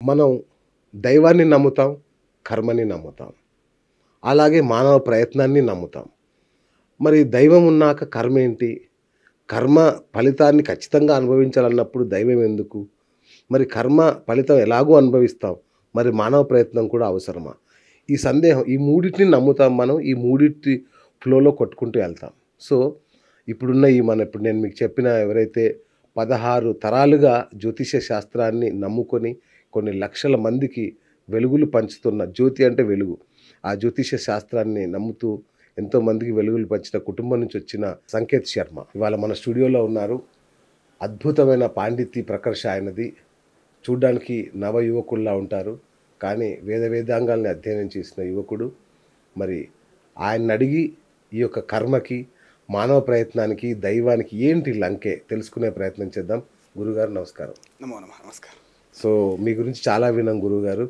మనం దైవాన్ని నమ్ముతాం, కర్మని నమ్ముతాం. అలాగే మానవ ప్రయత్నాన్ని నమ్ముతాం. మరి దైవం ఉన్నాక కర్మ ఏంటి? కర్మ ఫలితాన్ని ఖచ్చితంగా అనుభవించాలన్నప్పుడు దైవం ఎందుకు? మరి కర్మ ఫలితం ఎలాగో అనుభవిస్తాం. మరి మానవ ప్రయత్నం కూడా అవసరమా? ఈ సందేహం ఈ మూడిటిని నమ్ముతాం మనం. ఈ మూడిటి ఫ్లోలో కొట్టుకుంటూ వెళ్తాం. సో, ఇప్పుడున్న ఇప్పుడు నేను మీకు చెప్పిన ఎవరైతే 16 తరాలుగా జ్యోతిష్య శాస్త్రాన్ని నమ్ముకొని కొన్ని లక్షల మందికి వెలుగులు పంచుతున్న జ్యోతి అంటే వెలుగు. ఆ జ్యోతిష్య శాస్త్రాన్ని నమ్ముతూ ఎంతోమందికి వెలుగులు పంచిన కుటుంబం నుంచి వచ్చిన సంకేత్ శర్మ ఇవాళ మన స్టూడియోలో ఉన్నారు. అద్భుతమైన పాండిత్య ప్రకర్ష ఆయనది. చూడ్డానికి నవ యువకుల్లా ఉంటారు. కానీ వేదాంగాల్ని అధ్యయనం చేసిన యువకుడు. మరి ఆయన్ని అడిగి ఈ యొక్క కర్మకి, మానవ ప్రయత్నానికి, దైవానికి ఏంటి లంకే తెలుసుకునే ప్రయత్నం చేద్దాం. గురుగారు నమస్కారం. నమో నమః. నమస్కారం. సో మీ గురించి చాలా విన్నాం గురువుగారు.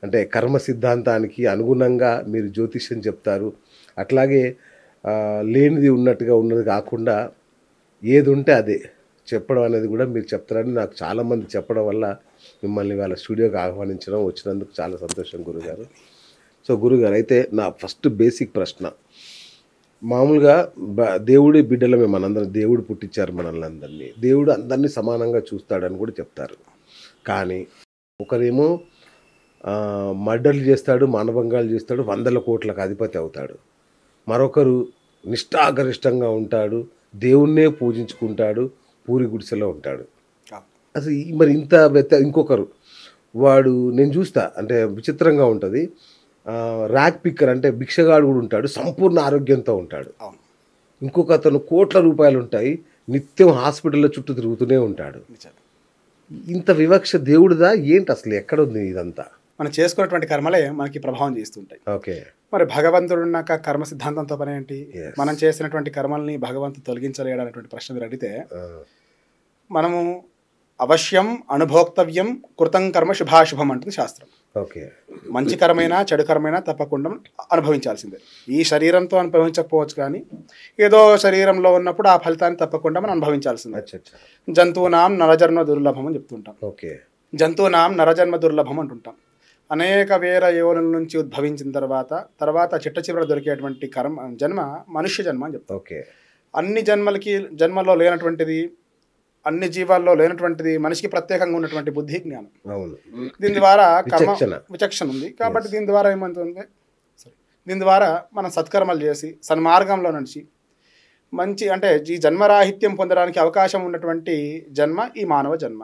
అంటే కర్మ సిద్ధాంతానికి అనుగుణంగా మీరు జ్యోతిష్యం చెప్తారు. అట్లాగే లేనిది ఉన్నట్టుగా ఉన్నది కాకుండా ఏది ఉంటే అదే చెప్పడం అనేది కూడా మీరు చెప్తారని నాకు చాలామంది చెప్పడం వల్ల మిమ్మల్ని వాళ్ళ స్టూడియోకి ఆహ్వానించడం వచ్చినందుకు చాలా సంతోషం గురుగారు. సో గురుగారు, అయితే నా ఫస్ట్ బేసిక్ ప్రశ్న, మామూలుగా దేవుడి బిడ్డలమే మనందరం. దేవుడు పుట్టించారు మనల్ని అందరినీ. దేవుడు అందరినీ సమానంగా చూస్తాడని కూడా చెప్తారు. కానీ ఒకరేమో మర్డర్లు చేస్తాడు, మానభంగాలు చేస్తాడు, 100 కోట్లకు అధిపతి అవుతాడు. మరొకరు నిష్ఠాగరిష్టంగా ఉంటాడు, దేవుణ్ణే పూజించుకుంటాడు, పూరి గుడిసెలో ఉంటాడు. అసలు మరి ఇంత ఇంకొకరు వాడు నేను చూస్తా, అంటే విచిత్రంగా ఉంటుంది. ర్యాక్ పిక్కర్ అంటే భిక్షగాడు కూడా ఉంటాడు, సంపూర్ణ ఆరోగ్యంతో ఉంటాడు. ఇంకొక అతను కోట్ల రూపాయలు ఉంటాయి, నిత్యం హాస్పిటల్లో చుట్టూ తిరుగుతూనే ఉంటాడు. ఇంత వివక్ష దేవుడిదా ఏంటి? అసలు ఎక్కడ ఉంది ఇదంతా? మనం చేసుకున్నటువంటి కర్మలే మనకి ప్రభావం చేస్తుంటాయి. ఓకే. మరి భగవంతుడు ఉన్నాక కర్మ సిద్ధాంతంతో పని ఏంటి? మనం చేసినటువంటి కర్మల్ని భగవంతుడు తొలగించలేడు అనేటువంటి ప్రశ్న మీరు అడిగితే, మనము అవశ్యం అనుభోక్తవ్యం కృతం కర్మ శుభాశుభం అంటుంది శాస్త్రం. ఓకే. మంచి కర్మైనా చెడు కర్మైనా తప్పకుండా అనుభవించాల్సిందే. ఈ శరీరంతో అనుభవించకపోవచ్చు, కానీ ఏదో శరీరంలో ఉన్నప్పుడు ఆ ఫలితాన్ని తప్పకుండా మనం అనుభవించాల్సిందే. జంతువునాం నరజన్మ దుర్లభం అని చెప్తుంటాం. ఓకే. జంతువునాం నరజన్మ దుర్లభం అంటుంటాం. అనేక వేల యోనుల నుంచి ఉద్భవించిన తర్వాత చిట్ట చివర దొరికేటువంటి జన్మ మనుష్య జన్మ అని చెప్తాం. ఓకే. అన్ని జన్మల్లో లేనటువంటిది, అన్ని జీవాల్లో లేనటువంటిది మనిషికి ప్రత్యేకంగా ఉన్నటువంటి బుద్ధి, జ్ఞానం. దీని ద్వారా విచక్షణ ఉంది. కాబట్టి దీని ద్వారా ఏమంటుంది, దీని ద్వారా మనం సత్కర్మలు చేసి సన్మార్గంలో నుంచి మంచి అంటే ఈ జన్మరాహిత్యం పొందడానికి అవకాశం ఉన్నటువంటి జన్మ ఈ మానవ జన్మ.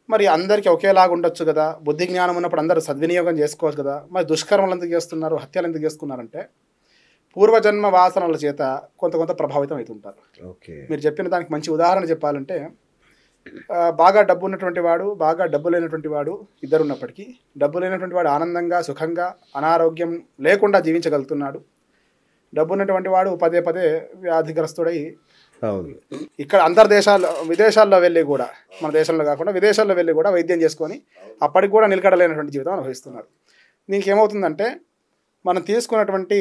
మరి అందరికీ ఒకేలాగా ఉండొచ్చు కదా, బుద్ధి జ్ఞానం ఉన్నప్పుడు అందరూ సద్వినియోగం చేసుకోవచ్చు కదా. మరి దుష్కర్మలు ఎందుకు చేస్తున్నారు, హత్యలు ఎందుకు చేసుకున్నారంటే పూర్వజన్మ వాసనల చేత కొంత ప్రభావితం అవుతుంటారు. మీరు చెప్పిన దానికి మంచి ఉదాహరణ చెప్పాలంటే, బాగా డబ్బు ఉన్నటువంటి వాడు, బాగా డబ్బు లేనటువంటి వాడు ఇద్దరు ఉన్నప్పటికీ, డబ్బు లేనటువంటి వాడు ఆనందంగా సుఖంగా అనారోగ్యం లేకుండా జీవించగలుగుతున్నాడు. డబ్బు ఉన్నటువంటి వాడు పదే వ్యాధిగ్రస్తుడై ఇక్కడ విదేశాల్లో వెళ్ళి కూడా, మన దేశంలో కాకుండా విదేశాల్లో వెళ్ళి కూడా వైద్యం చేసుకొని అప్పటికి కూడా నిలకడలేనటువంటి జీవితం అనుభవిస్తున్నారు. దీనికి ఏమవుతుందంటే, మనం తీసుకున్నటువంటి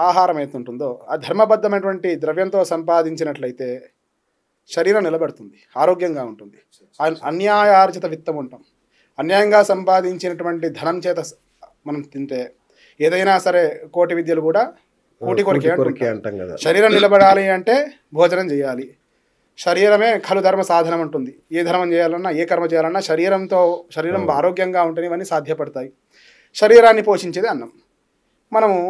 ఆహారం ఏది ఉంటుందో ఆ ధర్మబద్ధమైనటువంటి ద్రవ్యంతో సంపాదించినట్లయితే శరీరం నిలబడుతుంది, ఆరోగ్యంగా ఉంటుంది. అన్యాయార్జిత విత్తం ఉంటాం. అన్యాయంగా సంపాదించినటువంటి ధనం చేత మనం తింటే ఏదైనా సరే కోటి విద్యలు కూడా కోటి కొరికే అంటాం కదా. శరీరం నిలబడాలి అంటే భోజనం చేయాలి. శరీరమే ఖలు ధర్మ సాధనం ఉంటుంది. ఏ ధర్మం చేయాలన్నా, ఏ కర్మ చేయాలన్నా శరీరం ఆరోగ్యంగా ఉంటేనే ఇవన్నీ సాధ్యపడతాయి. శరీరాన్ని పోషించేది అన్నం. మనము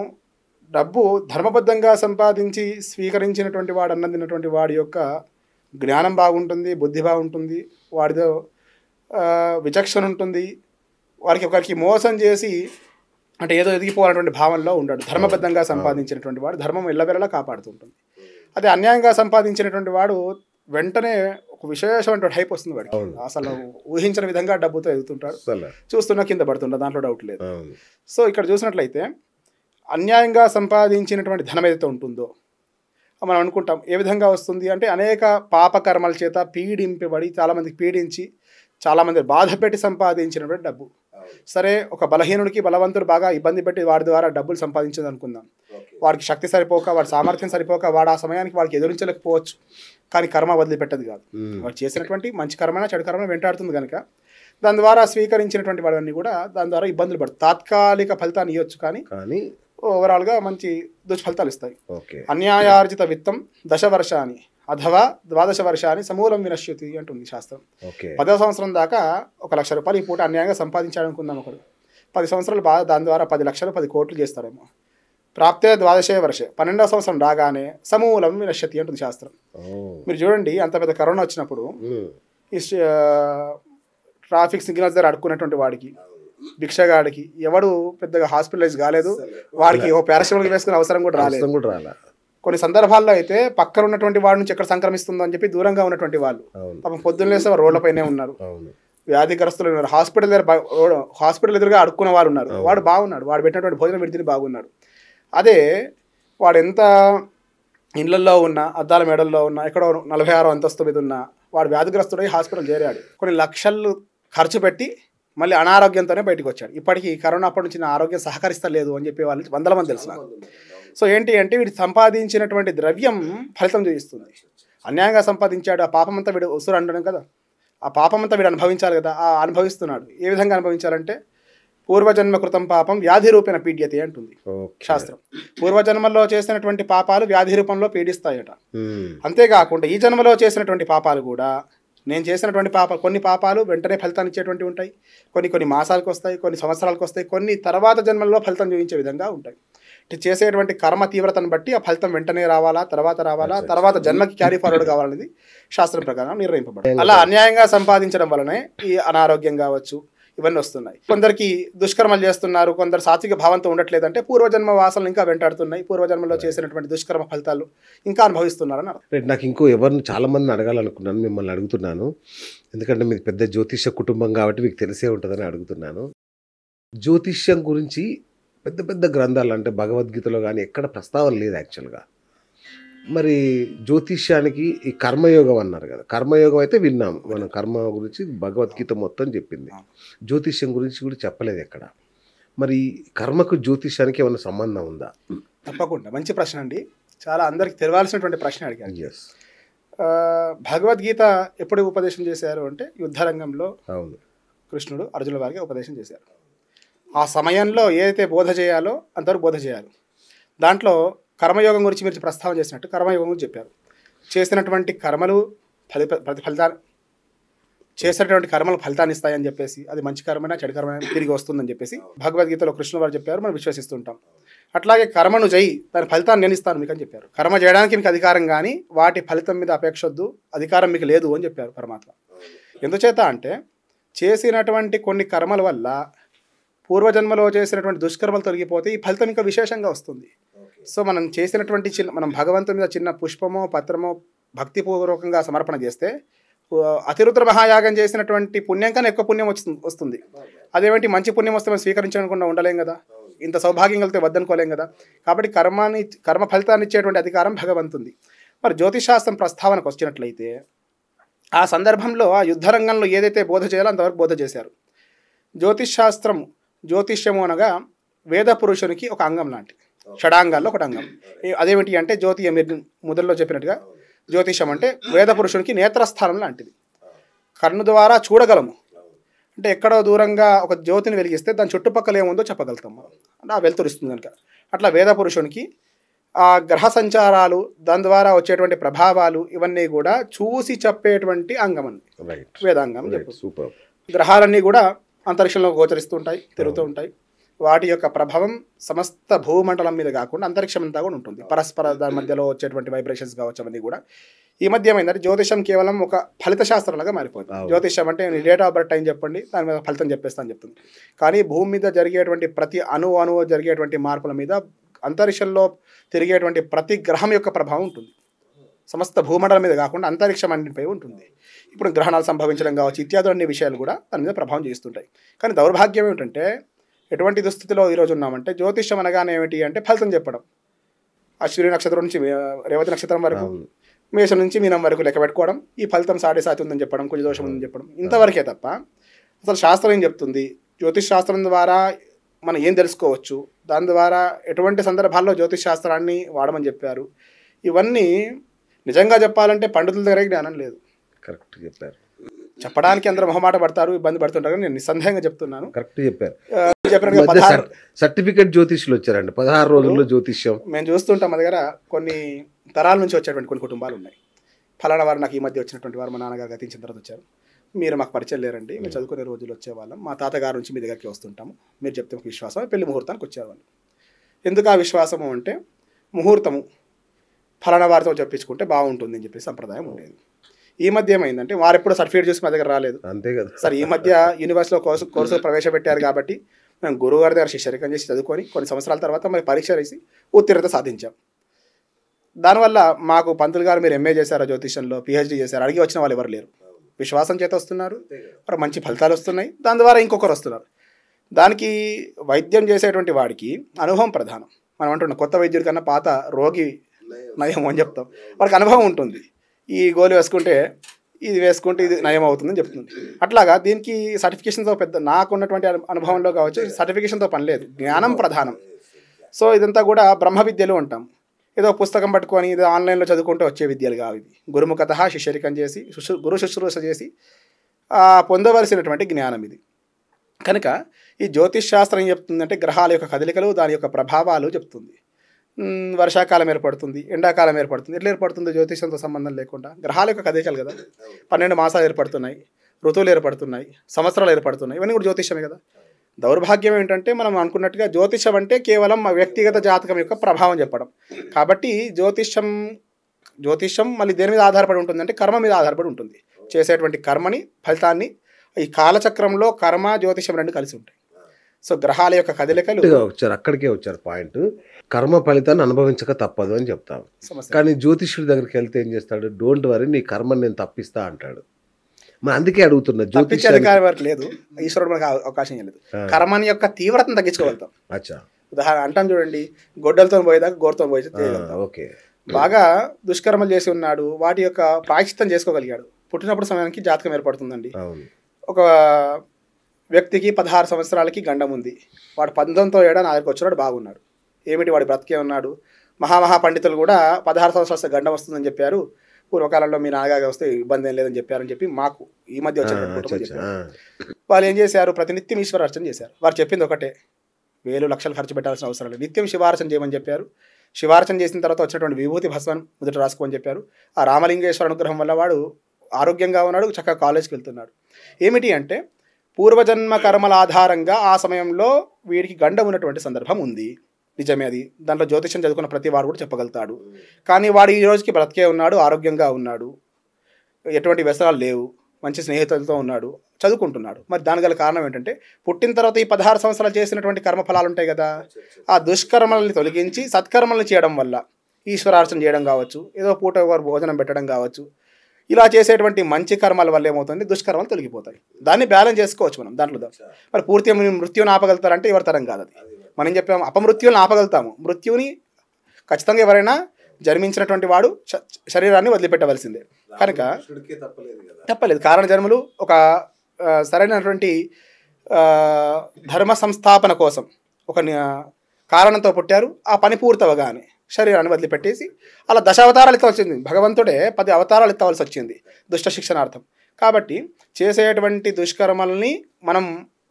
డబ్బు ధర్మబద్ధంగా సంపాదించి స్వీకరించినటువంటి వాడు, అన్నం తిన్నటువంటి వాడి యొక్క జ్ఞానం బాగుంటుంది, బుద్ధి బాగుంటుంది, వాడితో విచక్షణ ఉంటుంది. ఒకరికి మోసం చేసి అంటే ఏదో ఎదిగిపోవాలన్నటువంటి భావనలో ఉండడు. ధర్మబద్ధంగా సంపాదించినటువంటి వాడు ధర్మం ఎల్లవెల్లలా కాపాడుతుంటుంది. అదే అన్యాయంగా సంపాదించినటువంటి వాడు వెంటనే ఒక విశేషమైనటువంటి హైప్ వస్తుంది వాడికి. అసలు ఊహించిన విధంగా డబ్బుతో ఎదుగుతుంటాడు, చూస్తున్నా కింద పడుతుంటాడు, దాంట్లో డౌట్ లేదు. సో ఇక్కడ చూసినట్లయితే అన్యాయంగా సంపాదించినటువంటి ధనం ఏదైతే ఉంటుందో మనం అనుకుంటాం ఏ విధంగా వస్తుంది అంటే, అనేక పాపకర్మల చేత పీడింపబడి చాలామందికి పీడించి చాలామంది బాధ పెట్టి సంపాదించినటువంటి డబ్బు. సరే, ఒక బలహీనుడికి బలవంతుడు బాగా ఇబ్బంది పెట్టి వాడి ద్వారా డబ్బులు సంపాదించింది అనుకుందాం. వాడికి శక్తి సరిపోక, వాడి సామర్థ్యం సరిపోక, వాడు ఆ సమయానికి వాడికి ఎదురించలేకపోవచ్చు. కానీ కర్మ వదిలిపెట్టదు కాదు. వాడు చేసినటువంటి మంచి కర్మైనా చెడు కర్మ వెంటాడుతుంది కనుక దాని ద్వారా స్వీకరించినటువంటి వాడన్నీ కూడా దాని ద్వారా ఇబ్బందులు పడతాయి. తాత్కాలిక ఫలితాన్ని ఇవ్వచ్చు కానీ ఓవరాల్గా మంచి దుష్ఫలితాలు ఇస్తాయి. అన్యాయార్జిత విత్తం దశవర్షాన్ని అథవా 12 వర్షాన్ని సమూలం వినశ్యతి అంటుంది శాస్త్రం. 10వ సంవత్సరం దాకా 1 లక్ష రూపాయలు ఈ పూట అన్యాయంగా సంపాదించాలనుకుందాం ఒకడు. 10 సంవత్సరాలు బాగా దాని ద్వారా 10 లక్షలు 10 కోట్లు చేస్తారేమో. ప్రాప్తే 12 వర్షే 12వ సంవత్సరం రాగానే సమూలం వినశ్యతి అంటుంది శాస్త్రం. మీరు చూడండి, అంత పెద్ద కరోనా వచ్చినప్పుడు ఈ ట్రాఫిక్ సిగ్నల్స్ దగ్గర అడుక్కున్నటువంటి వాడికి, భిక్షగాడికి ఎవడు పెద్దగా హాస్పిటలైజ్ కాలేదు. వాడికి ఓ పారాసిటమాల్ వేసుకునే అవసరం కూడా రాలేదు. కొన్ని సందర్భాల్లో అయితే పక్కన ఉన్నటువంటి వాడి నుంచి ఎక్కడ సంక్రమిస్తుందో అని చెప్పి దూరంగా ఉన్నటువంటి వాళ్ళు పాపం పొద్దున్నేస్తే రోడ్లపైనే ఉన్నారు, వ్యాధిగ్రస్తులు ఉన్నారు. హాస్పిటల్ ఎదురుగా అడుక్కున్న వారు ఉన్నారు. వాడు బాగున్నాడు, వాడు పెట్టినటువంటి భోజనం పెడితే బాగున్నాడు. అదే వాడు ఎంత ఇళ్లల్లో ఉన్నా, అద్దాల మేడల్లో ఉన్నా, ఎక్కడో 46వ అంతస్తు మీద ఉన్నా, వాడు వ్యాధిగ్రస్తుడై హాస్పిటల్ చేరాడు. కొన్ని లక్షలు ఖర్చు పెట్టి మళ్ళీ అనారోగ్యంతోనే బయటకు వచ్చాడు. ఇప్పటికీ కరోనా అప్పటి నుంచి నా ఆరోగ్యం సహకరిస్తలేదు అని చెప్పి వాళ్ళకి 100 మంది తెలుసు. సో ఏంటి అంటే వీడు సంపాదించినటువంటి ద్రవ్యం ఫలితం చూపిస్తుంది. అన్యాయంగా సంపాదించాడు, ఆ పాపమంతా వీడు ఉసురు అంటాడు కదా, ఆ పాపమంతా వీడు అనుభవించాలి కదా, ఆ అనుభవిస్తున్నాడు. ఏ విధంగా అనుభవించాలంటే పూర్వజన్మ కృతం పాపం వ్యాధి రూపేణ పీడ్యతే అంటుంది శాస్త్రం. పూర్వజన్మలో చేసినటువంటి పాపాలు వ్యాధి రూపంలో పీడిస్తాయట. అంతేకాకుండా ఈ జన్మలో చేసినటువంటి పాపాలు కూడా, నేను చేసినటువంటి కొన్ని పాపాలు వెంటనే ఫలితాన్ని ఇచ్చేటువంటి ఉంటాయి, కొన్ని మాసాలకు వస్తాయి, కొన్ని సంవత్సరాలకు వస్తాయి, కొన్ని తర్వాత జన్మల్లో ఫలితం చూపించే విధంగా ఉంటాయి. చేసేటువంటి కర్మ తీవ్రతను బట్టి ఆ ఫలితం వెంటనే రావాలా, తర్వాత జన్మకి క్యారీ ఫార్వర్డ్ కావాలనేది శాస్త్రం ప్రకారం నిర్ణయింపబడింది. అలా అన్యాయంగా సంపాదించడం వలనే ఈ అనారోగ్యం కావచ్చు ఇవన్నీ వస్తున్నాయి. కొందరికి దుష్కర్మలు చేస్తున్నారు, కొందరు సాత్విక భావంతో ఉండట్లేదంటే పూర్వజన్మ వాసనలు ఇంకా వెంటాడుతున్నాయి, పూర్వజన్మలో చేసినటువంటి దుష్కర్మ ఫలితాలు ఇంకా అనుభవిస్తున్నారని. నాకు ఇంకో ఎవరిని చాలా మందిని అడగాలనుకున్నాను, మిమ్మల్ని అడుగుతున్నాను. ఎందుకంటే మీకు పెద్ద జ్యోతిష్య కుటుంబం కాబట్టి మీకు తెలిసే ఉంటుందని అడుగుతున్నాను. జ్యోతిష్యం గురించి పెద్ద పెద్ద గ్రంథాలు అంటే భగవద్గీతలో కానీ ఎక్కడ ప్రస్తావన లేదు యాక్చువల్గా. మరి జ్యోతిష్యానికి ఈ కర్మయోగం అన్నారు కదా, కర్మయోగం అయితే విన్నాం మనం, కర్మ గురించి భగవద్గీత మొత్తం చెప్పింది, జ్యోతిష్యం గురించి కూడా చెప్పలేదు ఎక్కడ. మరి కర్మకు జ్యోతిష్యానికి ఏమైనా సంబంధం ఉందా? తప్పకుండా, మంచి ప్రశ్న అండి, చాలా అందరికి తెలవాల్సినటువంటి ప్రశ్న అడిగాను. భగవద్గీత ఎప్పుడు ఉపదేశం చేశారు అంటే యుద్ధరంగంలో కృష్ణుడు అర్జునుల వారికి ఉపదేశం చేశారు. ఆ సమయంలో ఏదైతే బోధ చేయాలో అంతవరకు బోధ చేయాలి. దాంట్లో కర్మయోగం గురించి మీరు ప్రస్తావన చేసినట్టు కర్మయోగం గురించి చెప్పారు. చేసినటువంటి కర్మలు చేసినటువంటి కర్మలు ఫలితాన్ని ఇస్తాయని చెప్పేసి, అది మంచి కర్మైనా చెడు కర్మైనా తిరిగి వస్తుందని చెప్పేసి భగవద్గీతలో కృష్ణుడు వారు చెప్పారు, మనం విశ్వసిస్తుంటాం. అట్లాగే కర్మను చేయి, దాని ఫలితాన్ని నేను ఇస్తాను మీకు అని చెప్పారు. కర్మ చేయడానికి మీకు అధికారం కానీ వాటి ఫలితం మీద అపేక్ష వద్దు, అధికారం మీకు లేదు అని చెప్పారు పరమాత్మ. ఎందుచేత అంటే చేసినటువంటి కొన్ని కర్మల వల్ల పూర్వజన్మలో చేసినటువంటి దుష్కర్మలు తొలగిపోతే ఈ ఫలితం ఇంకా విశేషంగా వస్తుంది. సో మనం చేసినటువంటి మనం భగవంతుని మీద చిన్న పుష్పమో పత్రమో భక్తిపూర్వకంగా సమర్పణ చేస్తే అతిరుద్ర మహాయాగం చేసినటువంటి పుణ్యం కన్నా ఎక్కువ పుణ్యం వస్తుంది. అదేమిటి, మంచి పుణ్యం వస్తే మనం స్వీకరించకుండా ఉండలేం కదా, ఇంత సౌభాగ్యం కలిగితే వద్దనుకోలేం కదా. కాబట్టి కర్మ ఫలితాన్ని ఇచ్చేటువంటి అధికారం భగవంతుంది. మరి జ్యోతిషాస్త్రం ప్రస్తావనకు వచ్చినట్లయితే ఆ సందర్భంలో ఆ యుద్ధరంగంలో ఏదైతే బోధ చేయాలో అంతవరకు బోధ చేశారు. జ్యోతిష్యము అనగా వేద పురుషునికి ఒక అంగం లాంటిది, షడాంగాల్లో ఒకటి అంగం. అదేమిటి అంటే జ్యోతి మీరు మొదల్లో చెప్పినట్టుగా జ్యోతిషం అంటే వేద పురుషునికి నేత్రస్థానం లాంటిది. కన్ను ద్వారా చూడగలము అంటే ఎక్కడో దూరంగా ఒక జ్యోతిని వెలిగిస్తే దాని చుట్టుపక్కల ఏముందో చెప్పగలుగుతాం మనం, అంటే ఆ వెలుతురిస్తుంది కనుక. అట్లా వేద పురుషునికి ఆ గ్రహ సంచారాలు, దాని ద్వారా వచ్చేటువంటి ప్రభావాలు ఇవన్నీ కూడా చూసి చెప్పేటువంటి అంగం అండి వేదాంగం. చెప్పు గ్రహాలన్నీ కూడా అంతరిక్షంలో గోచరిస్తూ ఉంటాయి, తిరుగుతూ ఉంటాయి. వాటి యొక్క ప్రభావం సమస్త భూమండలం మీద కాకుండా అంతరిక్షం అంతా కూడా ఉంటుంది. పరస్పర దాని మధ్యలో వచ్చేటువంటి వైబ్రేషన్స్ కావచ్చు అవన్నీ కూడా. ఈ మధ్య ఏమైందంటే జ్యోతిషం కేవలం ఒక ఫలిత శాస్త్రంలాగా మారిపోతుంది. జ్యోతిషం అంటే డేట్ ఆఫ్ బర్త్ టైం చెప్పండి, దాని మీద ఫలితం చెప్పేస్తాను చెప్తుంది. కానీ భూమి మీద జరిగేటువంటి ప్రతి అణువు జరిగేటువంటి మార్పుల మీద అంతరిక్షంలో తిరిగేటువంటి ప్రతి గ్రహం యొక్క ప్రభావం ఉంటుంది. సమస్త భూమండలం మీద కాకుండా అంతరిక్షం అన్నింటిపై ఉంటుంది. ఇప్పుడు గ్రహణాలు సంభవించడం కావచ్చు ఇత్యాది అన్ని విషయాలు కూడా దాని మీద ప్రభావం చేస్తుంటాయి. కానీ దౌర్భాగ్యం ఏమిటంటే ఎటువంటి దుస్థితిలో ఈరోజు ఉన్నామంటే జ్యోతిష్యం అనగానే ఏమిటి అంటే ఫలితం చెప్పడం. అశ్విని నక్షత్రం నుంచి రేవతి నక్షత్రం వరకు, మేషం నుంచి మీనం వరకు లెక్క పెట్టుకోవడం, ఈ ఫలితం 7.5 ఉందని చెప్పడం, కొంచెం దోషం ఉందని చెప్పడం, ఇంతవరకే తప్ప అసలు శాస్త్రం ఏం చెప్తుంది, జ్యోతిష్ శాస్త్రం ద్వారా మనం ఏం తెలుసుకోవచ్చు, దాని ద్వారా ఎటువంటి సందర్భాల్లో జ్యోతిష్ శాస్త్రాన్ని వాడమని చెప్పారు, ఇవన్నీ నిజంగా చెప్పాలంటే పండితుల దగ్గర జ్ఞానం లేదు. కరెక్ట్ చెప్పారు. చెప్పడానికి అందరూ మొహమాట పడతారు, ఇబ్బంది పడుతుంటారు, నేను నిస్సందేహంగా చెప్తున్నాను. కరెక్ట్ చెప్పారు. సర్టిఫికేట్ జ్యోతిష్యులు వచ్చారండి 16 రోజుల్లో జ్యోతిష్యం. మేము చూస్తుంటాం, మా దగ్గర కొన్ని తరాల నుంచి వచ్చేటువంటి కొన్ని కుటుంబాలు ఉన్నాయి. ఫలానా వారు నాకు ఈ మధ్య వచ్చినటువంటి వారు మా నాన్నగారు గతించిన తర్వాత వచ్చారు, మీరు మాకు పరిచయం లేరండి, మేము చదువుకునే రోజులు వచ్చేవాళ్ళం, మా తాతగారు నుంచి మీ దగ్గరికి వస్తుంటాము, మీరు చెప్తే మాకు విశ్వాసం. పెళ్లి ముహూర్తానికి వచ్చేవాళ్ళు. ఎందుకు ఆ విశ్వాసము అంటే ముహూర్తము ఫలానా వారితో చెప్పించుకుంటే బాగుంటుంది అని చెప్పి సంప్రదాయం ఉండేది. ఈ మధ్య ఏమైందంటే వారు ఎప్పుడు సర్టిఫికేట్ చూసి మా దగ్గర రాలేదు. అంతే కదా సార్, ఈ మధ్య యూనివర్సిటీలో కోర్సు ప్రవేశపెట్టారు కాబట్టి మేము గురువు గారి దగ్గర శిష్యరికం చేసి చదువుకొని కొన్ని సంవత్సరాల తర్వాత మరి పరీక్ష వేసి ఉత్తీర్ణత సాధించాం. దానివల్ల మాకు పంతులు గారు మీరు ఎంఏ చేశారా జ్యోతిషంలో, పిహెచ్డీ చేశారు అడిగి వచ్చిన వాళ్ళు ఎవరు లేరు. విశ్వాసం చేత వస్తున్నారు, మరి మంచి ఫలితాలు వస్తున్నాయి, దాని ద్వారా ఇంకొకరు వస్తున్నారు. దానికి వైద్యం చేసేటువంటి వాడికి అనుభవం ప్రధానం. మనం అంటున్నాం కొత్త వైద్యుడి కన్నా పాత రోగి నయం అని చెప్తాం. వాడికి అనుభవం ఉంటుంది, ఈ గోలు వేసుకుంటే ఇది వేసుకుంటే ఇది నయం అవుతుందని చెప్తుంది. అట్లాగా దీనికి సర్టిఫికేషన్తో పెద్ద నాకున్నటువంటి అనుభవంలో కావచ్చు సర్టిఫికేషన్తో పని లేదు, జ్ఞానం ప్రధానం. సో ఇదంతా కూడా బ్రహ్మ విద్యలు అంటాం. ఏదో పుస్తకం పట్టుకొని ఏదో ఆన్లైన్లో చదువుకుంటూ వచ్చే విద్యలు కావు ఇవి. గురుముఖత శిష్యరికం చేసి గురు శుశ్రూష చేసి పొందవలసినటువంటి జ్ఞానం ఇది. కనుక ఈ జ్యోతిష్ శాస్త్రం ఏం చెప్తుందంటే గ్రహాల యొక్క కదలికలు, దాని యొక్క ప్రభావాలు చెప్తుంది. వర్షాకాలం ఏర్పడుతుంది, ఎండాకాలం ఏర్పడుతుంది. ఎట్లా ఏర్పడుతుంది? జ్యోతిషంతో సంబంధం లేకుండా గ్రహాల యొక్క కదలికలు కదా. 12 మాసాలు ఏర్పడుతున్నాయి, ఋతువులు ఏర్పడుతున్నాయి, సంవత్సరాలు ఏర్పడుతున్నాయి, ఇవన్నీ కూడా జ్యోతిషమే కదా. దౌర్భాగ్యం ఏంటంటే మనం అనుకున్నట్టుగా జ్యోతిషం అంటే కేవలం వ్యక్తిగత జాతకం యొక్క ప్రభావం చెప్పడం. కాబట్టి జ్యోతిషం మళ్ళీ దేని మీద ఆధారపడి ఉంటుంది అంటే కర్మ మీద ఆధారపడి ఉంటుంది. చేసేటువంటి కర్మని ఫలితాన్ని ఈ కాలచక్రంలో కర్మ జ్యోతిషం రెండు కలిసి ఉంటాయి. సో గ్రహాల యొక్క కదలికలు అక్కడికే వచ్చారు పాయింట్. కర్మ ఫలితాన్ని అనుభవించక తప్పదు అని చెప్తాను. కానీ జ్యోతిష్యుడి దగ్గరికి వెళ్తే ఏం చేస్తాడు? డోంట్ వరీ, నీ కర్మని నేను తప్పిస్తా అంటాడు. మరి అందుకే అడుగుతున్నా, జ్యోతిష అధికారి వరకు లేదు, ఈశ్వరుడు మనకు అవకాశం లేదు. కర్మని యొక్క తీవ్రతను తగ్గించుకోగలుగుతాం. ఉదాహరణ అంటాం చూడండి, గొడ్డలతో పోయేదాకా గోరుతో పోయి బాగా దుష్కర్మలు చేసి ఉన్నాడు, వాటి యొక్క ప్రాయశ్చిత్తం చేసుకోగలిగాడు. పుట్టినప్పుడు సమయానికి జాతకం ఏర్పడుతుందండి. ఒక వ్యక్తికి 16 సంవత్సరాలకి గండం ఉంది, వాడు 19వ ఏడా నా దగ్గరికి వచ్చినాడు, బాగున్నాడు. ఏమిటి వాడు బ్రతికే ఉన్నాడు. మహా పండితులు కూడా 16 సంవత్సరాలు గండం వస్తుందని చెప్పారు. పూర్వకాలంలో మీ నాన్నగారు వస్తే ఇబ్బంది ఏం లేదని చెప్పారని చెప్పి మాకు ఈ మధ్య వచ్చిన వాళ్ళు ఏం చేశారు? ప్రతినిత్యం ఈశ్వరార్చన చేశారు. వారు చెప్పింది ఒకటే, 1000 లక్షలు ఖర్చు పెట్టాల్సిన అవసరం లేదు, నిత్యం శివార్చన చేయమని చెప్పారు. శివార్చన చేసిన తర్వాత వచ్చినటువంటి విభూతి భస్మం మొదట రాసుకోమని చెప్పారు. ఆ రామలింగేశ్వర అనుగ్రహం వల్ల వాడు ఆరోగ్యంగా ఉన్నాడు, చక్కగా కాలేజ్కి వెళ్తున్నాడు. ఏమిటి అంటే పూర్వజన్మ కర్మల ఆధారంగా ఆ సమయంలో వీడికి గండం ఉన్నటువంటి సందర్భం ఉంది, నిజమే అది. దాంట్లో జ్యోతిషం చదువుకున్న ప్రతి వాడు కూడా చెప్పగలుగుతాడు. కానీ వాడు ఈ రోజుకి బ్రతికే ఉన్నాడు, ఆరోగ్యంగా ఉన్నాడు, ఎటువంటి వ్యసనాలు లేవు, మంచి స్నేహితులతో ఉన్నాడు, చదువుకుంటున్నాడు. మరి దాని గల కారణం ఏంటంటే పుట్టిన తర్వాత ఈ 16 సంవత్సరాలు చేసినటువంటి కర్మఫలాలు ఉంటాయి కదా, ఆ దుష్కర్మల్ని తొలగించి సత్కర్మల్ని చేయడం వల్ల ఈశ్వరార్చన చేయడం కావచ్చు, ఏదో పూట వారు భోజనం పెట్టడం కావచ్చు, ఇలా చేసేటువంటి మంచి కర్మల వల్ల ఏమవుతుంది? దుష్కర్మలు తొలగిపోతాయి. దాన్ని బ్యాలెన్స్ చేసుకోవచ్చు మనం దాంట్లో. మరి పూర్తిగా మృత్యువుని ఆపగలుగుతారంటే ఎవరి తరం కాదు అది. మనం చెప్పాము అపమృత్యువుని ఆపగలుగుతాము, మృత్యువుని ఖచ్చితంగా ఎవరైనా జన్మించినటువంటి వాడు శరీరాన్ని వదిలిపెట్టవలసిందే. కనుక తప్పలేదు. కారణ జన్మలు ఒక సరైనటువంటి ధర్మ సంస్థాపన కోసం ఒక కారణంతో పుట్టారు. ఆ పని పూర్తవగానే శరీరాన్ని వదిలిపెట్టేసి అలా 10 అవతారాలు ఎత్తవలసి వచ్చింది. భగవంతుడే 10 అవతారాలు ఎత్తవలసి వచ్చింది దుష్ట శిక్షణార్థం. కాబట్టి చేసేటువంటి దుష్కర్మల్ని మనం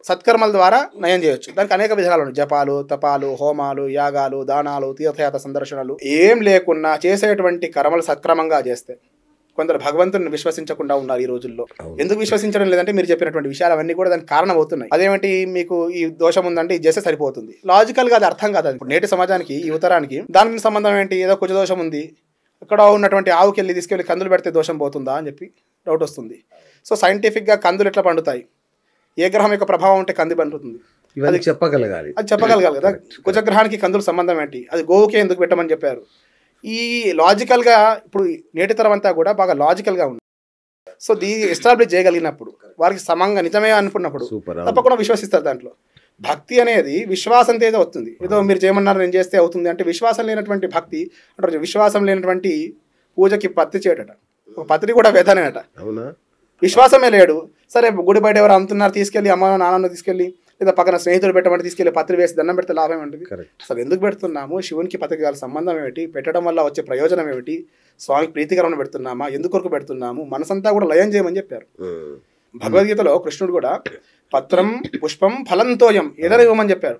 సత్కర్మల ద్వారా నయం చేయొచ్చు. దానికి అనేక విధాలు ఉన్నాయి. జపాలు, తపాలు, హోమాలు, యాగాలు, దానాలు, తీర్థయాత్ర సందర్శనలు ఏం లేకున్నా చేసేటువంటి కర్మలు సక్రమంగా చేస్తే. కొందరు భగవంతుని విశ్వసించకుండా ఉన్నారు ఈ రోజుల్లో. ఎందుకు విశ్వసించడం లేదంటే మీరు చెప్పినటువంటి విషయాలు అవన్నీ కూడా దానికి కారణం అవుతున్నాయి. అదేమిటి, మీకు ఈ దోషం ఉందంటే ఇది చేస్తే సరిపోతుంది. లాజికల్గా అది అర్థం కాదు. ఇప్పుడు నేటి సమాజానికి, ఈ యువతరానికి దానికి సంబంధం ఏంటి? ఏదో కుజ దోషం ఉంది, ఇక్కడ ఉన్నటువంటి ఆవుకెళ్ళి తీసుకెళ్ళి కందులు పెడితే దోషం పోతుందా అని చెప్పి డౌట్ వస్తుంది. సో సైంటిఫిక్గా కందులు ఎట్లా పండుతాయి, ఏ గ్రహం యొక్క ప్రభావం ఉంటే కంది పండుతుంది, అది చెప్పగలగాలి కదా. కుజగ్రహానికి కందులు సంబంధం ఏంటి? అది గోవుకే ఎందుకు పెట్టమని చెప్పారు? ఈ లాజికల్గా ఇప్పుడు నేటి తరం అంతా కూడా బాగా లాజికల్గా ఉంది. సో దీన్ని ఎస్టాబ్లిష్ చేయగలిగినప్పుడు, వారికి సమంగా నిజమే అనుకున్నప్పుడు తప్పకుండా విశ్వసిస్తారు. దాంట్లో భక్తి అనేది విశ్వాసంతో ఏదో అవుతుంది. ఏదో మీరు చేయమన్నారు నేను చేస్తే అవుతుంది అంటే విశ్వాసం లేనటువంటి భక్తి అంటారు. విశ్వాసం లేనటువంటి పూజకి పత్రి చేయడట, ఒక పత్రి కూడా వేదనేనట. విశ్వాసమే లేడు. సరే గుడి బయట ఎవరు అమ్ముతున్నారు, తీసుకెళ్ళి అమ్మ నాన్న తీసుకెళ్ళి లేదా పక్కన స్నేహితులు పెట్టమంటే తీసుకెళ్ళి పత్రి వేసి దండం పెడితే లాభం ఏమిటి? అసలు ఎందుకు పెడుతున్నాము? శివునికి పత్రిక గల సంబంధం ఏమిటి? పెట్టడం వల్ల వచ్చే ప్రయోజనం ఏమిటి? స్వామికి ప్రీతికరమైన పెడుతున్నామా? ఎందుకొరకు పెడుతున్నాము? మనసంతా కూడా లయం చేయమని చెప్పారు. భగవద్గీతలో కృష్ణుడు కూడా పత్రం పుష్పం ఫలంతోయం ఏదైనా ఇవ్వమని చెప్పారు.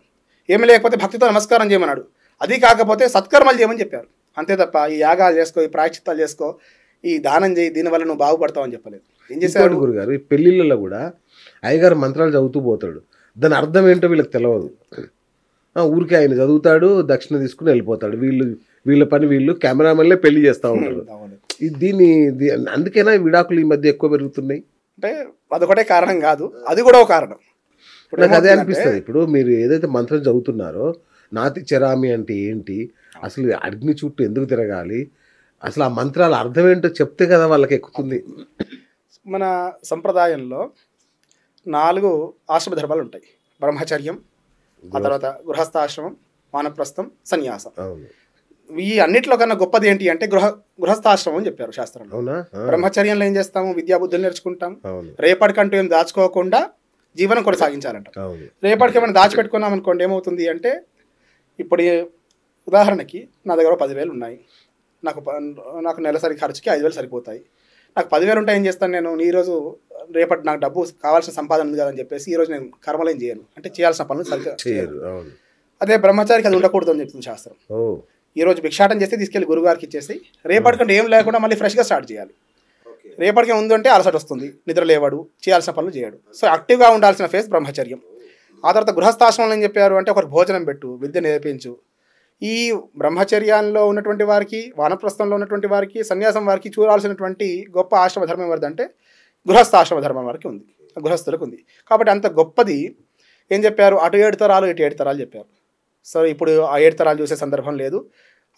ఏమి లేకపోతే భక్తితో నమస్కారం చేయమన్నాడు. అది కాకపోతే సత్కర్మలు చేయమని చెప్పారు. అంతే తప్ప ఈ యాగాలు చేసుకో, ఈ ప్రాయశ్చిత్తాలు చేసుకో, ఈ దానం చేయి, దీనివల్ల నువ్వు బాగుపడతావు అని చెప్పలేదు. ఏం చేశారు గురుగారు? ఈ పెళ్లిళ్ళలో కూడా అయ్యగారు మంత్రాలు చదువుతూ పోతాడు, దాని అర్థం ఏంటో వీళ్ళకి తెలియదు. ఊరికే ఆయన చదువుతాడు, దక్షిణ తీసుకుని వెళ్ళిపోతాడు. వీళ్ళ పని వీళ్ళు కెమెరామెన్లే పెళ్లి చేస్తూ ఉంటారు. అందుకేనా విడాకులు ఈ మధ్య ఎక్కువ పెరుగుతున్నాయి? అంటే అదొకటే కారణం కాదు, అది కూడా ఒక కారణం. నాకు అదే అనిపిస్తుంది. ఇప్పుడు మీరు ఏదైతే మంత్రం చదువుతున్నారో, నాతి చరామి అంటే ఏంటి, అసలు అగ్ని చుట్టూ ఎందుకు తిరగాలి, అసలు ఆ మంత్రాల అర్థం ఏంటో చెప్తే కదా వాళ్ళకి ఎక్కుతుంది. మన సంప్రదాయంలో 4 ఆశ్రమ ధర్మాలు ఉంటాయి. బ్రహ్మచర్యం, ఆ తర్వాత గృహస్థాశ్రమం, వానప్రస్థం, సన్యాసం. ఈ అన్నిట్లో కన్నా గొప్పది ఏంటి అంటే గృహస్థాశ్రమం అని చెప్పారు శాస్త్రంలో. బ్రహ్మచర్యంలో ఏం చేస్తాము, విద్యాబుద్ధులు నేర్చుకుంటాం. రేపటికంటూ ఏం దాచుకోకుండా జీవనం కొనసాగించాలంట. రేపటికి ఏమైనా దాచిపెట్టుకున్నాం అనుకోండి, ఏమవుతుంది అంటే, ఇప్పుడు ఉదాహరణకి నా దగ్గర 10,000 ఉన్నాయి, నాకు నెలసరి ఖర్చుకి 5,000 సరిపోతాయి. నాకు 10,000 ఉంటాయి, ఏం చేస్తాను నేను, ఈరోజు రేపటి నాకు డబ్బు కావాల్సిన సంపాదన ఉంది కదని చెప్పేసి ఈరోజు నేను కర్మలేం చేయను, అంటే చేయాల్సిన పనులు సరిగ్గా చేయరు. అదే బ్రహ్మచారికి అది ఉండకూడదు అని చెప్తుంది శాస్త్రం. ఈరోజు భిక్షాటం చేస్తే తీసుకెళ్ళి గురుగారికి ఇచ్చేసి రేపటికంటే ఏం లేకుండా మళ్ళీ ఫ్రెష్గా స్టార్ట్ చేయాలి. రేపటికి ఉందంటే అలసట వస్తుంది, నిద్ర లేవాడు, చేయాల్సిన పనులు చేయడు. సో యాక్టివ్గా ఉండాల్సిన ఫేస్ బ్రహ్మచర్యం. ఆ తర్వాత గృహస్థాశ్రమంలో ఏం చెప్పారు అంటే, ఒకరికి భోజనం పెట్టు, విద్య నేర్పించు. ఈ బ్రహ్మచర్యాల్లో ఉన్నటువంటి వారికి, వానప్రస్థంలో ఉన్నటువంటి వారికి, సన్యాసం వారికి చూడాల్సినటువంటి గొప్ప ఆశ్రమ ధర్మం ఎవరిదంటే గృహస్థాశ్రమ ధర్మం వారికి ఉంది, గృహస్థులకు ఉంది. కాబట్టి అంత గొప్పది ఏం చెప్పారు, అటు 7 తరాలు ఇటు 7 తరాలు చెప్పారు. సో ఇప్పుడు ఆ 7 తరాలు చూసే సందర్భం లేదు.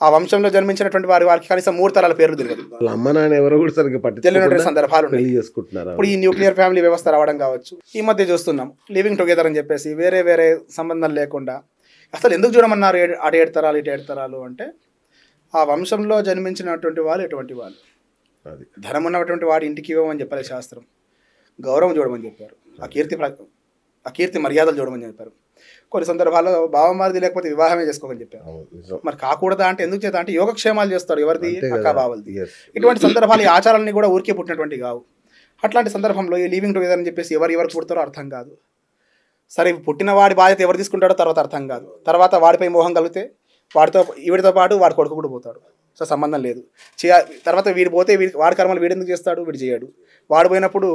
ఆ వంశంలో జన్మించినటువంటి వారికి కనీసం 3 తరాల పేర్లు తెలియదు, అమ్మ నాన్న ఎవరు కూడా సరిగ్గా తెలియనటువంటి సందర్భాలు ఉన్నాయి. ఇప్పుడు ఈ న్యూక్లియర్ ఫ్యామిలీ వ్యవస్థ రావడం కావచ్చు, ఈ మధ్య చూస్తున్నాం లివింగ్ టుగెదర్ అని చెప్పేసి వేరే వేరే సంబంధం లేకుండా. అసలు ఎందుకు చూడమన్నారు అటు 7 తరాలు ఇటు 7 తరాలు అంటే, ఆ వంశంలో జన్మించినటువంటి వాళ్ళు ఎటువంటి వాళ్ళు, ధనం ఉన్నటువంటి వాడి ఇంటికి ఇవ్వమని చెప్పాలి శాస్త్రం, గౌరవం చూడమని చెప్పారు, ఆ కీర్తి మర్యాదలు చూడమని చెప్పారు. కొన్ని సందర్భాల్లో బావమారిది లేకపోతే వివాహమే చేసుకోమని చెప్పారు. మరి కాకూడదా అంటే ఎందుకు చేత అంటే యోగక్షేమాలు చేస్తాడు ఎవరిది, అక్క బావలది. ఇటువంటి సందర్భాలు ఈ ఆచారాలన్నీ కూడా ఊరికే పుట్టినటువంటి కావు. అట్లాంటి సందర్భంలో ఈ లివింగ్ టుగెదర్ అని చెప్పేసి ఎవరికి పుడతారో అర్థం కాదు. సరే పుట్టిన వాడి బాధ్యత ఎవరు తీసుకుంటాడో తర్వాత అర్థం కాదు. తర్వాత వాడిపై మోహం కలిగితే ఈవిడితో పాటు వాడి కొడుకు కూడా పోతాడు. సో సంబంధం లేదు. తర్వాత వీడు పోతే వాడి కర్మలు వీడు ఎందుకు చేస్తాడు, వీడు చేయడు. వాడు పోయినప్పుడు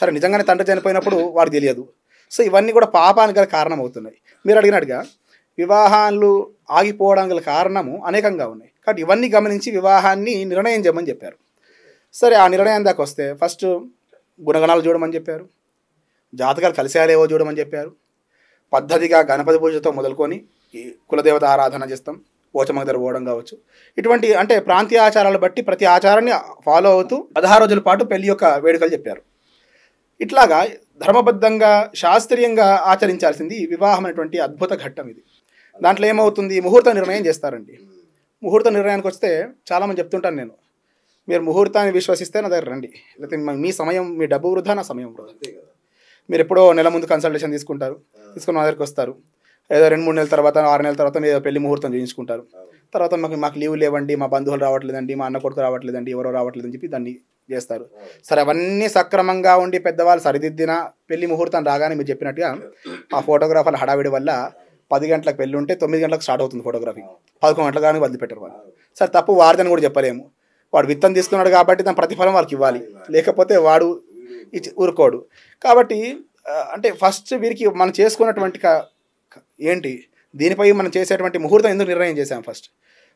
సరే నిజంగానే తండ్రి చనిపోయినప్పుడు వాడు తెలియదు. సో ఇవన్నీ కూడా పాపానికి గల కారణం అవుతున్నాయి. మీరు అడిగినట్టుగా వివాహాలు ఆగిపోవడం గల కారణము అనేకంగా ఉన్నాయి. కాబట్టి ఇవన్నీ గమనించి వివాహాన్ని నిర్ణయం చేయమని చెప్పారు. సరే ఆ నిర్ణయం దాకా వస్తే ఫస్ట్ గుణగణాలు చూడమని చెప్పారు, జాతకాలు కలిసేలేవో చూడమని చెప్పారు. పద్ధతిగా గణపతి పూజతో మొదలుకొని కులదేవత ఆరాధన చేస్తాం, పోచమ్మ దగ్గర పోవడం కావచ్చు. ఇటువంటి అంటే ప్రాంతీయ ఆచారాలు బట్టి ప్రతి ఆచారాన్ని ఫాలో అవుతూ 16 రోజుల పాటు పెళ్లి యొక్క వేడుకలు చెప్పారు. ఇట్లాగా ధర్మబద్ధంగా శాస్త్రీయంగా ఆచరించాల్సింది వివాహం అనేటువంటి అద్భుత ఘట్టం ఇది. దాంట్లో ఏమవుతుంది, ముహూర్త నిర్ణయం చేస్తారండి. ముహూర్త నిర్ణయానికి వస్తే చాలామంది చెప్తుంటాను నేను, మీరు ముహూర్తాన్ని విశ్వసిస్తే నా దగ్గర రండి, లేకపోతే మీ సమయం, మీ డబ్బు వృధా, నా సమయం వృధా. మీరు ఎప్పుడో నెల ముందు కన్సల్టేషన్ తీసుకుని మా దగ్గరికి వస్తారు. ఏదో 2-3 నెలల తర్వాత 6 నెలల తర్వాత మీరు పెళ్లి ముహూర్తం చేయించుకుంటారు. తర్వాత మాకు లీవ్ లేవండి, మా బంధువులు రావట్లేదండి, మా అన్న కొడుకు రావట్లేదండి, ఎవరో రావట్లేదని చెప్పి దాన్ని చేస్తారు. సరే అవన్నీ సక్రమంగా ఉండి పెద్దవాళ్ళు సరిదిద్దిన పెళ్లి ముహూర్తం రాగానే మీరు చెప్పినట్టుగా ఆ ఫోటోగ్రాఫర్ల హడావిడి వల్ల 10 గంటలకు పెళ్ళి ఉంటే 9 గంటలకు స్టార్ట్ అవుతుంది ఫోటోగ్రఫీ, 11 గంటలకు కానీ వదిలిపెట్టారు వాళ్ళు. సరే తప్పు వాడిదని కూడా చెప్పలేము, వాడు విత్తం తీసుకున్నాడు కాబట్టి దాని ప్రతిఫలం వాళ్ళకి ఇవ్వాలి, లేకపోతే వాడు ఊరుకోడు. కాబట్టి అంటే ఫస్ట్ వీరికి మనం చేసుకున్నటువంటి ఏంటి, దీనిపై మనం చేసేటువంటి ముహూర్తం ఎందుకు నిర్ణయం చేశాం, ఫస్ట్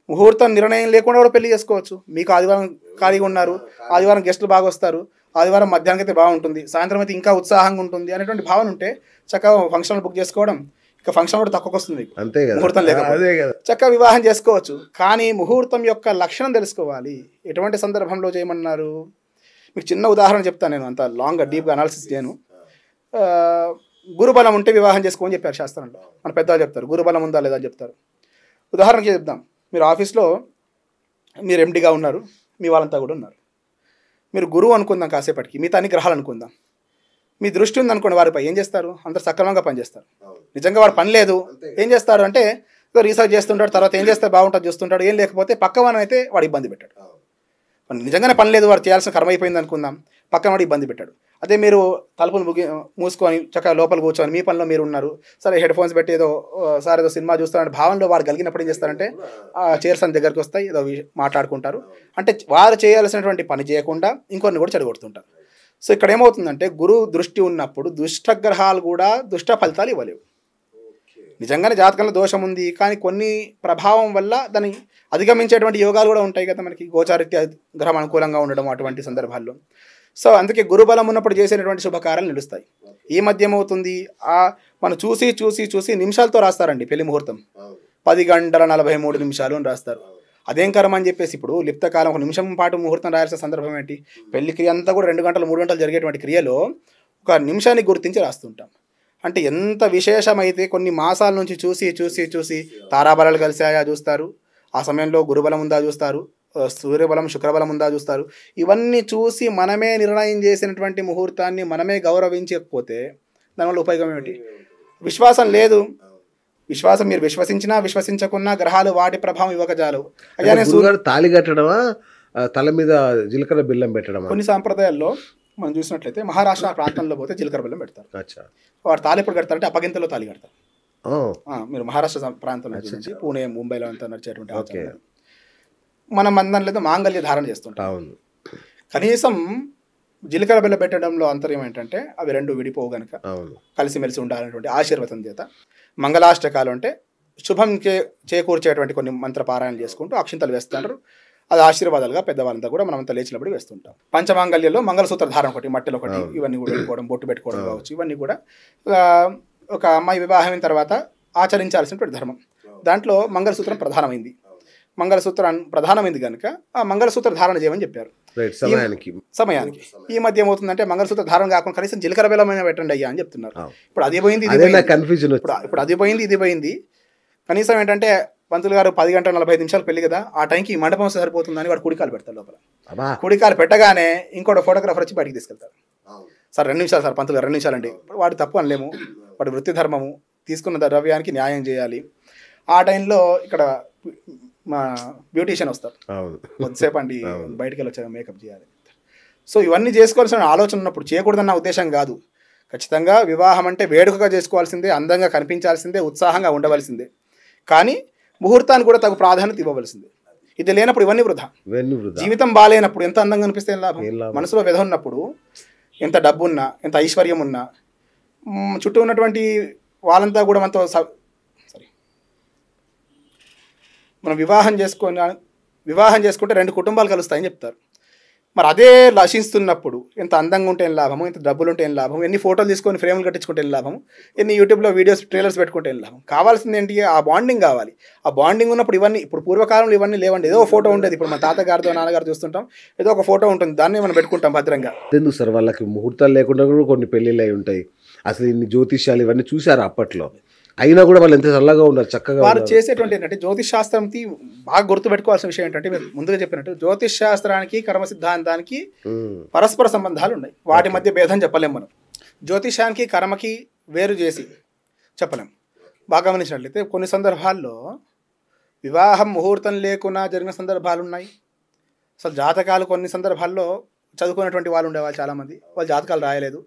ముహూర్తం నిర్ణయం లేకుండా కూడా పెళ్లి చేసుకోవచ్చు. మీకు ఆదివారం ఖాళీగా ఉన్నారు, ఆదివారం గెస్టులు బాగా వస్తారు, ఆదివారం మధ్యాహ్నం అయితే బాగుంటుంది, సాయంత్రం అయితే ఇంకా ఉత్సాహంగా ఉంటుంది అనేటువంటి భావన ఉంటే చక్కగా ఫంక్షన్లు బుక్ చేసుకోవడం, ఇక ఫంక్షన్ కూడా తక్కువకి వస్తుంది ముహూర్తం లేకపోతే, చక్కగా వివాహం చేసుకోవచ్చు. కానీ ముహూర్తం యొక్క లక్షణం తెలుసుకోవాలి. ఎటువంటి సందర్భంలో చేయమన్నారు, మీకు చిన్న ఉదాహరణ చెప్తాను, నేను అంత లాంగ్గా డీప్గా అనాలిసిస్ చేయను. గురుబలం ఉంటే వివాహం చేసుకోమని చెప్పారు శాస్త్రంలో. మన పెద్దవాళ్ళు చెప్తారు గురుబలం ఉందా లేదా అని చెప్తారు. ఉదాహరణకి చెప్దాం, మీరు ఆఫీస్లో మీరు ఎండిగా ఉన్నారు, మీ వాళ్ళంతా కూడా ఉన్నారు. మీరు గురువు అనుకుందాం కాసేపటికి, మిగతా అన్ని గ్రహాలు అనుకుందాం. మీ దృష్టి ఉంది అనుకోండి వారిపై, ఏం చేస్తారు, అందరు సక్రమంగా పనిచేస్తారు. నిజంగా వాడు పని లేదు, ఏం చేస్తారు అంటే రీసెర్చ్ చేస్తుంటాడు, తర్వాత ఏం చేస్తే బాగుంటుంది చూస్తుంటాడు. ఏం లేకపోతే పక్కవాడిని అయితే వాడు ఇబ్బంది పెట్టాడు. నిజంగానే పని లేదు, వాడు చేయాల్సిన కర్మ అయిపోయింది అనుకుందాం, పక్కన వాడు ఇబ్బంది పెట్టాడు. అదే మీరు తలుపులు మూసుకొని చక్కగా లోపల కూర్చొని మీ పనిలో మీరు ఉన్నారు, సరే హెడ్ ఫోన్స్ పెట్టి ఏదో సార్ ఏదో సినిమా చూస్తారని భావనలో వారు కలిగినప్పుడు ఏం చేస్తారంటే చైర్స్ అని దగ్గరికి వస్తాయి, ఏదో మాట్లాడుకుంటారు. అంటే వారు చేయాల్సినటువంటి పని చేయకుండా ఇంకొన్ని కూడా చెడగొడుతుంటారు. సో ఇక్కడ ఏమవుతుందంటే గురువు దృష్టి ఉన్నప్పుడు దుష్టగ్రహాలు కూడా దుష్ట ఫలితాలు ఇవ్వలేవు. నిజంగానే జాతకంలో దోషం ఉంది, కానీ కొన్ని ప్రభావం వల్ల దాన్ని అధిగమించేటువంటి యోగాలు కూడా ఉంటాయి కదా మనకి, గోచారిత్య గ్రహం అనుకూలంగా ఉండడం అటువంటి సందర్భాల్లో. సో అందుకే గురుబలం ఉన్నప్పుడు చేసేటువంటి శుభకార్యాలు నిలుస్తాయి. ఈ మధ్య ఏమవుతుంది, మనం చూసి చూసి చూసి నిమిషాలతో రాస్తారండి పెళ్లి ముహూర్తం, 10 గంటల 43 నిమిషాలు అని రాస్తారు. అదేం కర్మ అని చెప్పేసి ఇప్పుడు లిప్తకాలం 1 నిమిషం పాటు ముహూర్తం రాయాల్సిన సందర్భం ఏంటి, పెళ్లి క్రియ అంతా కూడా 2 గంటలు 3 గంటలు జరిగేటువంటి క్రియలో 1 నిమిషాన్ని గుర్తించి రాస్తుంటాం. అంటే ఎంత విశేషమైతే కొన్ని మాసాల నుంచి చూసి చూసి చూసి తారాబలాలు కలిసాయా చూస్తారు, ఆ సమయంలో గురుబలం ఉందా చూస్తారు, సూర్యబలం శుక్రబలం ఉందా చూస్తారు. ఇవన్నీ చూసి మనమే నిర్ణయం చేసినటువంటి ముహూర్తాన్ని మనమే గౌరవించకపోతే దానివల్ల ఉపయోగం ఏమిటి? విశ్వాసం లేదు. విశ్వాసం మీరు విశ్వసించినా విశ్వసించకున్నా గ్రహాలు వాటి ప్రభావం ఇవ్వకజాలవు. తాళి కట్టడమా, తల మీద జీలకర్ర బెల్లం పెట్టడమా? కొన్ని సాంప్రదాయాల్లో మనం చూసినట్లయితే మహారాష్ట్ర ప్రాంతంలో పోతే జీలకర్ర బెల్లం పెడతారు. వాడు తాళి ఎప్పుడు కడతారంటే అపగింతలో తాళి కడతారు. మీరు మహారాష్ట్ర ప్రాంతంలో చూసి పూణే ముంబైలో అంతా నడిచేటువంటి ఆచారం. మనం అందరం లేదా మాంగళ్య ధారణ చేస్తుంటాం. కనీసం జీలకర్ర బెల్లం పెట్టడంలో అంతర్యం ఏంటంటే అవి రెండు విడిపోవు గనుక కలిసిమెలిసి ఉండాలనేటువంటి ఆశీర్వదం చేత మంగళాష్టకాలు అంటే శుభం చేకూర్చేటువంటి కొన్ని మంత్ర పారాయణలు చేసుకుంటూ అక్షింతలు వేస్తుంటారు. అది ఆశీర్వాదాలుగా పెద్దవాళ్ళంతా కూడా మనమంతా లేచినప్పుడు వేస్తుంటాం. పంచమాంగళ్యంలో మంగళసూత్ర ధారణ ఒకటి, మట్టిలో ఒకటి, ఇవన్నీ కూడా పెట్టుకోవడం, బొట్టు పెట్టుకోవడం కావచ్చు, ఇవన్నీ కూడా ఒక అమ్మాయి వివాహమైన తర్వాత ఆచరించాల్సినటువంటి ధర్మం. దాంట్లో మంగళసూత్రం ప్రధానమైంది. మంగళసూత్రం ప్రధానమైంది కనుక ఆ మంగళసూత్ర ధారణ చేయమని చెప్పారు సమయానికి. ఈ మధ్య ఏమవుతుందంటే మంగళసూత్ర ధారణ కాకుండా కనీసం జీలకర్ర బెల్లమైన పెట్టండి అయ్యా అని చెప్తున్నారు. ఇప్పుడు అది పోయింది ఇప్పుడు అది పోయింది ఇది పోయింది. కనీసం ఏంటంటే పంతులు గారు 10 గంటల 45 నిమిషాలు పెళ్లి కదా, ఆ టైంకి మండపం సరిపోతుందని వాడు కుడికాలు పెడతారు లోపల. కుడికాలు పెట్టగానే ఇంకోటి ఫోటోగ్రాఫర్ వచ్చి బయటికి తీసుకెళ్తారు. సార్ 2 నిమిషాలు సార్, పంతులు గారు 2 నిమిషాలు అండి. వాడు తప్పు అనలేము, వాడి వృత్తి ధర్మము, తీసుకున్న ద్రవ్యానికి న్యాయం చేయాలి. ఆ టైంలో ఇక్కడ మా బ్యూటీషియన్ వస్తారు, కొద్దిసేపు అండి బయటికి వెళ్ళి వచ్చాక మేకప్ చేయాలి. సో ఇవన్నీ చేసుకోవాల్సిన ఆలోచన ఉన్నప్పుడు చేయకూడదన్న ఉద్దేశం కాదు. ఖచ్చితంగా వివాహం అంటే వేడుకగా చేసుకోవాల్సిందే, అందంగా కనిపించాల్సిందే, ఉత్సాహంగా ఉండవలసిందే. కానీ ముహూర్తాన్ని కూడా తగు ప్రాధాన్యత ఇవ్వవలసిందే. ఇది లేనప్పుడు ఇవన్నీ వృధా. జీవితం బాగాలేనప్పుడు ఎంత అందంగా కనిపిస్తే ఏం లాభం? మనసులో వ్యధ ఉన్నప్పుడు ఎంత డబ్బు ఉన్నా, ఎంత ఐశ్వర్యం ఉన్నా, చుట్టూ ఉన్నటువంటి వాళ్ళంతా కూడా మనతో మనం వివాహం చేసుకుంటే 2 కుటుంబాలు కలుస్తాయని చెప్తారు. మరి అదే నశిస్తున్నప్పుడు ఎంత అందంగా ఉంటే ఏం లాభము, ఎంత డబ్బులు ఉంటే ఏం లాభం, ఎన్ని ఫోటోలు తీసుకొని ఫ్రేమ్లు కట్టించుకుంటే ఏం లాభము, ఎన్ని యూట్యూబ్లో వీడియోస్ ట్రైలర్స్ పెట్టుకుంటే ఏం లాభం? కావాల్సింది ఏంటి? ఆ బాండింగ్ కావాలి. ఆ బాండింగ్ ఉన్నప్పుడు ఇవన్నీ, ఇప్పుడు పూర్వకాలంలో ఇవన్నీ లేవండి. ఏదో ఫోటో ఉండేది. ఇప్పుడు మన తాతగారితో నాన్నగారు చూస్తుంటాం, ఏదో ఒక ఫోటో ఉంటుంది, దాన్ని మనం పెట్టుకుంటాం భద్రంగా. ఎందుకు సార్ వాళ్ళకి ముహూర్తాలు లేకుండా కూడా కొన్ని పెళ్ళిళ్ళు అయి ఉంటాయి. అసలు ఇన్ని జ్యోతిష్యాలు ఇవన్నీ చూసారు అప్పట్లో, అయినా కూడా వాళ్ళు ఎంత చల్లగా ఉన్నారు, చక్కగా. వారు చేసేటువంటి ఏంటంటే జ్యోతిష్ శాస్త్రంకి బాగా గుర్తుపెట్టుకోవాల్సిన విషయం ఏంటంటే, మీరు ముందుగా చెప్పినట్టు జ్యోతిష్ శాస్త్రానికి కర్మ సిద్ధాంతానికి పరస్పర సంబంధాలు ఉన్నాయి. వాటి మధ్య భేదం చెప్పలేం మనం. జ్యోతిషానికి కర్మకి వేరు చేసి చెప్పలేం. బాగా గమనించినట్లయితే కొన్ని సందర్భాల్లో వివాహం ముహూర్తం లేకున్నా జరిగిన సందర్భాలు ఉన్నాయి. అసలు జాతకాలు కొన్ని సందర్భాల్లో చదువుకున్నటువంటి వాళ్ళు ఉండేవాళ్ళు చాలామంది, వాళ్ళు జాతకాలు రాయలేదు.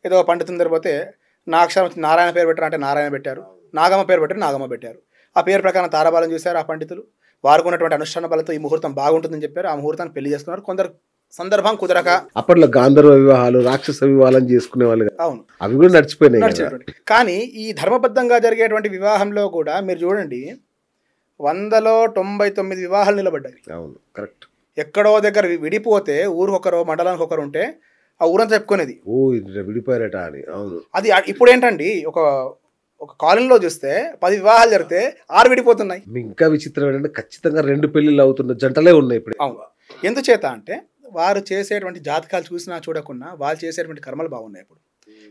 ఏదో పండితుని దగ్గర నా అక్షరం నారాయణ పేరు పెట్టారు అంటే నారాయణ పెట్టారు, నాగమ్మ పేరు పెట్టారు నాగమ్మ పెట్టారు. ఆ పేరు ప్రకారం తారాబలం చూశారు ఆ పండితులు. వారికి ఉన్నటువంటి అనుష్ఠాన బలంతో ఈ ముహూర్తం బాగుంటుందని చెప్పారు. ఆ ముహూర్తాన్ని పెళ్లి చేసుకున్నారు. కొందరు సందర్భం కుదరక అప్పట్లో గాంధర్వ వివాహాలు, రాక్షస వివాహాలు చేసుకునే వాళ్ళు. అవును, అవి కూడా నడిచిపోయినాయి. కానీ ఈ ధర్మబద్ధంగా జరిగేటువంటి వివాహంలో కూడా మీరు చూడండి, 100లో 99 వివాహాలు నిలబడ్డాయి. అవును, కరెక్ట్. ఎక్కడో దగ్గర విడిపోతే ఊరికొకరు మండలానికి ఒకరు ఉంటే ఆ ఊరంతా చెప్పుకునేది, ఓ ఇది విడిపోయారట అని. అవును. అది ఇప్పుడు ఏంటండి, ఒక కాలనీలో చూస్తే 10 వివాహాలు జరిగితే 6 విడిపోతున్నాయి. ఇంకా విచిత్రం ఏంటంటే ఖచ్చితంగా 2 పెళ్లిళ్ళు అవుతున్న జంటలే ఉన్నాయి ఇప్పుడు. అవును. ఎందుచేత అంటే వారు చేసేటువంటి జాతకాలు చూసినా చూడకుండా వాళ్ళు చేసేటువంటి కర్మలు బాగున్నాయి. ఇప్పుడు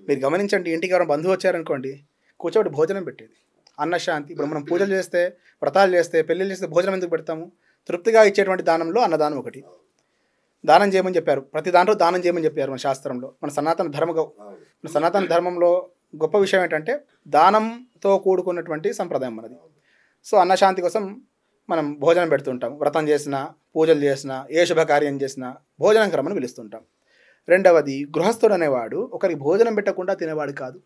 మీరు గమనించండి, ఇంటికి ఎవరైనా బంధువు వచ్చారనుకోండి, కూర్చోబెట్టి భోజనం పెట్టేది, అన్నశాంతి. ఇప్పుడు మనం పూజలు చేస్తే, వ్రతాలు చేస్తే, పెళ్ళిళ్ళు చేస్తే భోజనం ఎందుకు పెడతాము? తృప్తిగా ఇచ్చేటువంటి దానంలో అన్నదానం ఒకటి. దానం చేయమని చెప్పారు. ప్రతి దాంట్లో దానం చేయమని చెప్పారు మన శాస్త్రంలో. మన సనాతన ధర్మంలో గొప్ప విషయం ఏంటంటే దానంతో కూడుకున్నటువంటి సంప్రదాయం మనది. సో అన్నశాంతి కోసం మనం భోజనం పెడుతుంటాం. వ్రతం చేసినా, పూజలు చేసినా, ఏ శుభకార్యం చేసినా భోజనం క్రమను పిలుస్తుంటాం. రెండవది గృహస్థుడు అనేవాడు ఒకరికి భోజనం పెట్టకుండా తినేవాడు కాదు.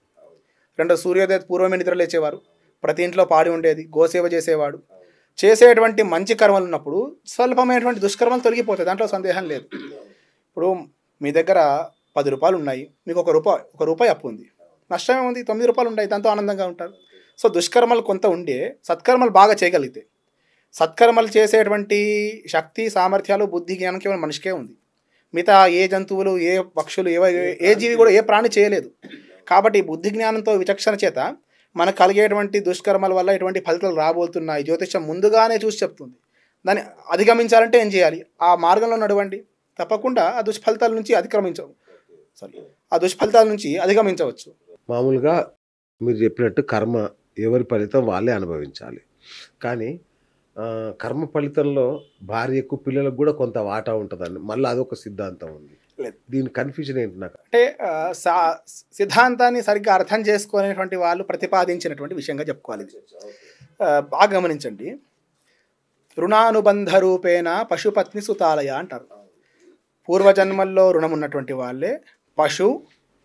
సూర్యోదయ పూర్వమే నిద్ర లేచేవారు, ప్రతి ఇంట్లో పాడి ఉండేది, గోసేవ చేసేవాడు. చేసేటువంటి మంచి కర్మలు ఉన్నప్పుడు స్వల్పమైనటువంటి దుష్కర్మలు తొలగిపోతాయి, దాంట్లో సందేహం లేదు. ఇప్పుడు మీ దగ్గర 10 రూపాయలు ఉన్నాయి, మీకు ఒక రూపాయి అప్పు ఉంది, నష్టమే ఉంది, 9 రూపాయలు ఉన్నాయి, దాంతో ఆనందంగా ఉంటారు. సో దుష్కర్మలు కొంత ఉండే సత్కర్మలు బాగా చేయగలిగితే, సత్కర్మలు చేసేటువంటి శక్తి సామర్థ్యాలు బుద్ధి జ్ఞానం కేవలం మనిషికే ఉంది. మిగతా ఏ జంతువులు ఏ పక్షులు ఏ జీవి కూడా ఏ ప్రాణి చేయలేదు. కాబట్టి బుద్ధి జ్ఞానంతో విచక్షణ చేత మనకు కలిగేటువంటి దుష్కర్మల వల్ల ఎటువంటి ఫలితాలు రాబోతున్నాయి జ్యోతిష్యం ముందుగానే చూసి చెప్తుంది. దాన్ని అధిగమించాలంటే ఏం చేయాలి? ఆ మార్గంలో నడవండి, తప్పకుండా ఆ దుష్ఫలితాల నుంచి అధిగమించవచ్చు. మామూలుగా మీరు చెప్పినట్టు కర్మ ఎవరి ఫలితం వాళ్ళే అనుభవించాలి. కానీ కర్మ ఫలితంలో భార్యకు పిల్లలకు కూడా కొంత వాటా ఉంటుందండి, మళ్ళీ అదొక సిద్ధాంతం ఉంది. దీని కన్ఫ్యూజన్ ఏంటి నాకు అంటే సిద్ధాంతాన్ని సరిగ్గా అర్థం చేసుకునేటువంటి వాళ్ళు ప్రతిపాదించినటువంటి విషయంగా చెప్పుకోవాలి. బాగా గమనించండి, రుణానుబంధ రూపేణ పశుపత్ని సుతాలయ అంటారు. పూర్వజన్మల్లో రుణం ఉన్నటువంటి వాళ్ళే పశు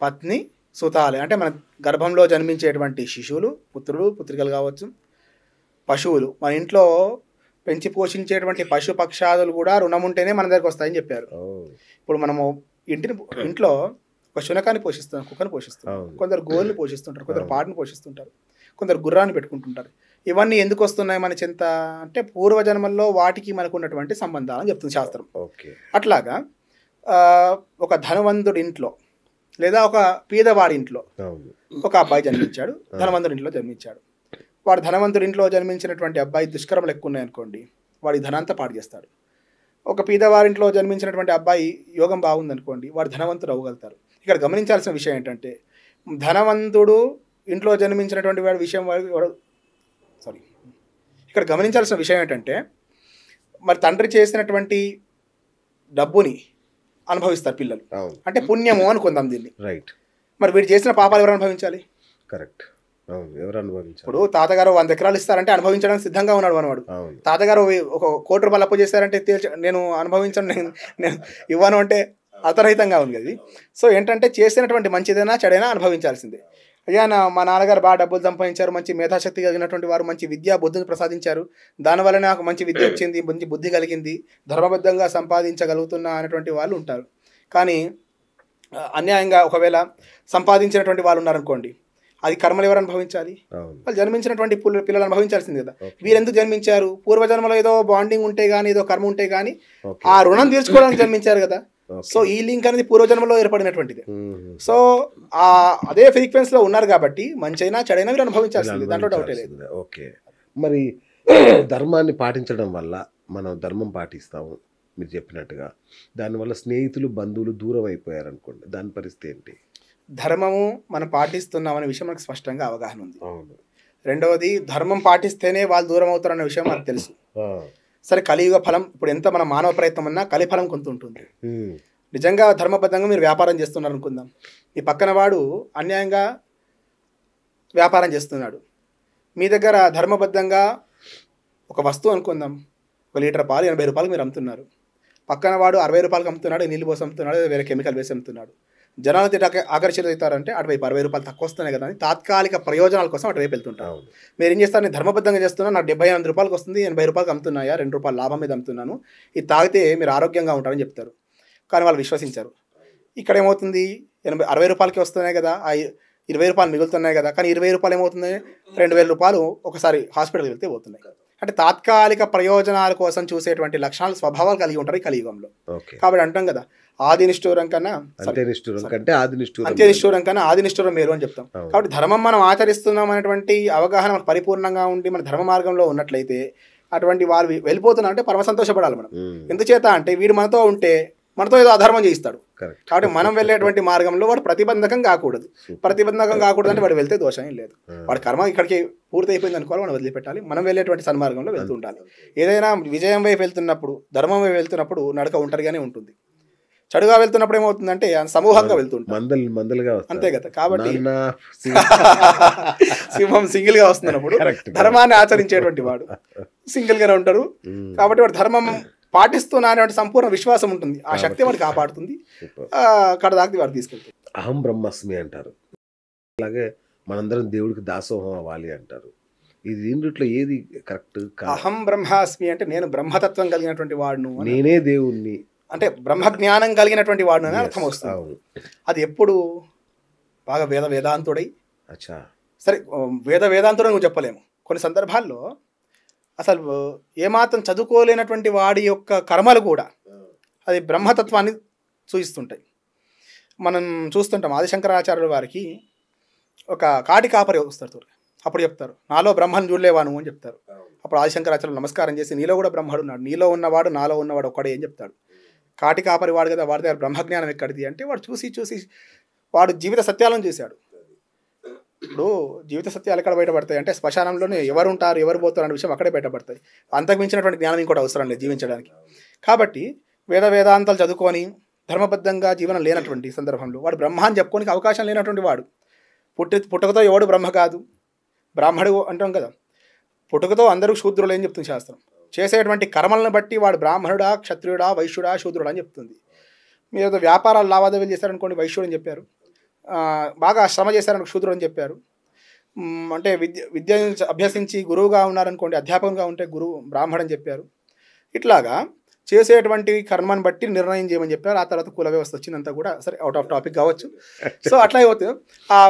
పత్ని సుతాలయ. అంటే మన గర్భంలో జన్మించేటువంటి శిశువులు, పుత్రులు పుత్రికలు కావచ్చు, పశువులు, మన ఇంట్లో పెంచి పోషించేటువంటి పశు పక్షాదులు కూడా రుణం ఉంటేనే మన దగ్గరకు వస్తాయని చెప్పారు. ఇప్పుడు మనము ఇంట్లో ఒక శునకాన్ని పోషిస్తాం, కుక్కను పోషిస్తాం, కొందరు గోల్ని పోషిస్తుంటారు, కొందరు పాటను పోషిస్తుంటారు, కొందరు గుర్రాన్ని పెట్టుకుంటుంటారు. ఇవన్నీ ఎందుకు వస్తున్నాయి మన చింత అంటే పూర్వజన్మల్లో వాటికి మనకు ఉన్నటువంటి సంబంధాలని చెప్తుంది శాస్త్రం. అట్లాగా ఒక ధనవంతుడి ఇంట్లో లేదా ఒక పేదవాడి ఇంట్లో ఒక అబ్బాయి జన్మించాడు, ధనవంతుడి ఇంట్లో జన్మించాడు. వాడు ధనవంతుడి ఇంట్లో జన్మించినటువంటి అబ్బాయి దుష్కర్మలు ఎక్కువ ఉన్నాయనుకోండి, వాడి ధనాంతా పాడు చేస్తాడు. ఒక పేదవారింట్లో జన్మించినటువంటి అబ్బాయి యోగం బాగుందనుకోండి, వాడు ధనవంతుడు అవ్వగలుగుతారు. ఇక్కడ గమనించాల్సిన విషయం ఏంటంటే, ధనవంతుడు ఇంట్లో జన్మించినటువంటి వాడి విషయం ఇక్కడ గమనించాల్సిన విషయం ఏంటంటే, మరి తండ్రి చేసినటువంటి డబ్బుని అనుభవిస్తారు పిల్లలు, అంటే పుణ్యము అనుకుందాం దీన్ని. రైట్. మరి వీడు చేసిన పాపాలు ఎవరు అనుభవించాలి? కరెక్ట్. ఎవరు అనుభవించాలి? ఇప్పుడు తాతగారు 100 ఎకరాలు ఇస్తారంటే అనుభవించడానికి సిద్ధంగా ఉన్నాడు మనవాడు. తాతగారు 1 కోటి రూపాయలు అప్పు చేశారంటే నేను అనుభవించను, నేను ఇవ్వను అంటే అర్థరహితంగా ఉంది అది. సో ఏంటంటే చేసినటువంటి మంచిదైనా చెడైనా అనుభవించాల్సిందే. అయ్యా మా నాన్నగారు బాగా డబ్బులు సంపాదించారు, మంచి మేధాశక్తి కలిగినటువంటి వారు, మంచి విద్యా బుద్ధిని ప్రసాదించారు, దానివల్ల నాకు మంచి విద్య వచ్చింది, మంచి బుద్ధి కలిగింది, ధర్మబద్ధంగా సంపాదించగలుగుతున్నా అనేటువంటి వాళ్ళు ఉంటారు. కానీ అన్యాయంగా ఒకవేళ సంపాదించినటువంటి వాళ్ళు ఉన్నారనుకోండి, అది కర్మలు ఎవరు అనుభవించాలి? వాళ్ళు జన్మించినటువంటి పిల్లలు అనుభవించాల్సింది కదా. వీరెందుకు జన్మించారు? పూర్వజన్మలో ఏదో బాండింగ్ ఉంటే కానీ, ఏదో కర్మ ఉంటే కానీ ఆ రుణం తీర్చుకోవడానికి జన్మించారు కదా. సో ఈ లింక్ అనేది పూర్వజన్మలో ఏర్పడినటువంటిది. సో అదే ఫ్రీక్వెన్సీలో ఉన్నారు కాబట్టి మంచైనా చెడైనా మీరు అనుభవించాల్సింది, దాంట్లో డౌటే లేదు. ఓకే. మరి ధర్మాన్ని పాటించడం వల్ల మనం ధర్మం పాటిస్తాము మీరు చెప్పినట్టుగా, దానివల్ల స్నేహితులు బంధువులు దూరం అయిపోయారు అనుకోండి, దాని పరిస్థితి ఏంటి? ధర్మము మనం పాటిస్తున్నాం అనే విషయం మనకు స్పష్టంగా అవగాహన ఉంది. రెండవది, ధర్మం పాటిస్తేనే వాళ్ళు దూరం అవుతారన్న విషయం మనకు తెలుసు. సరే, కలియుగ ఫలం ఇప్పుడు ఎంత మన మానవ ప్రయత్నం అన్నా కలిఫలం కొంత ఉంటుంది. నిజంగా ధర్మబద్ధంగా మీరు వ్యాపారం చేస్తున్నారు అనుకుందాం, మీ పక్కన వాడు అన్యాయంగా వ్యాపారం చేస్తున్నాడు, మీ దగ్గర ధర్మబద్ధంగా ఒక వస్తువు అనుకుందాం, 1 లీటర్ పాలు 80 రూపాయలకు మీరు అమ్ముతున్నారు, పక్కన వాడు 60 రూపాయలకు అమ్ముతున్నాడు, నీళ్ళు పోసి అమ్ముతున్నాడు, వేరే కెమికల్ వేసి అమ్ముతున్నాడు. జనాలు ఆకర్షితులు అవుతారంటే అటువైపు 60 రూపాయలు తక్కువ వస్తున్నాయి కదా అని తాత్కాలిక ప్రయోజనాల కోసం అటువైపు వెళ్తుంటారు. మీరు ఏం చేస్తారు? నేను ధర్మబద్ధంగా చేస్తున్నా, నాకు 78 రూపాయలకు వస్తుంది, 80 రూపాయలకు అమ్ముతున్నాయా, 2 రూపాయలు లాభం మీద అమ్ముతున్నాను, ఇది తాగితే మీరు ఆరోగ్యంగా ఉంటారని చెప్తారు. కానీ వాళ్ళు విశ్వసించారు. ఇక్కడ ఏమవుతుంది? 60 రూపాయలకి వస్తున్నాయి కదా, 20 రూపాయలు మిగులుతున్నాయి కదా, కానీ 20 రూపాయలు ఏమవుతుంది? 2000 రూపాయలు ఒకసారి హాస్పిటల్కి వెళ్తే పోతున్నాయి. అంటే తాత్కాలిక ప్రయోజనాల కోసం చూసేటువంటి లక్షణాలు, స్వభావాలు కలిగి ఉంటారు ఈ కలియుగంలో. కాబట్టి అంటాం కదా, ఆది నిష్ఠూరం కన్నా అంత్యనిష్ఠూరం కన్నా ఆది నిష్ఠూరం మేలు అని చెప్తాం. కాబట్టి ధర్మం మనం ఆచరిస్తున్నాం అనేటువంటి అవగాహన మనకు పరిపూర్ణంగా ఉండి మన ధర్మ మార్గంలో ఉన్నట్లయితే అటువంటి వాళ్ళు వెళ్ళిపోతున్నా అంటే పరమ సంతోషపడాలి మనం. ఎందుచేత అంటే వీడు మనతో ఉంటే మనతో ఏదో అధర్మం చేయిస్తాడు. కాబట్టి మనం వెళ్ళేటువంటి మార్గంలో వాడు ప్రతిబంధకం కాకూడదు. ప్రతిబంధకం కాకూడదు అంటే వాడు వెళ్తే దోషం ఏం లేదు. వాడి కర్మ ఇక్కడికి పూర్తి అయిపోయింది అనుకోవాలి, మనం వదిలిపెట్టాలి. మనం వెళ్ళేటువంటి సన్మార్గంలో వెళ్తూ ఉండాలి. ఏదైనా విజయం వైపు వెళ్తున్నప్పుడు, ధర్మం వైపు వెళ్తున్నప్పుడు నడక ఒంటరిగానే ఉంటుంది. చెడుగా వెళ్తున్నప్పుడు ఏమవుతుందంటే సమూహంగా వెళ్తుంటాం, అంతే కదా. కాబట్టి సింహం సింగిల్ గా వస్తున్నప్పుడు ధర్మాన్ని ఆచరించేటువంటి వాడు సింగిల్ గానే ఉంటారు. కాబట్టి వాడు ధర్మం పాటిస్తున్నా అనేటువంటి సంపూర్ణ విశ్వాసం ఉంటుంది. ఆ శక్తి వాడిని కాపాడుతుంది, అక్కడ దాకా వాడు తీసుకెళ్తుంది. అహం బ్రహ్మస్మి అంటారు. అలాగే మనందరం దేవుడికి దాసోహం అవ్వాలి అంటారు. ఇది రెండిట్లో ఏది కరెక్ట్? అహం బ్రహ్మాస్మి అంటే నేను బ్రహ్మతత్వం కలిగినటువంటి వాడును, నేనే దేవుణ్ణి అంటే బ్రహ్మ జ్ఞానం కలిగినటువంటి వాడును అని అర్థం వస్తుంది. అది ఎప్పుడు బాగా వేదాంతుడై, సరే వేదాంతుడు నువ్వు చెప్పలేము. కొన్ని సందర్భాల్లో అసలు ఏమాత్రం చదువుకోలేనటువంటి వాడి యొక్క కర్మలు కూడా అది బ్రహ్మతత్వాన్ని సూచిస్తుంటాయి. మనం చూస్తుంటాం ఆదిశంకరాచార్యుల వారికి ఒక కాటి కాపరి వస్తారు, అప్పుడు చెప్తారు నాలో బ్రహ్మను చూడలేవా నువ్వు అని చెప్తారు. అప్పుడు ఆదిశంకరాచార్యులు నమస్కారం చేసి నీలో కూడా బ్రహ్మడు ఉన్నాడు, నీలో ఉన్నవాడు నాలో ఉన్నవాడు ఒక్కడే అని చెప్తాడు. కాటి కాపరి వాడు కదా, వాడి దగ్గర బ్రహ్మజ్ఞానం ఎక్కడిది అంటే వాడు చూసి వాడు జీవిత సత్యాలను చూశాడు. ఇప్పుడు జీవిత సత్యాలు ఎక్కడ బయటపడతాయి అంటే శ్మశానంలోనే ఎవరు ఉంటారు ఎవరు పోతారు అనే విషయం అక్కడే బయటపడతాయి. అంతకు మించినటువంటి జ్ఞానం ఇంకోటి అవసరం లేదు జీవించడానికి. కాబట్టి వేదాంతాలు చదువుకొని ధర్మబద్ధంగా జీవనం లేనటువంటి సందర్భంలో వాడు బ్రహ్మ అని చెప్పుకోనికి అవకాశం లేనటువంటి వాడు. పుట్టుకతో ఎవడు బ్రహ్మ కాదు, బ్రాహ్మడు అంటాం కదా, పుట్టుకతో అందరూ శూద్రులు అని చెప్తుంది శాస్త్రం. చేసేటువంటి కర్మలను బట్టి వాడు బ్రాహ్మణుడా, క్షత్రియుడా, వైశ్యుడా, శూద్రుడా అని చెప్తుంది. మీరు వ్యాపారాలు లావాదేవీలు చేశారనుకోండి వైశ్యుడు అని చెప్పారు, బాగా శ్రమ చేశారనుకో శూద్రుడు అని చెప్పారు. అంటే విద్య అభ్యసించి గురువుగా ఉన్నారనుకోండి, అధ్యాపకంగా ఉంటే గురువు బ్రాహ్మడు అని చెప్పారు. ఇట్లాగా చేసేటువంటి కర్మను బట్టి నిర్ణయం చేయమని చెప్పారు. ఆ తర్వాత కుల వ్యవస్థ వచ్చిందంతా కూడా సరే అవుట్ ఆఫ్ టాపిక్ కావచ్చు. సో అట్లా అయిపోతే ఆ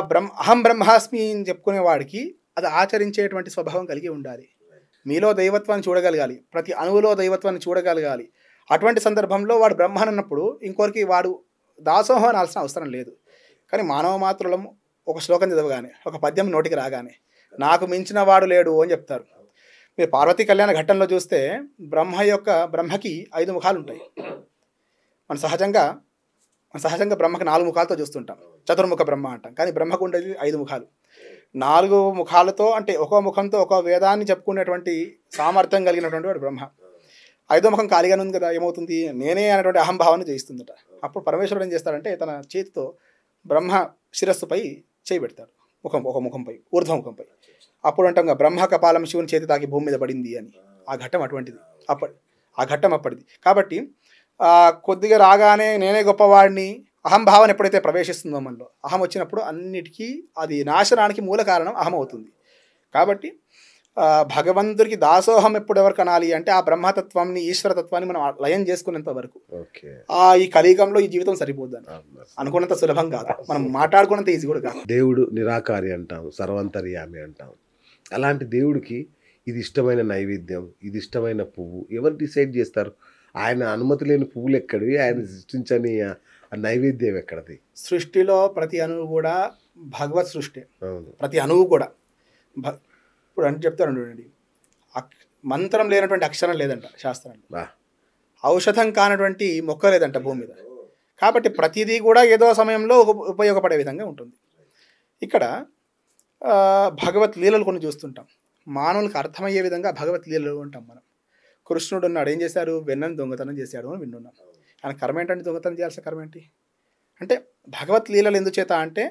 అహం బ్రహ్మాస్మి అని చెప్పుకునే వాడికి అది ఆచరించేటువంటి స్వభావం కలిగి ఉండాలి. మీలో దైవత్వాన్ని చూడగలగాలి, ప్రతి అణువులో దైవత్వాన్ని చూడగలగాలి. అటువంటి సందర్భంలో వాడు బ్రహ్మన్ అన్నప్పుడు ఇంకొకరికి వాడు దాసోహం అనాల్సిన అవసరం లేదు. కానీ మానవ మాత్రులం ఒక శ్లోకం చదవగానే, ఒక పద్యం నోటికి రాగానే నాకు మించిన వాడు లేడు అని చెప్తారు. మీరు పార్వతీ కళ్యాణ ఘట్టంలో చూస్తే బ్రహ్మకి 5 ముఖాలు ఉంటాయి. మన సహజంగా బ్రహ్మకి 4 ముఖాలతో చూస్తుంటాం, చతుర్ముఖ బ్రహ్మ అంటాం. కానీ బ్రహ్మకు ఉండేది 5 ముఖాలు. 4 ముఖాలతో అంటే ఒక్కో ముఖంతో ఒక్కో వేదాన్ని చెప్పుకునేటువంటి సామర్థ్యం కలిగినటువంటి వాడు బ్రహ్మ. 5వ ముఖం ఖాళీగానే ఉంది కదా, ఏమవుతుంది? నేనే అనేటువంటి అహంభావాన్ని జయిస్తుందట. అప్పుడు పరమేశ్వరుడు ఏం చేస్తాడంటే తన చేతితో బ్రహ్మ శిరస్సుపై చేయి పెడతాడు, ఒక ముఖంపై, ఊర్ధ్వముఖంపై. అప్పుడు అంటాం బ్రహ్మ కపాలం శివుని చేతి తాకి భూమి మీద పడింది అని. ఆ ఘట్టం అటువంటిది, ఆ ఘట్టం అప్పటిది. కాబట్టి కొద్దిగా రాగానే నేనే గొప్పవాడిని అహంభావం ఎప్పుడైతే ప్రవేశిస్తుందో మనలో, అహం వచ్చినప్పుడు అన్నిటికీ అది నాశనానికి మూల కారణం అహం అవుతుంది. కాబట్టి భగవంతుడికి దాసోహం ఎప్పుడు ఎవరికి అనాలి అంటే ఆ బ్రహ్మతత్వాన్ని, ఈశ్వరతత్వాన్ని మనం లయం చేసుకునేంత వరకు. ఈ కలియుగంలో ఈ జీవితం సరిపోద్దని అనుకున్నంత సులభం కాదు, మనం మాట్లాడుకున్నంత ఈజీ కూడా కాదు. దేవుడు నిరాకారి అంటాం, సర్వంతర్యామి అంటాం. అలాంటి దేవుడికి ఇది ఇష్టమైన నైవేద్యం, ఇది ఇష్టమైన పువ్వు ఎవరు డిసైడ్ చేస్తారు? ఆయన అనుమతి లేని పువ్వులు ఎక్కడివి, ఆయన సృష్టించని నైవేద్యం ఎక్కడది? సృష్టిలో ప్రతి అణువు కూడా భగవత్ సృష్టి. ప్రతి అణువు కూడా ఇప్పుడు అంటే చెప్తాను చూడండి, మంత్రం లేనటువంటి అక్షరం లేదంట శాస్త్రంలో, ఔషధం కానటువంటి మొక్క లేదంట భూమి మీద. కాబట్టి ప్రతిదీ కూడా ఏదో సమయంలో ఉపయోగపడే విధంగా ఉంటుంది. ఇక్కడ భగవత్ లీలలు కొన్ని చూస్తుంటాం, మానవులకు అర్థమయ్యే విధంగా భగవత్ లీలలు అంటాం మనం. కృష్ణుడు ఉన్నాడు, ఏం చేశాడు? వెన్నని దొంగతనం చేశాడు అని వింటున్నాం. ఆయన కర్మ ఏంటంటే దొంగతనం చేయాల్సిన కర్మ ఏంటి అంటే భగవత్ లీలలు ఎందుచేత అంటే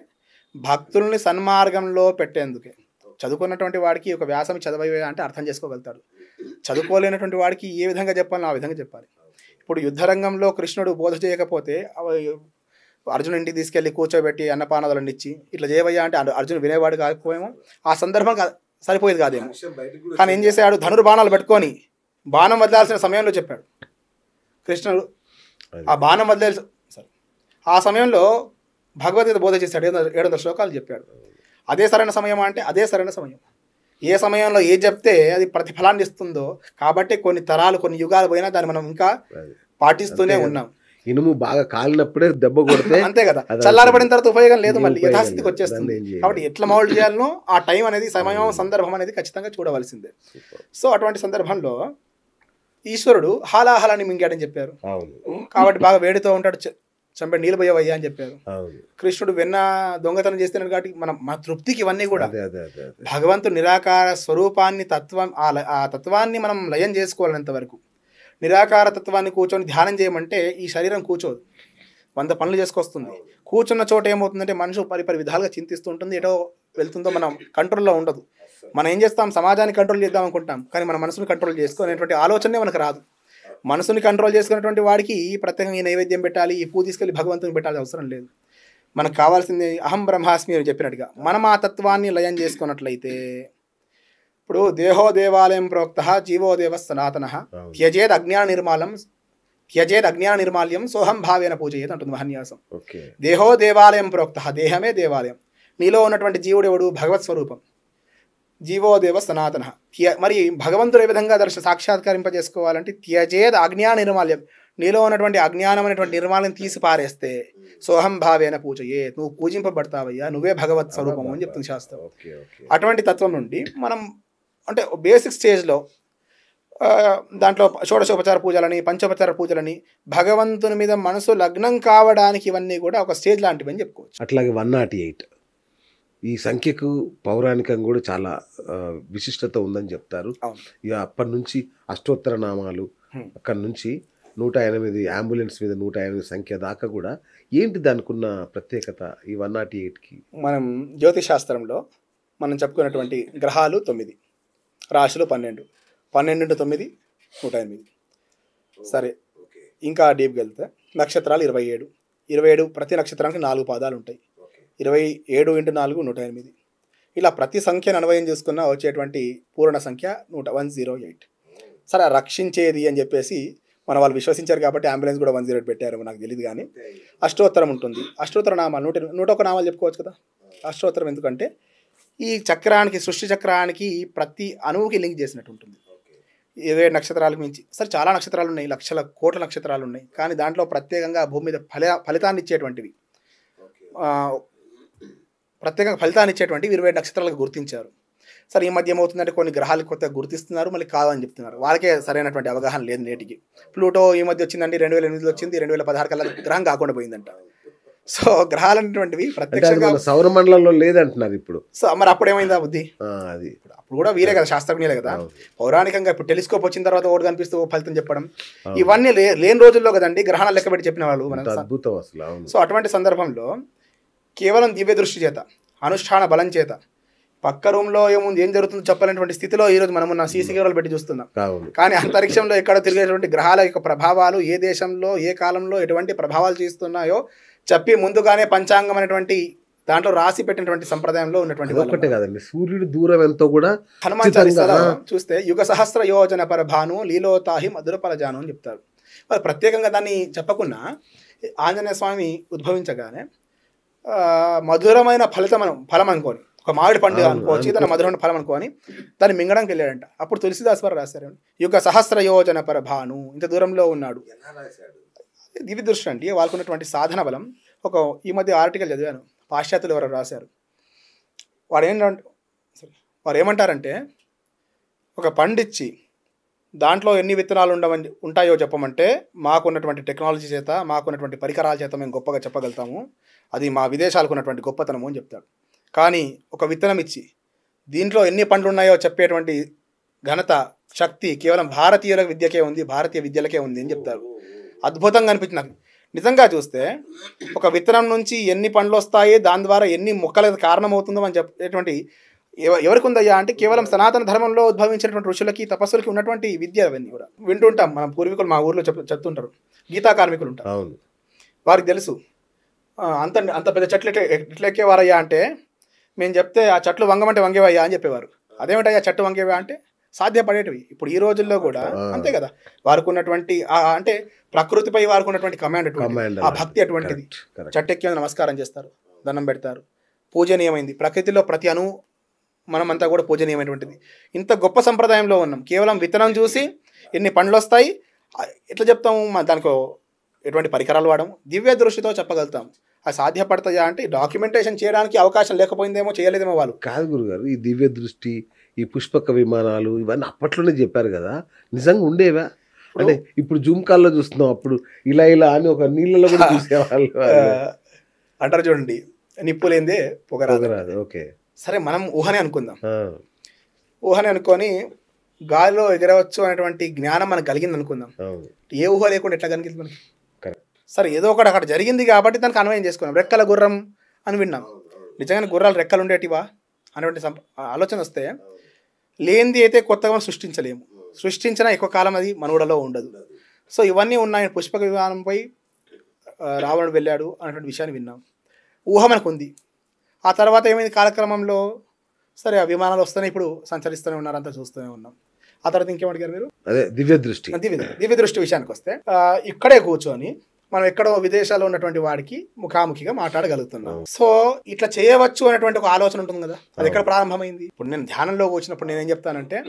భక్తుల్ని సన్మార్గంలో పెట్టేందుకే. చదువుకున్నటువంటి వాడికి ఒక వ్యాసం చదవే అంటే అర్థం చేసుకోగలుగుతాడు, చదువుకోలేనటువంటి వాడికి ఏ విధంగా చెప్పాలో ఆ విధంగా చెప్పాలి. ఇప్పుడు యుద్ధరంగంలో కృష్ణుడు బోధ చేయకపోతే అర్జును ఇంటికి తీసుకెళ్ళి కూర్చోబెట్టి అన్నపానాదులను ఇచ్చి ఇట్లా చేయవయ్యా అంటే అర్జును వినేవాడు కాకపోయేమో, ఆ సందర్భం సరిపోయేది కాదేమో. కానీ ఏం చేశాడు? ధనుర్బాణాలు పెట్టుకొని బాణం వదిలాల్సిన సమయంలో చెప్పాడు కృష్ణుడు. ఆ బాణం వదిలేసి ఆ సమయంలో భగవద్గీత బోధ చేశాడు, 700 శ్లోకాలు చెప్పాడు. అదే సరైన సమయం అంటే అదే సరైన సమయం. ఏ సమయంలో ఏ చెప్తే అది ప్రతిఫలాన్ని ఇస్తుందో. కాబట్టి కొన్ని తరాలు, కొన్ని యుగాలు పోయినా దాన్ని మనం ఇంకా పాటిస్తూనే ఉన్నాం. ఇనుము బాగా కాలినప్పుడే దెబ్బ కొడితే అంతే కదా, చల్లారబడిన తర్వాత ఉపయోగం లేదు, మళ్ళీ యథాస్థితికి వచ్చేస్తుంది. కాబట్టి ఎట్లా మౌల్డ్ చేయాలనో ఆ టైం అనేది, సమయం, సందర్భం అనేది ఖచ్చితంగా చూడవలసిందే. సో అటువంటి సందర్భంలో ఈశ్వరుడు హాలాహలాన్ని మింగాడని చెప్పారు. కాబట్టి బాగా వేడితో ఉంటాడు, చంపే నీళ్ళు పోయేవయ్యా అని చెప్పారు. కృష్ణుడు వెన్న దొంగతనం చేస్తున్నాడు కాబట్టి మన తృప్తికి ఇవన్నీ కూడా భగవంతుడు నిరాకార స్వరూపాన్ని, ఆ తత్వాన్ని మనం లయం చేసుకోవాలంత వరకు. నిరాకార తత్వాన్ని కూర్చొని ధ్యానం చేయమంటే ఈ శరీరం కూర్చోదు, 100 పనులు చేసుకొస్తుంది. కూర్చున్న చోట ఏమవుతుందంటే మనిషి పరిపరి విధాలుగా చింతిస్తూ ఉంటుంది, ఎటో వెళ్తుందో మనం కంట్రోల్లో ఉండదు. మనం ఏం చేస్తాం? సమాజాన్ని కంట్రోల్ చేద్దాం అనుకుంటాం, కానీ మన మనసును కంట్రోల్ చేసుకోనేటువంటి ఆలోచనే మనకు రాదు. మనసుని కంట్రోల్ చేసుకున్నటువంటి వాడికి ప్రత్యేకంగా ఈ నైవేద్యం పెట్టాలి, ఈ పూజ తీసుకెళ్ళి భగవంతునికి పెట్టాల్సిన అవసరం లేదు. మనకు కావాల్సింది అహం బ్రహ్మాస్మి అని చెప్పినట్టుగా మనం ఆ తత్వాన్ని లయం చేసుకున్నట్లయితే, ఇప్పుడు దేహో దేవాలయం ప్రోక్త జీవో దేవ సనాతన త్యజేద్ అజ్ఞాన నిర్మాల్యం సోహం భావేన పూజయేత్ అంటుంది మహన్యాసం. దేహో దేవాలయం ప్రోక్త, దేహమే దేవాలయం. నీలో ఉన్నటువంటి జీవుడు ఎవడు? భగవత్ స్వరూపం. జీవో దేవ సనాతన. మరి భగవంతుడు ఏ విధంగా సాక్షాత్కరింపజేసుకోవాలంటే త్యజేద్ అజ్ఞాన నిర్మాల్యం, నీలో ఉన్నటువంటి అజ్ఞానం అనేటువంటి నిర్మాల్యం తీసి పారేస్తే సోహం భావేన పూజయే, నువ్వు పూజింపబడతావయ్యా, నువ్వే భగవత్ స్వరూపం అని చెప్తుంది శాస్త్రం. అటువంటి తత్వం నుండి మనం అంటే బేసిక్ స్టేజ్లో దాంట్లో షోడశోపచార పూజలని, పంచోపచార పూజలని, భగవంతుని మీద మనసు లగ్నం కావడానికి ఇవన్నీ కూడా ఒక స్టేజ్ లాంటివి అని చెప్పుకోవచ్చు. అట్లాగే 108 ఈ సంఖ్యకు పౌరాణికంగా కూడా చాలా విశిష్టత ఉందని చెప్తారు. ఇక అప్పటి నుంచి అష్టోత్తర నామాలు, అక్కడి నుంచి 108 అంబులెన్స్ మీద 108 సంఖ్య దాకా కూడా ఏంటి దానికి ఉన్న ప్రత్యేకత ఈ 108కి? మనం జ్యోతిష్ శాస్త్రంలో మనం చెప్పుకున్నటువంటి గ్రహాలు 9, రాశులు 12, 12 × 9 108. సరే, ఇంకా డీప్కి వెళ్తే నక్షత్రాలు 27, 27 ప్రతి నక్షత్రానికి 4 పాదాలు ఉంటాయి. 27 × 4 108. ఇలా ప్రతి సంఖ్యను అన్వయం చేసుకున్న వచ్చేటువంటి పూర్ణ సంఖ్య 108. సరే, రక్షించేది అని చెప్పేసి మన వాళ్ళు విశ్వసించారు కాబట్టి అంబులెన్స్ కూడా 108 పెట్టారు, నాకు తెలియదు. కానీ అష్టోత్తరం ఉంటుంది. అష్టోత్తర నామాలు 101 నామాలు చెప్పుకోవచ్చు కదా. అష్టోత్తరం ఎందుకంటే ఈ చక్రానికి, సృష్టి చక్రానికి ప్రతి అణువుకి లింక్ చేసినట్టు ఉంటుంది. 27 నక్షత్రాలకు మించి సరే చాలా నక్షత్రాలు ఉన్నాయి, లక్షల కోట్ల నక్షత్రాలు ఉన్నాయి. కానీ దాంట్లో ప్రత్యేకంగా భూమి మీద ఫలితాన్ని ఇచ్చేటువంటివి, ప్రత్యేకంగా ఫలితాన్ని ఇచ్చేటువంటి 27 నక్షత్రాలకు గుర్తించారు. సరే, ఈ మధ్య ఏమవుతుందంటే కొన్ని గ్రహాలు కొత్తగా గుర్తిస్తున్నారు, మళ్ళీ కాదని చెప్తున్నారు. వాళ్ళకే సరైనటువంటి అవగాహన లేదు నేటికి. ప్లూటో ఈ మధ్య వచ్చిందండి, 2008లో వచ్చింది, 2016 కల్లా గ్రహం కాకుండా పోయిందంట. సో గ్రహాలు అనేటువంటివి ప్రత్యక్షంగా సౌరమండలంలో లేదంటున్నారు ఇప్పుడు. సో మరి అప్పుడు ఏమైందా బుద్ధి? అది అప్పుడు కూడా వీరే కదా, శాస్త్రజ్ఞులే కదా. పౌరాణికంగా ఇప్పుడు టెలిస్కోప్ వచ్చిన తర్వాత ఓటు కనిపిస్తూ ఫలితం చెప్పడం, ఇవన్నీ లేని రోజుల్లో కదండి గ్రహణాలు లెక్క పెట్టి చెప్పిన వాళ్ళు. అద్భుతం అసలు. సో అటువంటి సందర్భంలో కేవలం దివ్య దృష్టి చేత, అనుష్ఠాన బలం చేత, పక్క రూమ్లో ఏముంది ఏం జరుగుతుందో చెప్పలేనటువంటి స్థితిలో ఈరోజు మనం ఉన్న సీసీ కెమెరాలు పెట్టి చూస్తున్నాం. కానీ అంతరిక్షంలో ఎక్కడ తిరిగేటువంటి గ్రహాల యొక్క ప్రభావాలు ఏ దేశంలో ఏ కాలంలో ఎటువంటి ప్రభావాలు చేస్తున్నాయో చెప్పి ముందుగానే పంచాంగం అనేటువంటి దాంట్లో రాసి పెట్టినటువంటి సంప్రదాయంలో ఉన్నటువంటి ఒకటే కాదండి, సూర్యుడు దూరం ఎంతో కూడా హనుమాన్ చాలీసాలో చూస్తే యుగ సహస్ర యోజన పరభాను లీలోతాహి మధుర పరజాను అని చెప్తారు. మరి ప్రత్యేకంగా దాన్ని చెప్పకుండా ఆంజనేయ స్వామి ఉద్భవించగానే మధురమైన ఫలం అనుకోని, ఒక మామిడి పండు అనుకోవచ్చు, దాని మధురమైన ఫలం అనుకోని దాన్ని మింగడానికి వెళ్ళాడంట. అప్పుడు తులసిదాస్ వారు రాశారు, యుగ సహస్ర యోజన పరభాను, ఇంత దూరంలో ఉన్నాడు. దివ్య దృష్టి అంటే వాళ్ళకున్నటువంటి సాధన బలం. ఈ మధ్య ఆర్టికల్ చదివాను, పాశ్చాత్యులు ఎవరు రాశారు. వారు ఏమంటారంటే ఒక పండిచ్చి దాంట్లో ఎన్ని విత్తనాలు ఉంటాయో చెప్పమంటే మాకున్నటువంటి టెక్నాలజీ చేత, మాకున్నటువంటి పరికరాల చేత మేము గొప్పగా చెప్పగలుగుతాము, అది మా విదేశాలకు ఉన్నటువంటి గొప్పతనము అని చెప్తాడు. కానీ ఒక విత్తనం ఇచ్చి దీంట్లో ఎన్ని పండ్లు ఉన్నాయో చెప్పేటువంటి ఘనత, శక్తి కేవలం భారతీయుల విద్యకే ఉంది, భారతీయ విద్యలకే ఉంది అని చెప్తారు. అద్భుతంగా అనిపించింది నాకు. నిజంగా చూస్తే ఒక విత్తనం నుంచి ఎన్ని పండ్లు వస్తాయి, దాని ద్వారా ఎన్ని మొక్కలకు కారణమవుతుందో అని చెప్పేటువంటి ఎవరికి ఉందయ్యా అంటే కేవలం సనాతన ధర్మంలో ఉద్భవించినటువంటి ఋషులకి, తపస్సులకి ఉన్నటువంటి విద్య. అవన్నీ కూడా వింటుంటాం మనం. పూర్వీకులు మా ఊర్లో చెప్తుంటారు, గీతా కార్మికులు ఉంటారు, వారికి తెలుసు అంత పెద్ద చెట్లు ఎట్లా ఎక్కేవారయ్యా అంటే మేము చెప్తే ఆ చెట్లు వంగమంటే వంగేవయ్యా అని చెప్పేవారు. అదేమిటయ్యా చెట్టు వంగేవా అంటే సాధ్యపడేటివి. ఇప్పుడు ఈ రోజుల్లో కూడా అంతే కదా, వారికి ఉన్నటువంటి అంటే ప్రకృతిపై వారికి ఉన్నటువంటి కమాండ్, ఆ భక్తి అటువంటిది. చెట్టు ఎక్కి నమస్కారం చేస్తారు, దండం పెడతారు, పూజనీయమైంది. ప్రకృతిలో ప్రతి అణువు మనమంతా కూడా పూజనీయమైనటువంటిది. ఇంత గొప్ప సంప్రదాయంలో ఉన్నాం. కేవలం విత్తనం చూసి ఎన్ని పండ్లు వస్తాయి ఎట్లా చెప్తాము, దానికి ఎటువంటి పరికరాలు వాడము, దివ్య దృష్టితో చెప్పగలుగుతాం. అది సాధ్యపడతాయా అంటే డాక్యుమెంటేషన్ చేయడానికి అవకాశం లేకపోయిందేమో, చేయలేదేమో వాళ్ళు. కాదు గురుగారు, ఈ దివ్య దృష్టి, ఈ పుష్పక విమానాలు ఇవన్నీ అప్పట్లోనే చెప్పారు కదా, నిజంగా ఉండేవా? అంటే ఇప్పుడు జూమ్ కాల్లో చూస్తున్నాం, అప్పుడు ఇలా ఇలా అని ఒక నీళ్ళలో కూడా చూసేవాళ్ళు అంటారు చూడండి, నిప్పులేందే పొగరాదు. ఓకే, సరే మనం ఊహనే అనుకుందాం. ఊహనే అనుకొని గాలిలో ఎగరవచ్చు అనేటువంటి జ్ఞానం మనకు కలిగింది అనుకుందాం. ఏ ఊహ లేకుండా ఎట్లా కలిగింది మనకి? సరే, ఏదో ఒకటి అక్కడ జరిగింది కాబట్టి దానికి అన్వయం చేసుకున్నాం. రెక్కల గుర్రం అని విన్నాం. నిజంగానే గుర్రాలు రెక్కలు ఉండేటివా అనేటువంటి ఆలోచన వస్తే, లేనిది అయితే కొత్తగా సృష్టించలేము, సృష్టించినా ఎక్కువ కాలం అది మనుగడలో ఉండదు. సో ఇవన్నీ ఉన్నాయి. పుష్పక విమానంపై రావణుడు వెళ్ళాడు అనేటువంటి విషయాన్ని విన్నాం, ఊహ మనకు ఉంది. ఆ తర్వాత ఏమైంది కాలక్రమంలో, సరే ఆ విమానాలు వస్తూనే ఇప్పుడు సంచరిస్తూనే ఉన్నారు, అంతా చూస్తూనే ఉన్నాం. ఆ తర్వాత ఇంకేమడిగారు మీరు? అదే దివ్య దృష్టి. దివ్య దృష్టి విషయానికి వస్తే ఇక్కడే కూర్చొని మనం ఎక్కడో విదేశాల్లో ఉన్నటువంటి వాడికి ముఖాముఖిగా మాట్లాడగలుగుతున్నాం. సో ఇట్లా చేయవచ్చు అనేటువంటి ఒక ఆలోచన ఉంటుంది కదా, అది ఎక్కడ ప్రారంభమైంది? ఇప్పుడు నేను ధ్యానంలో వచ్చినప్పుడు నేనేం చెప్తానంటే,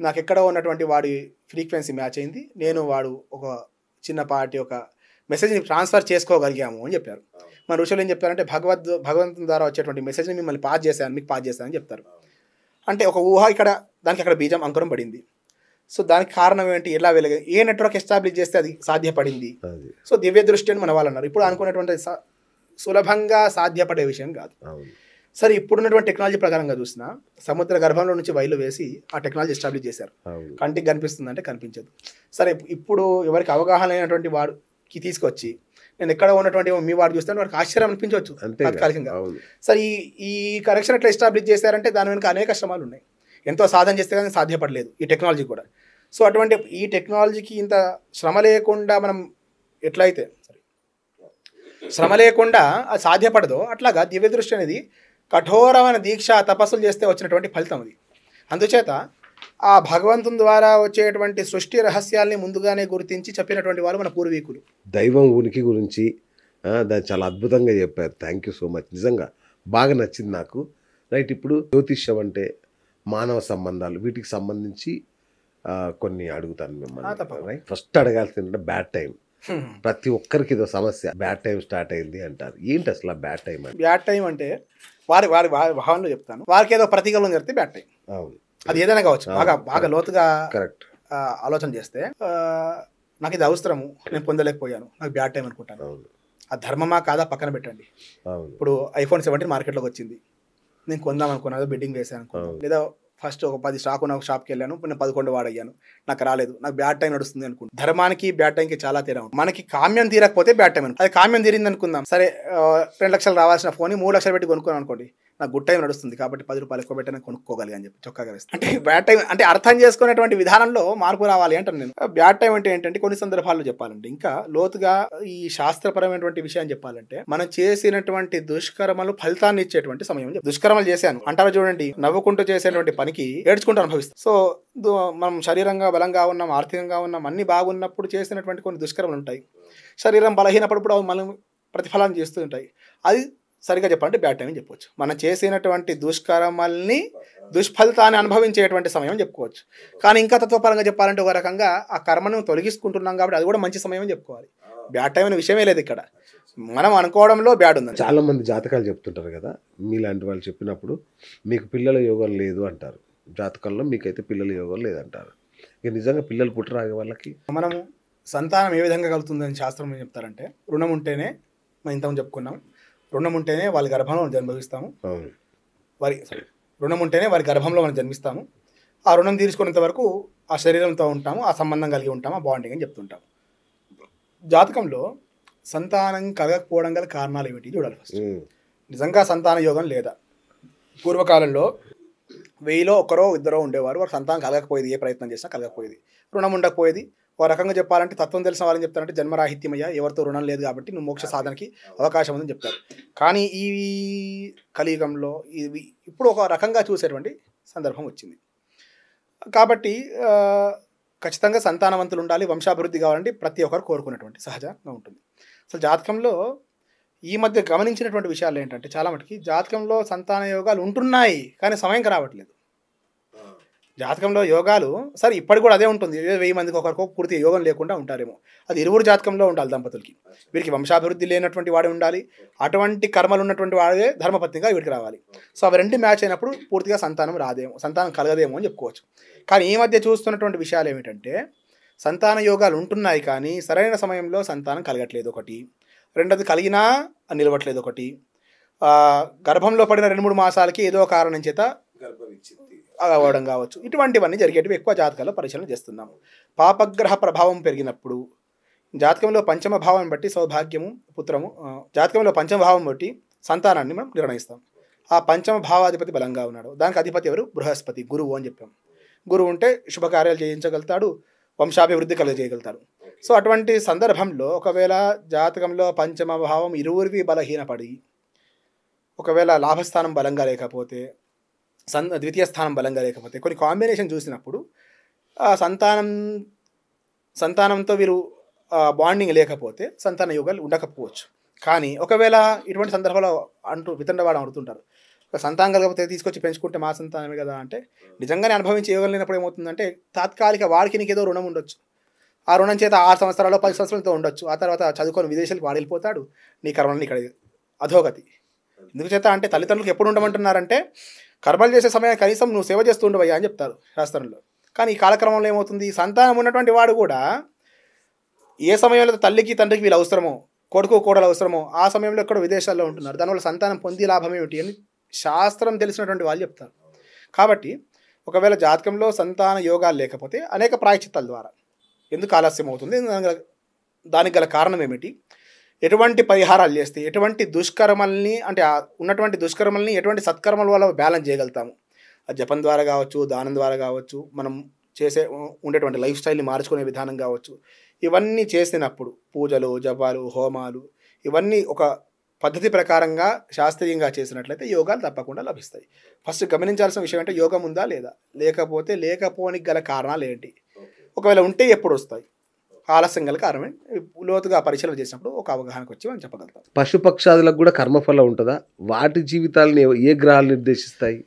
నాకు ఎక్కడో ఉన్నటువంటి వాడి ఫ్రీక్వెన్సీ మ్యాచ్ అయింది, నేను వాడు ఒక చిన్నపాటి ఒక మెసేజ్ని ట్రాన్స్ఫర్ చేసుకోగలిగాము అని చెప్పారు. మన ఋషులు ఏం చెప్తారంటే, భగవంతుని ద్వారా వచ్చేటువంటి మెసేజ్ని మిమ్మల్ని పాస్ చేశాను, మీకు పాస్ చేశానని చెప్తారు. అంటే ఒక ఊహ ఇక్కడ, దానికి అక్కడ బీజం అంకురం పడింది. సో దానికి కారణం ఏంటి, ఎలా వెలిగే, ఏ నెట్వర్క్ ఎస్టాబ్లిష్ చేస్తే అది సాధ్యపడింది. సో దివ్య దృష్టి అని మన వాళ్ళు అన్నారు. ఇప్పుడు అనుకున్నటువంటి సులభంగా సాధ్యపడే విషయం కాదు. సరే ఇప్పుడున్నటువంటి టెక్నాలజీ ప్రకారంగా చూసినా సముద్ర గర్భంలో నుంచి వైలు వేసి ఆ టెక్నాలజీ ఎస్టాబ్లిష్ చేశారు. కంటికి కనిపిస్తుంది అంటే కనిపించదు. సరే ఇప్పుడు ఎవరికి అవగాహన లేనటువంటి వాడికి తీసుకొచ్చి నేను ఎక్కడ ఉన్నటువంటి మీ వాడు చూస్తే వాడికి ఆశ్చర్యం అనిపించవచ్చు తాత్కాలికంగా. సరే ఈ కనెక్షన్ ఎట్లా ఎస్టాబ్లిష్ చేశారంటే దాని వెనుక అనేక శ్రమాలు ఉన్నాయి. ఎంతో సాధన చేస్తే కానీ సాధ్యపడలేదు ఈ టెక్నాలజీ కూడా. సో అటువంటి ఈ టెక్నాలజీకి ఇంత శ్రమ లేకుండా మనం ఎట్లయితే శ్రమ లేకుండా అది సాధ్యపడదో, అట్లాగా దివ్య దృష్టి అనేది కఠోరమైన దీక్ష తపస్సులు చేస్తే వచ్చినటువంటి ఫలితం అది. అందుచేత ఆ భగవంతుని ద్వారా వచ్చేటువంటి సృష్టి రహస్యాల్ని ముందుగానే గుర్తించి చెప్పినటువంటి వాళ్ళు మన పూర్వీకులు. దైవం ఉనికి గురించి దాన్ని చాలా అద్భుతంగా చెప్పారు. Thank you so much. నిజంగా బాగా నచ్చింది నాకు. రైట్, ఇప్పుడు జ్యోతిష్యం అంటే మానవ సంబంధాలు, వీటికి సంబంధించి కొన్ని అడుగుతాను మిమ్మల్ని. రైట్, ఫస్ట్ అడగాల్సిందంటే బ్యాడ్ టైం. ప్రతి ఒక్కరికి ఇదో సమస్య, బ్యాడ్ టైం స్టార్ట్ అయింది అంటారు. ఏంటి అసలు ఆ బ్యాడ్ టైం అంటే? బ్యాడ్ టైం అంటే వారి వారి భావనలో చెప్తాను, వారికి ఏదో ప్రతికూలం జరిగితే బ్యాడ్ టైం. అవును, అది ఏదైనా కావచ్చు. బాగా లోతుగా కరెక్ట్ ఆలోచన చేస్తే నాకు ఇది అవసరము, నేను పొందలేకపోయాను, నాకు బ్యాడ్ టైం అనుకుంటాను. ఆ ధర్మమా కాదా పక్కన పెట్టండి. ఇప్పుడు ఐఫోన్ 17 మార్కెట్లోకి వచ్చింది, నేను కొందాం అనుకున్నాను, బిడ్డింగ్ వేసాను అనుకున్నాను. లేదా ఫస్ట్ ఒక 10 స్టాక్ ఉన్న ఒక షాప్కి వెళ్ళాను, నేను 11 వాడయ్యాను, నాకు రాలేదు, నాకు బ్యాడ్ టైం నడుస్తుంది అనుకుంటాను. ధర్మానికి బ్యాడ్ టైంకి చాలా తేడా ఉంటుంది. మనకి కామ్యం తీరకపోతే బ్యాడ్ టైం అనుకో, అది కామ్యం తీరింది అనుకుందాం. సరే 2 లక్షలు రావాల్సిన ఫోన్ 3 లక్షలు పెట్టి కొనుక్కోను అనుకోండి, నాకు గుడ్ టైం నడుస్తుంది కాబట్టి 10 రూపాయలు ఎక్కువ పెట్టిన కొనుక్కోగలిగా అని చెప్పి చొక్కా కలిసి. అంటే బ్యాడ్ టైం అంటే అర్థం చేసుకునేటువంటి విధానంలో మార్పు రావాలి అంటాను నేను. బ్యాడ్ టైం అంటే ఏంటంటే కొన్ని సందర్భాల్లో చెప్పాలంటే, ఇంకా లోతుగా ఈ శాస్త్రపరమైనటువంటి విషయం చెప్పాలంటే, మనం చేసినటువంటి దుష్కర్మలు ఫలితాన్ని ఇచ్చేటువంటి సమయం. దుష్కర్మలు చేశాను అంటారు చూడండి, నవ్వుకుంటూ చేసేటువంటి పనికి ఏడ్చుకుంటూ అనుభవిస్తాం. సో మనం శరీరంగా బలంగా ఉన్నాం, ఆర్థికంగా ఉన్నాం, అన్ని బాగున్నప్పుడు చేసినటువంటి కొన్ని దుష్కర్మలు ఉంటాయి. శరీరం బలహీనప్పుడు మనం ప్రతిఫలాన్ని చేస్తూ ఉంటాయి. అది సరిగా చెప్పాలంటే బ్యాడ్ టైం అని చెప్పవచ్చు. మనం చేసినటువంటి దుష్కర్మల్ని దుష్ఫలితాన్ని అనుభవించేటువంటి సమయం అని చెప్పుకోవచ్చు. కానీ ఇంకా తత్వపరంగా చెప్పాలంటే ఒక రకంగా ఆ కర్మను తొలగించుకుంటున్నాం కాబట్టి అది కూడా మంచి సమయం అని చెప్పుకోవాలి. బ్యాడ్ టైం అనే విషయమే లేదు ఇక్కడ, మనం అనుకోవడంలో బ్యాడ్ ఉంది. చాలా మంది జాతకాలు చెప్తుంటారు కదా, మీలాంటి వాళ్ళు చెప్పినప్పుడు మీకు పిల్లల యోగం లేదు అంటారు, జాతకంలో మీకైతే పిల్లల యోగం లేదంటారు. ఇక నిజంగా పిల్లలు పుట్టరాగే వాళ్ళకి మనము సంతానం ఏ విధంగా కలుగుతుందని శాస్త్రం ఏం చెప్తారంటే, రుణం ఉంటేనే, మనం ఇంతకుముందు చెప్పుకున్నాం, రుణం ఉంటేనే వాళ్ళ గర్భంలో మనం జన్మిస్తాము. రుణం ఉంటేనే వారి గర్భంలో మనం జన్మిస్తాము. ఆ రుణం తీర్చుకునేంత వరకు ఆ శరీరంతో ఉంటాము, ఆ సంబంధం కలిగి ఉంటాము, ఆ బాండింగ్ అని చెప్తుంటాము. జాతకంలో సంతానం కలగకపోవడం గల కారణాలు ఏమిటి చూడాలి ఫస్ట్. నిజంగా సంతాన యోగం లేదా? పూర్వకాలంలో 1000లో 1 2 ఉండేవారు, వారు సంతానం కలగకపోయేది, ఏ ప్రయత్నం చేసినా కలగకపోయేది. రుణం ఉండకపోయేది. ఒక రకంగా చెప్పాలంటే తత్వం తెలిసిన వాళ్ళని చెప్తారంటే జన్మరాహిత్యమయ్యా, ఎవరితో రుణం లేదు కాబట్టి నువ్వు మోక్ష సాధనకి అవకాశం ఉందని చెప్తారు. కానీ ఈ కలియుగంలో ఇవి ఇప్పుడు ఒక రకంగా చూసేటువంటి సందర్భం వచ్చింది. కాబట్టి ఖచ్చితంగా సంతానవంతులు ఉండాలి, వంశాభివృద్ధి కావాలంటే ప్రతి ఒక్కరు కోరుకునేటువంటి సహజంగా ఉంటుంది. అసలు జాతకంలో ఈ మధ్య గమనించినటువంటి విషయాలు ఏంటంటే, చాలా మటుకి జాతకంలో సంతాన యోగాలు ఉంటున్నాయి కానీ సమయంకి రావట్లేదు. జాతకంలో యోగాలు సరే ఇప్పటికి కూడా అదే ఉంటుంది, 1000 మందికి ఒకరికో పూర్తి యోగం లేకుండా ఉంటారేమో. అది ఇరువురు జాతకంలో ఉండాలి దంపతులకి. వీరికి వంశాభివృద్ధి లేనటువంటి వాడే ఉండాలి, అటువంటి కర్మలు ఉన్నటువంటి వాడే ధర్మపత్నిగా వీడికి రావాలి. సో అవి రెండు మ్యాచ్ అయినప్పుడు పూర్తిగా సంతానం రాదేమో, సంతానం కలగదేమో అని చెప్పుకోవచ్చు. కానీ ఈ మధ్య చూస్తున్నటువంటి విషయాలు ఏమిటంటే, సంతాన యోగాలు ఉంటున్నాయి కానీ సరైన సమయంలో సంతానం కలగట్లేదు ఒకటి, రెండోది కలిగినా నిలవట్లేదు ఒకటి, గర్భంలో పడిన 2-3 మాసాలకి ఏదో కారణం చేత అవ్వడం కావచ్చు. ఇటువంటివన్నీ జరిగేటివి ఎక్కువ జాతకాల్లో పరిశీలన చేస్తున్నాము. పాపగ్రహ ప్రభావం పెరిగినప్పుడు జాతకంలో పంచమ భావం బట్టి సౌభాగ్యము, పుత్రము, జాతకంలో పంచమ భావం బట్టి సంతానాన్ని మనం నిర్ణయిస్తాం. ఆ పంచమ భావాధిపతి బలంగా ఉన్నాడు, దానికి అధిపతి ఎవరు? బృహస్పతి, గురువు అని చెప్పాం. గురువు ఉంటే శుభకార్యాలు చేయించగలుగుతాడు, వంశాభివృద్ధి కలుగజేయగలుగుతారు. సో అటువంటి సందర్భంలో ఒకవేళ జాతకంలో పంచమ భావం ఇరువురికి బలహీనపడి, ఒకవేళ లాభస్థానం బలంగా లేకపోతే, ద్వితీయ స్థానం బలంగా లేకపోతే, కొన్ని కాంబినేషన్ చూసినప్పుడు సంతానంతో వీరు బాండింగ్ లేకపోతే సంతాన యోగాలు ఉండకపోవచ్చు. కానీ ఒకవేళ ఇటువంటి సందర్భాల్లో వితండవాడం అవుతుంటారు, సంతానం కలగకపోతే తీసుకొచ్చి పెంచుకుంటే మా సంతానమే కదా అంటే, నిజంగానే అనుభవించి యోగం లేనప్పుడు ఏమవుతుందంటే తాత్కాలిక వాడికి నీకు ఏదో రుణం ఉండొచ్చు. ఆ రుణం చేత 6 సంవత్సరాలు 10 సంవత్సరాలతో ఉండొచ్చు. ఆ తర్వాత చదువుకొని విదేశాలకు వాడిపోతాడు. నీ కర్మల్ని ఇక్కడ అధోగతి. ఎందుకు చేత అంటే తల్లిదండ్రులకు ఎప్పుడు ఉండమంటున్నారంటే, కర్మలు చేసే సమయం కనీసం నువ్వు సేవ చేస్తూ ఉండవయ్యా అని చెప్తారు శాస్త్రంలో. కానీ ఈ కాలక్రమంలో ఏమవుతుంది, సంతానం ఉన్నటువంటి వాడు కూడా ఏ సమయంలో తల్లికి తండ్రికి వీళ్ళు అవసరమో, కొడుకు కోడలు అవసరమో ఆ సమయంలో ఎక్కడో విదేశాల్లో ఉంటున్నారు. దానివల్ల సంతానం పొంది లాభం ఏమిటి అని శాస్త్రం తెలిసినటువంటి వాళ్ళు చెప్తారు. కాబట్టి ఒకవేళ జాతకంలో సంతాన యోగాలు లేకపోతే అనేక ప్రాయశ్చిత్తాల ద్వారా ఎందుకు ఆలస్యం అవుతుంది, దానికి గల కారణం ఏమిటి, ఎటువంటి పరిహారాలు చేస్తే ఎటువంటి దుష్కర్మల్ని అంటే ఉన్నటువంటి దుష్కర్మల్ని ఎటువంటి సత్కర్మల వల్ల బ్యాలెన్స్ చేయగలుగుతాము. ఆ జపం ద్వారా కావచ్చు, దానం ద్వారా కావచ్చు, మనం ఉండేటువంటి లైఫ్ స్టైల్ని మార్చుకునే విధానం కావచ్చు, ఇవన్నీ చేసినప్పుడు పూజలు, జపాలు, హోమాలు ఇవన్నీ ఒక పద్ధతి ప్రకారంగా శాస్త్రీయంగా చేసినట్లయితే యోగాలు తప్పకుండా లభిస్తాయి. ఫస్ట్ గమనించాల్సిన విషయం అంటే యోగం ఉందా లేదా, లేకపోతే లేకపోనికి గల కారణాలు ఏంటి, ఒకవేళ ఉంటే ఎప్పుడు వస్తాయి, ఆలస్యం గల కారణమే లోతుగా పరిశీలన చేసినప్పుడు ఒక అవగాహనకు వచ్చి మనం చెప్పగలుగుతాం. పశుపక్షాదులకు కూడా కర్మఫలం ఉంటుందా? వాటి జీవితాలను ఏ గ్రహాలు నిర్దేశిస్తాయి?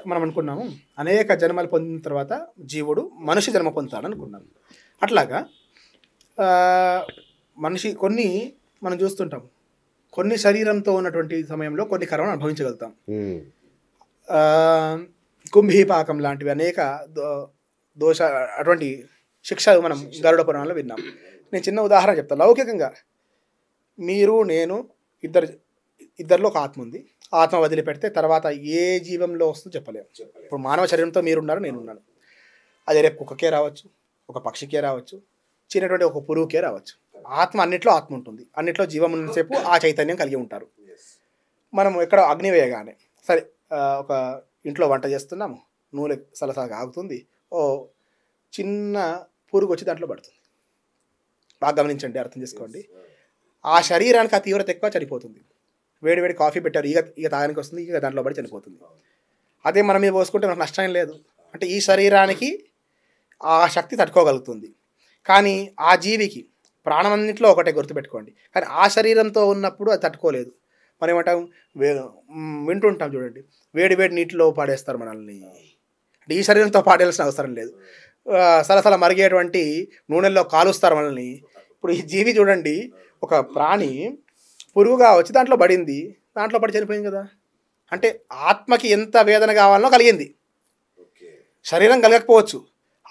మనం అనుకున్నాము అనేక జన్మలు పొందిన తర్వాత జీవుడు మనిషి జన్మ పొందుతాడు అనుకున్నాము. అట్లాగా మనిషి కొన్ని మనం చూస్తుంటాం, కొన్ని శరీరంతో ఉన్నటువంటి సమయంలో కొన్ని కర్మను అనుభవించగలుగుతాం. కుంభీపాకం లాంటివి అనేక దోష అటువంటి శిక్షలు మనం గరుడ పురాణంలో విన్నాం. నేను చిన్న ఉదాహరణ చెప్తాను. లౌకికంగా మీరు నేను ఇద్దరిలో ఒక ఆత్మ ఉంది. ఆత్మ వదిలిపెడితే తర్వాత ఏ జీవంలో వస్తుందో చెప్పలేము. ఇప్పుడు మానవ శరీరంతో మీరున్నారు, నేనున్నాను. అది రేపు కుక్కకే రావచ్చు, ఒక పక్షికే రావచ్చు, చిన్నటువంటి ఒక పురుగుకే రావచ్చు. ఆత్మ అన్నిట్లో ఆత్మ ఉంటుంది. అన్నిట్లో జీవం ఉన్నసేపు ఆ చైతన్యం కలిగి ఉంటారు. మనం ఎక్కడ అగ్ని వేయగానే సరే, ఒక ఇంట్లో వంట చేస్తున్నాము, నూనె సలసలగా ఆగుతుంది, ఓ చిన్న పురుగు వచ్చి దాంట్లో పడుతుంది. బాగా గమనించండి, అర్థం చేసుకోండి. ఆ శరీరానికి ఆ తీవ్రత ఎక్కువ, చనిపోతుంది. వేడి వేడి కాఫీ పెట్టారు, ఇక తాగడానికి వస్తుంది, ఇక దాంట్లో పడి చనిపోతుంది. అదే మనం మీద పోసుకుంటే మనకు నష్టం లేదు. అంటే ఈ శరీరానికి ఆ శక్తి తట్టుకోగలుగుతుంది. కానీ ఆ జీవికి ప్రాణమన్నింటిలో ఒకటే, గుర్తుపెట్టుకోండి. కానీ ఆ శరీరంతో ఉన్నప్పుడు అది తట్టుకోలేదు. మనం ఏమంటాం, వింటుంటాం చూడండి, వేడి వేడి నీటిలో పాడేస్తారు మనల్ని. అంటే ఈ శరీరంతో పాడేయాల్సిన అవసరం లేదు. సలసల మరిగేటువంటి నూనెల్లో కాలుస్తారు మనల్ని. ఇప్పుడు ఈ జీవి చూడండి, ఒక ప్రాణి పురుగుగా వచ్చి దాంట్లో పడింది, దాంట్లో పడి చనిపోయింది కదా. అంటే ఆత్మకి ఎంత వేదన కావాలనో కలిగింది. శరీరం కలగకపోవచ్చు,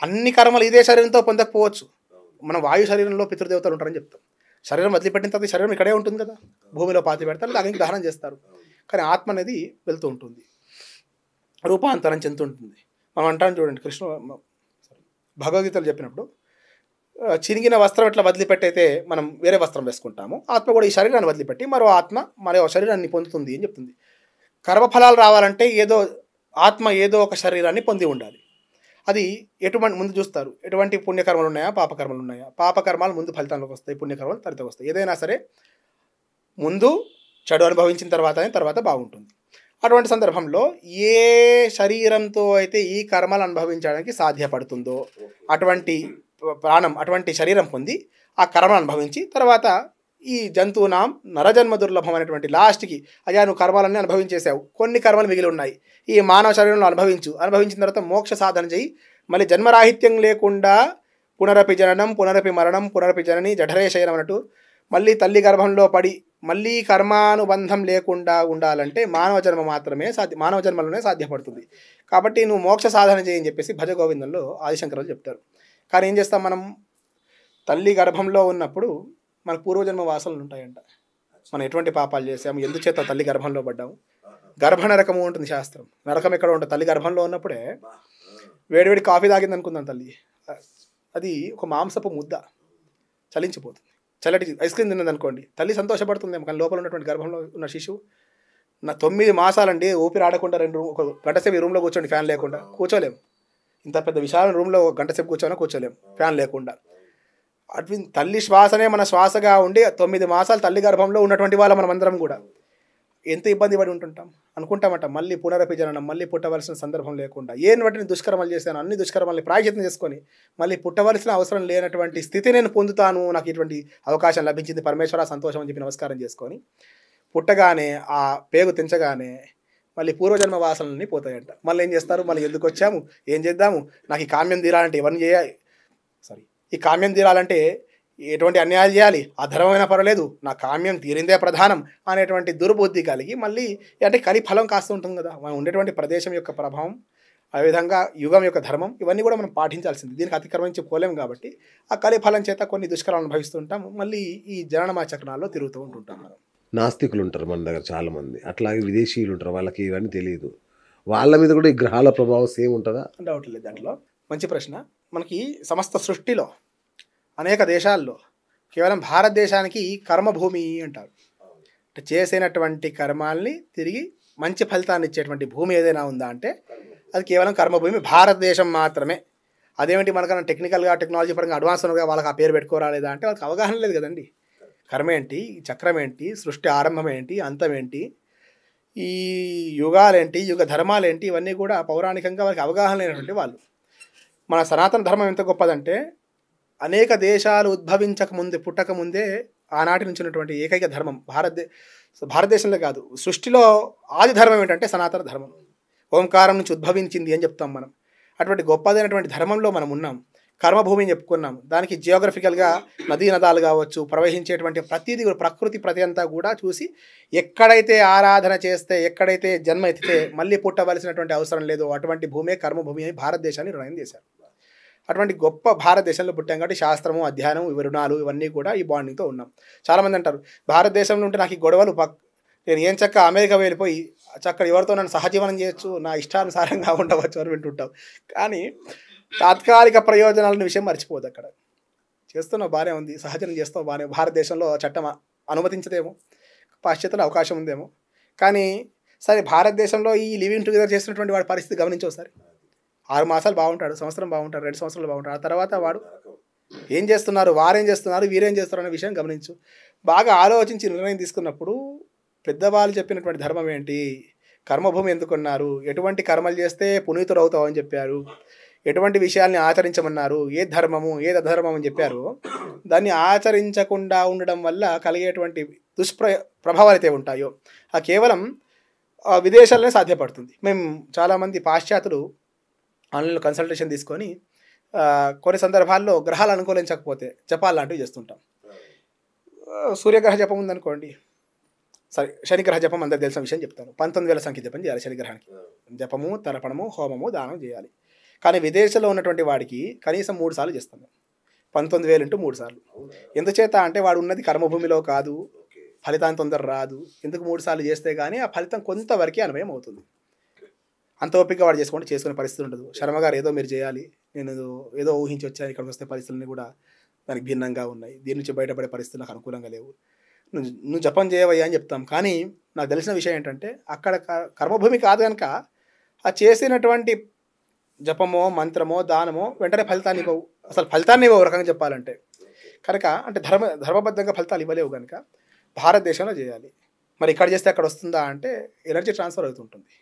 అన్ని కర్మలు ఇదే శరీరంతో పొందకపోవచ్చు. మనం వాయు శరీరంలో పితృదేవతలు ఉంటారని చెప్తాం. శరీరం వదిలిపెట్టిన తర్వాత శరీరం ఇక్కడే ఉంటుంది కదా, భూమిలో పాతి పెడతారు, అగ్నికి దహనం చేస్తారు. కానీ ఆత్మ అనేది వెళ్తూ ఉంటుంది, రూపాంతరం చెందుతుంటుంది. మనం అంటాం చూడండి, భగవద్గీతలు చెప్పినప్పుడు చిరిగిన వస్త్రం ఎట్లా వదిలిపెట్టయితే మనం వేరే వస్త్రం వేసుకుంటాము, ఆత్మ కూడా ఈ శరీరాన్ని వదిలిపెట్టి మరో శరీరాన్ని పొందుతుంది అని చెప్తుంది. కర్మఫలాలు రావాలంటే ఆత్మ ఏదో ఒక శరీరాన్ని పొంది ఉండాలి. అది ఎటువంటి ముందు చూస్తారు, ఎటువంటి పుణ్యకర్మలు ఉన్నాయా, పాపకర్మలు ఉన్నాయా. పాపకర్మాలు ముందు ఫలితాలకు వస్తాయి, పుణ్యకర్మలు తర్వాత వస్తాయి. ఏదైనా సరే ముందు చెడు అనుభవించిన తర్వాత బాగుంటుంది. అటువంటి సందర్భంలో ఏ శరీరంతో అయితే ఈ కర్మలు అనుభవించడానికి సాధ్యపడుతుందో అటువంటి శరీరం పొంది ఆ కర్మను అనుభవించి తర్వాత ఈ జంతువునాం నరజన్మ దుర్లభం అనేటువంటి లాస్ట్కి, అయ్యా నువ్వు కర్మలన్నీ అనుభవించేసావు, కొన్ని కర్మలు మిగిలి ఉన్నాయి, ఈ మానవ శరీరంలో అనుభవించిన తర్వాత మోక్ష సాధన చేయి, మళ్ళీ జన్మరాహిత్యం లేకుండా పునరపి జననం పునరపి మరణం పునరపి జనని జఠరే శయనం అన్నట్టు మళ్ళీ తల్లి గర్భంలో పడి మళ్ళీ కర్మానుబంధం లేకుండా ఉండాలంటే మానవ జన్మలోనే సాధ్యపడుతుంది. కాబట్టి నువ్వు మోక్ష సాధన చేయని చెప్పేసి భజ గోవిందంలో ఆదిశంకరులు చెప్తారు. కానీ ఏం చేస్తాం, మనం తల్లి గర్భంలో ఉన్నప్పుడు మనకు పూర్వజన్మ వాసనలు ఉంటాయంట. మనం ఎటువంటి పాపాలు చేసాము, ఎందుచేత తల్లి గర్భంలో పడ్డాము. గర్భ నరకము ఉంటుంది శాస్త్రం. నరకం ఎక్కడ ఉంటుంది, తల్లి గర్భంలో ఉన్నప్పుడే. వేడివేడి కాఫీ తాగింది అనుకుందాం తల్లి, అది ఒక మాంసపు ముద్ద చలించిపోతుంది. చల్లటి ఐస్ క్రీమ్ తిన్నది అనుకోండి, తల్లి సంతోషపడుతుంది. కానీ లోపల ఉన్నటువంటి గర్భంలో ఉన్న శిశువు 9 మాసాలండి, ఊపిరి ఆడకుండా ఒక గంట సేపు రూమ్లో కూర్చోండి, ఫ్యాన్ లేకుండా కూర్చోలేము. ఇంత పెద్ద విశాల రూమ్లో గంట సేపు కూర్చోలేం ఫ్యాన్ లేకుండా. అటు తల్లి శ్వాసనే మన శ్వాసగా ఉండి 9 మాసాలు తల్లి గర్భంలో ఉన్నటువంటి వాళ్ళం మనం అందరం కూడా ఎంత ఇబ్బంది పడి ఉంటుంటాం అనుకుంటామట. మళ్ళీ పునరపి జననం, మళ్ళీ పుట్టవలసిన సందర్భం లేకుండా ఏం వాటిని దుష్కర్మలు చేశాను, అన్ని దుష్కర్మల్ని ప్రాయశ్చిత్తం చేసుకొని మళ్ళీ పుట్టవలసిన అవసరం లేనటువంటి స్థితి నేను పొందుతాను, నాకు ఇటువంటి అవకాశం లభించింది, పరమేశ్వర సంతోషం అని చెప్పి నమస్కారం చేసుకొని పుట్టగానే ఆ పేగు తెంచగానే మళ్ళీ పూర్వజన్మ వాసనలన్నీ పోతాయంట. మళ్ళీ ఏం చేస్తారు, మళ్ళీ ఎందుకు వచ్చాము, ఏం చేద్దాము, నాకు ఈ కామ్యం తీరాలంటే ఇవన్నీ చేయాలి, ఈ కామ్యం తీరాలంటే ఎటువంటి అన్యాయాలు చేయాలి, అధర్మమైన పర్వాలేదు, నా కామ్యం తీరిందే ప్రధానం అనేటువంటి దుర్బుద్ధి కలిగి మళ్ళీ అంటే కలి ఫలం కాస్తూ ఉంటుంది కదా. మనం ఉండేటువంటి ప్రదేశం యొక్క ప్రభావం, అదేవిధంగా యుగం యొక్క ధర్మం, ఇవన్నీ కూడా మనం పాటించాల్సింది. దీనికి అతిక్రమించి పోలేము కాబట్టి ఆ కలి ఫలం చేత కొన్ని దుష్కరాలు అనుభవిస్తూ ఉంటాము. మళ్ళీ ఈ జననమా చక్రాల్లో తిరుగుతూ ఉంటుంటాం మనం. నాస్తికులు ఉంటారు మన దగ్గర చాలామంది, అట్లాగే విదేశీయులు ఉంటారు, వాళ్ళకి ఇవన్నీ తెలియదు. వాళ్ళ మీద కూడా ఈ గ్రహాల ప్రభావం సేమ్ ఉంటుందా? డౌట్ లేదు దాంట్లో. మంచి ప్రశ్న. మనకి సమస్త సృష్టిలో అనేక దేశాల్లో కేవలం భారతదేశానికి కర్మభూమి అంటారు. అంటే చేసినటువంటి కర్మాల్ని తిరిగి మంచి ఫలితాన్ని ఇచ్చేటువంటి భూమి ఏదైనా ఉందా అంటే అది కేవలం కర్మభూమి భారతదేశం మాత్రమే. అదేమిటి మనకన్నా టెక్నికల్గా టెక్నాలజీ పరంగా అడ్వాన్స్ ఉన్నగా వాళ్ళకి ఆ పేరు పెట్టుకోరాలేదా అంటే వాళ్ళకి అవగాహన లేదు కదండి. కర్మ ఏంటి, చక్రం ఏంటి, సృష్టి ఆరంభం ఏంటి, అంతం ఏంటి, ఈ యుగాలేంటి, యుగ ధర్మాలేంటి, ఇవన్నీ కూడా పౌరాణికంగా వాళ్ళకి అవగాహన లేనటువంటి వాళ్ళు. మన సనాతన ధర్మం ఎంత గొప్పదంటే అనేక దేశాలు ఉద్భవించకముందే పుట్టకముందే ఆనాటి నుంచి ఉన్నటువంటి ఏకైక ధర్మం భారతదేశంలో కాదు, సృష్టిలో ఆది ధర్మం ఏంటంటే సనాతన ధర్మం. ఓంకారం నుంచి ఉద్భవించింది అని చెప్తాం మనం. అటువంటి గొప్పదైనటువంటి ధర్మంలో మనం ఉన్నాం. కర్మభూమిని చెప్పుకున్నాం. దానికి జియోగ్రఫికల్గా నదీ నదాలు కావచ్చు, ప్రవహించేటువంటి ప్రతిదీ కూడా ప్రకృతి ప్రతి అంతా కూడా చూసి ఎక్కడైతే ఆరాధన చేస్తే, ఎక్కడైతే జన్మ ఎత్తితే మళ్ళీ పుట్టవలసినటువంటి అవసరం లేదో అటువంటి భూమే కర్మభూమి అని భారతదేశాన్ని నిర్ణయం చేశారు. అటువంటి గొప్ప భారతదేశంలో పుట్టాం కాబట్టి శాస్త్రము, అధ్యయనం, రుణాలు ఇవన్నీ కూడా ఈ బాండింగ్తో ఉన్నాం. చాలామంది అంటారు భారతదేశంలో ఉంటే నాకు ఈ గొడవలు నేను ఏం చక్క అమెరికా వెళ్ళిపోయి చక్కడ ఎవరితో నన్ను సహజీవనం చేయొచ్చు, నా ఇష్టానుసారంగా ఉండవచ్చు అని వింటుంటాం. కానీ తాత్కాలిక ప్రయోజనాల విషయం మర్చిపోదు. అక్కడ చేస్తున్నావు బాగానే ఉంది, సహజనం చేస్తావు బాగానే, భారతదేశంలో చట్టం అనుమతించదేమో, పాశ్చాత్యంలో అవకాశం ఉందేమో. కానీ సరే భారతదేశంలో ఈ లివింగ్ టుగెదర్ చేసినటువంటి వాడి పరిస్థితి గమనించి ఒకసారి. 6 మాసాలు బాగుంటాడు, సంవత్సరం బాగుంటాడు, 2 సంవత్సరాలు బాగుంటాడు, ఆ తర్వాత వాడు ఏం చేస్తున్నారు, వారేం చేస్తున్నారు, వీరేం చేస్తున్నారు అనే విషయం గమనించు. బాగా ఆలోచించి నిర్ణయం తీసుకున్నప్పుడు పెద్దవాళ్ళు చెప్పినటువంటి ధర్మం ఏంటి, కర్మభూమి ఎందుకున్నారు, ఎటువంటి కర్మలు చేస్తే పునీతుడు అవుతావు అని చెప్పారు, ఎటువంటి విషయాల్ని ఆచరించమన్నారు, ఏ ధర్మము ఏది అధర్మం అని చెప్పారు, దాన్ని ఆచరించకుండా ఉండడం వల్ల కలిగేటువంటి ప్రభావాలు అయితే ఉంటాయో ఆ కేవలం విదేశాల్లోనే సాధ్యపడుతుంది. మేము చాలామంది పాశ్చాత్యులు ఆన్లైన్లో కన్సల్టేషన్ తీసుకొని కొన్ని సందర్భాల్లో గ్రహాలు అనుకూలించకపోతే జపాలు లాంటివి చేస్తుంటాం. సూర్యగ్రహ జపం ఉందనుకోండి, సరే శనిగ్రహ జపం అందరికి తెలిసిన విషయం చెప్తాను. 19,000 సంఖ్య జపం చేయాలి శనిగ్రహానికి. జపము, తర్పణము, హోమము, దానం చేయాలి. కానీ విదేశంలో ఉన్నటువంటి వాడికి కనీసం 3 సార్లు చేస్తాం. 19,000 × 3 సార్లు. ఎందుచేత అంటే వాడు ఉన్నది కర్మభూమిలో కాదు, ఫలితాన్ని తొందర రాదు. ఎందుకు 3 సార్లు చేస్తే కానీ ఆ ఫలితం కొంతవరకే అనుభవం అవుతుంది. అంత ఓపిక వాడు చేసుకునే పరిస్థితి ఉండదు. శర్మగారు ఏదో మీరు చేయాలి, నేను ఏదో ఊహించి వచ్చాను, ఇక్కడికి వస్తే పరిస్థితులన్నీ కూడా దానికి భిన్నంగా ఉన్నాయి, దీని నుంచి బయటపడే పరిస్థితులు నాకు అనుకూలంగా లేవు, నువ్వు జపం చేయవయ్యా అని చెప్తాం. కానీ నాకు తెలిసిన విషయం ఏంటంటే అక్కడ కర్మభూమి కాదు కనుక ఆ చేసినటువంటి జపమో, మంత్రమో, దానమో వెంటనే ఫలితాన్ని ఇవ్వవు. అసలు ఫలితాన్ని ఇవ్వవు రకంగా చెప్పాలంటే. కనుక అంటే ధర్మబద్ధంగా ఫలితాలు ఇవ్వలేవు కనుక భారతదేశంలో చేయాలి. మరి ఇక్కడ చేస్తే అక్కడ వస్తుందా అంటే ఎనర్జీ ట్రాన్స్ఫర్ అవుతుంటుంది,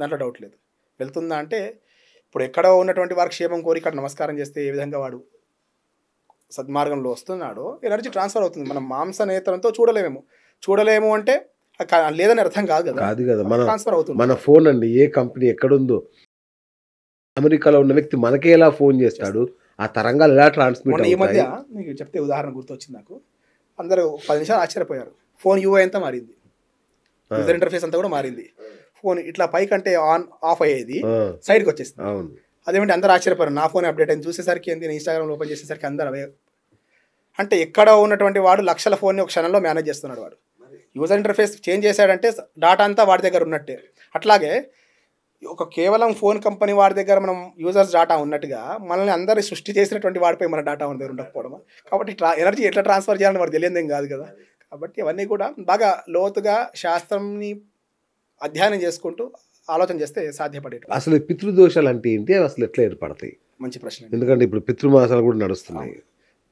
దాంట్లో డౌట్ లేదు. వెళ్తుందా అంటే ఇప్పుడు ఎక్కడో ఉన్నటువంటి వారికి క్షేమం కోరి ఇక్కడ నమస్కారం చేస్తే ఏ విధంగా వాడు సద్మార్గంలో వస్తున్నాడో ఎనర్జీ ట్రాన్స్ఫర్ అవుతుంది. మనం మాంస నేత్రంతో చూడలేము అంటే లేదని అర్థం కాదు కదా. ట్రాన్స్ఫర్ అవుతుంది. మన ఫోన్ అండి, ఏ కంపెనీ ఎక్కడుందో అమెరికాలో ఉన్న వ్యక్తి మనకే ఎలా ఫోన్ చేస్తాడు, ఆ తరంగాలు ఎలా ట్రాన్స్మిట్. ఈ మధ్య మీకు చెప్తే ఉదాహరణ గుర్తొచ్చింది నాకు. అందరూ 10 నిమిషాలు ఆశ్చర్యపోయారు. ఫోన్ యూఐ అంతా మారింది, యూజర్ ఇంటర్ఫేస్ అంతా కూడా మారింది. ఫోన్ ఇట్లా పైకంటే ఆన్ ఆఫ్ అయ్యేది సైడ్కి వచ్చేసింది. అదేమిటి అందరూ ఆశ్చర్యపోయారు. నా ఫోన్ అప్డేట్ అయింది చూసేసరికి ఏంటి, ఇన్స్టాగ్రామ్ ఓపెన్ చేసేసరికి అందరూ అవే. అంటే ఎక్కడ ఉన్నటువంటి వాడు లక్షల ఫోన్ని ఒక క్షణంలో మేనేజ్ చేస్తున్నాడు. వాడు యూజర్ ఇంటర్ఫేస్ చేంజ్ చేశాడంటే డాటా అంతా వాడి దగ్గర ఉన్నట్టే. అట్లాగే ఒక కేవలం ఫోన్ కంపెనీ వాడి దగ్గర మనం యూజర్స్ డాటా ఉన్నట్టుగా మనల్ని అందరి సృష్టి చేసినటువంటి వాడిపై మన డాటా మన దగ్గర ఉండకపోవడం. కాబట్టి ఎనర్జీ ఎట్లా ట్రాన్స్ఫర్ చేయాలని వాడు తెలియదేం కాదు కదా. కాబట్టి అవన్నీ కూడా బాగా లోతుగా శాస్త్రంని అధ్యయనం చేసుకుంటూ ఆలోచన చేస్తే సాధ్యపడేది. అసలు పితృదోషాలు అంటే ఏంటి? అవి అసలు ఎట్లా ఏర్పడతాయి? మంచి ప్రశ్న. ఎందుకంటే ఇప్పుడు పితృమాసాలు కూడా నడుస్తున్నాయి.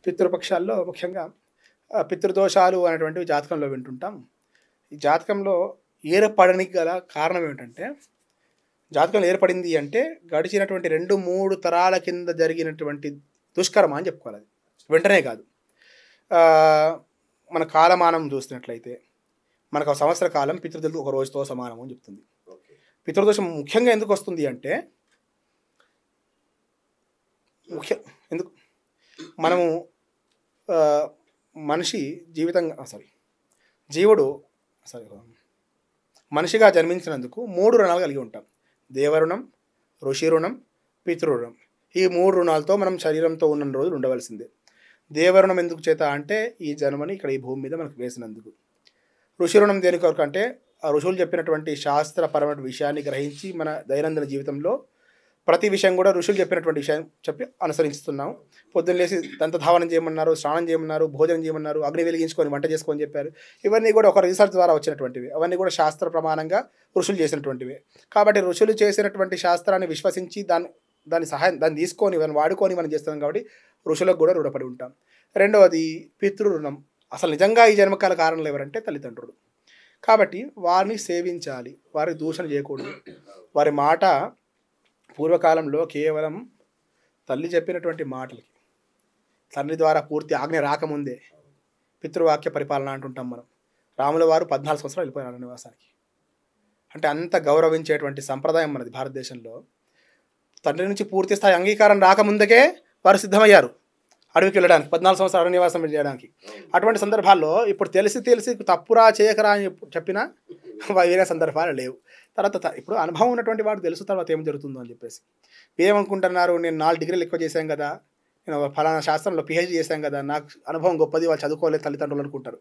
పితృపక్షాల్లో ముఖ్యంగా పితృదోషాలు అనేటువంటివి జాతకంలో వింటుంటాం. ఈ జాతకంలో ఏర్పడడానికి గల కారణం ఏమిటంటే, జాతకంలో ఏర్పడింది అంటే గడిచినటువంటి 2-3 తరాల కింద జరిగినటువంటి దుష్కర్మ అని చెప్పుకోవాలి. అది వెంటనే కాదు. మన కాలమానం చూసినట్లయితే మనకు ఒక సంవత్సర కాలం పితృదోషం ఒక రోజుతో సమానం అని చెప్తుంది. పితృదోషం ముఖ్యంగా ఎందుకు వస్తుంది అంటే, ఎందుకు మనము మనిషి జీవుడు మనిషిగా జన్మించినందుకు 3 రుణాలు కలిగి ఉంటాం. దేవరుణం, ఋషి రుణం, పితృరుణం. ఈ 3 రుణాలతో మనం శరీరంతో ఉన్న రోజులు ఉండవలసిందే. దేవరుణం ఎందుకు చేత అంటే ఈ జన్మని ఇక్కడ ఈ భూమి మీద మనకు వేసినందుకు. ఋషి రుణం దేని కొరకు అంటే ఆ ఋషులు చెప్పినటువంటి శాస్త్రపరమైన విషయాన్ని గ్రహించి మన దైనందిన జీవితంలో ప్రతి విషయం కూడా ఋషులు చెప్పినటువంటి విషయం చెప్పి అనుసరిస్తున్నాం. పొద్దున్న లేచి దంతధావనం చేయమన్నారు, స్నానం చేయమన్నారు, భోజనం చేయమన్నారు, అగ్ని వెలిగించుకొని వంట చేసుకొని చెప్పారు. ఇవన్నీ కూడా ఒక రీసెర్చ్ ద్వారా వచ్చినటువంటివి. అవన్నీ కూడా శాస్త్ర ప్రమాణంగా ఋషులు చేసినటువంటివి. కాబట్టి ఋషులు చేసినటువంటి శాస్త్రాన్ని విశ్వసించి దాన్ని తీసుకొని వాడుకొని మనం చేస్తున్నాం. కాబట్టి ఋషులకు కూడా రుణపడి ఉంటాం. రెండవది పితృరుణం. అసలు నిజంగా ఈ జన్మకాల కారణాలు ఎవరంటే తల్లిదండ్రులు. కాబట్టి వారిని సేవించాలి, వారి దూషణ చేయకూడదు. వారి మాట పూర్వకాలంలో కేవలం తల్లి చెప్పినటువంటి మాటలకి, తండ్రి ద్వారా పూర్తి ఆజ్ఞ రాకముందే పితృవాక్య పరిపాలన అంటుంటాం మనం. రాముల వారు 14 సంవత్సరాలు వెళ్ళిపోయారు నివాసానికి. అంటే అంత గౌరవించేటువంటి సంప్రదాయం మనది భారతదేశంలో. తండ్రి నుంచి పూర్తి స్థాయి అంగీకారం రాకముందుకే వారు సిద్ధమయ్యారు అడవికి వెళ్ళడానికి, 14 సంవత్సరాలు అరణ్యవాసం చేయడానికి. అటువంటి సందర్భాల్లో ఇప్పుడు తెలిసి తప్పురా చేయకరా అని చెప్పినా వేరే సందర్భాలు లేవు. తర్వాత ఇప్పుడు అనుభవం ఉన్నటువంటి వాడు తెలుసు తర్వాత ఏం జరుగుతుందో అని చెప్పేసి. ఏమనుకుంటున్నారు, నేను 4 డిగ్రీలు ఎక్కువ చేశాను కదా, నేను ఫలానా శాస్త్రంలో PhD చేశాను కదా, నాకు అనుభవం గొప్పది, వాళ్ళు చదువుకోలేదు తల్లిదండ్రులు అనుకుంటారు.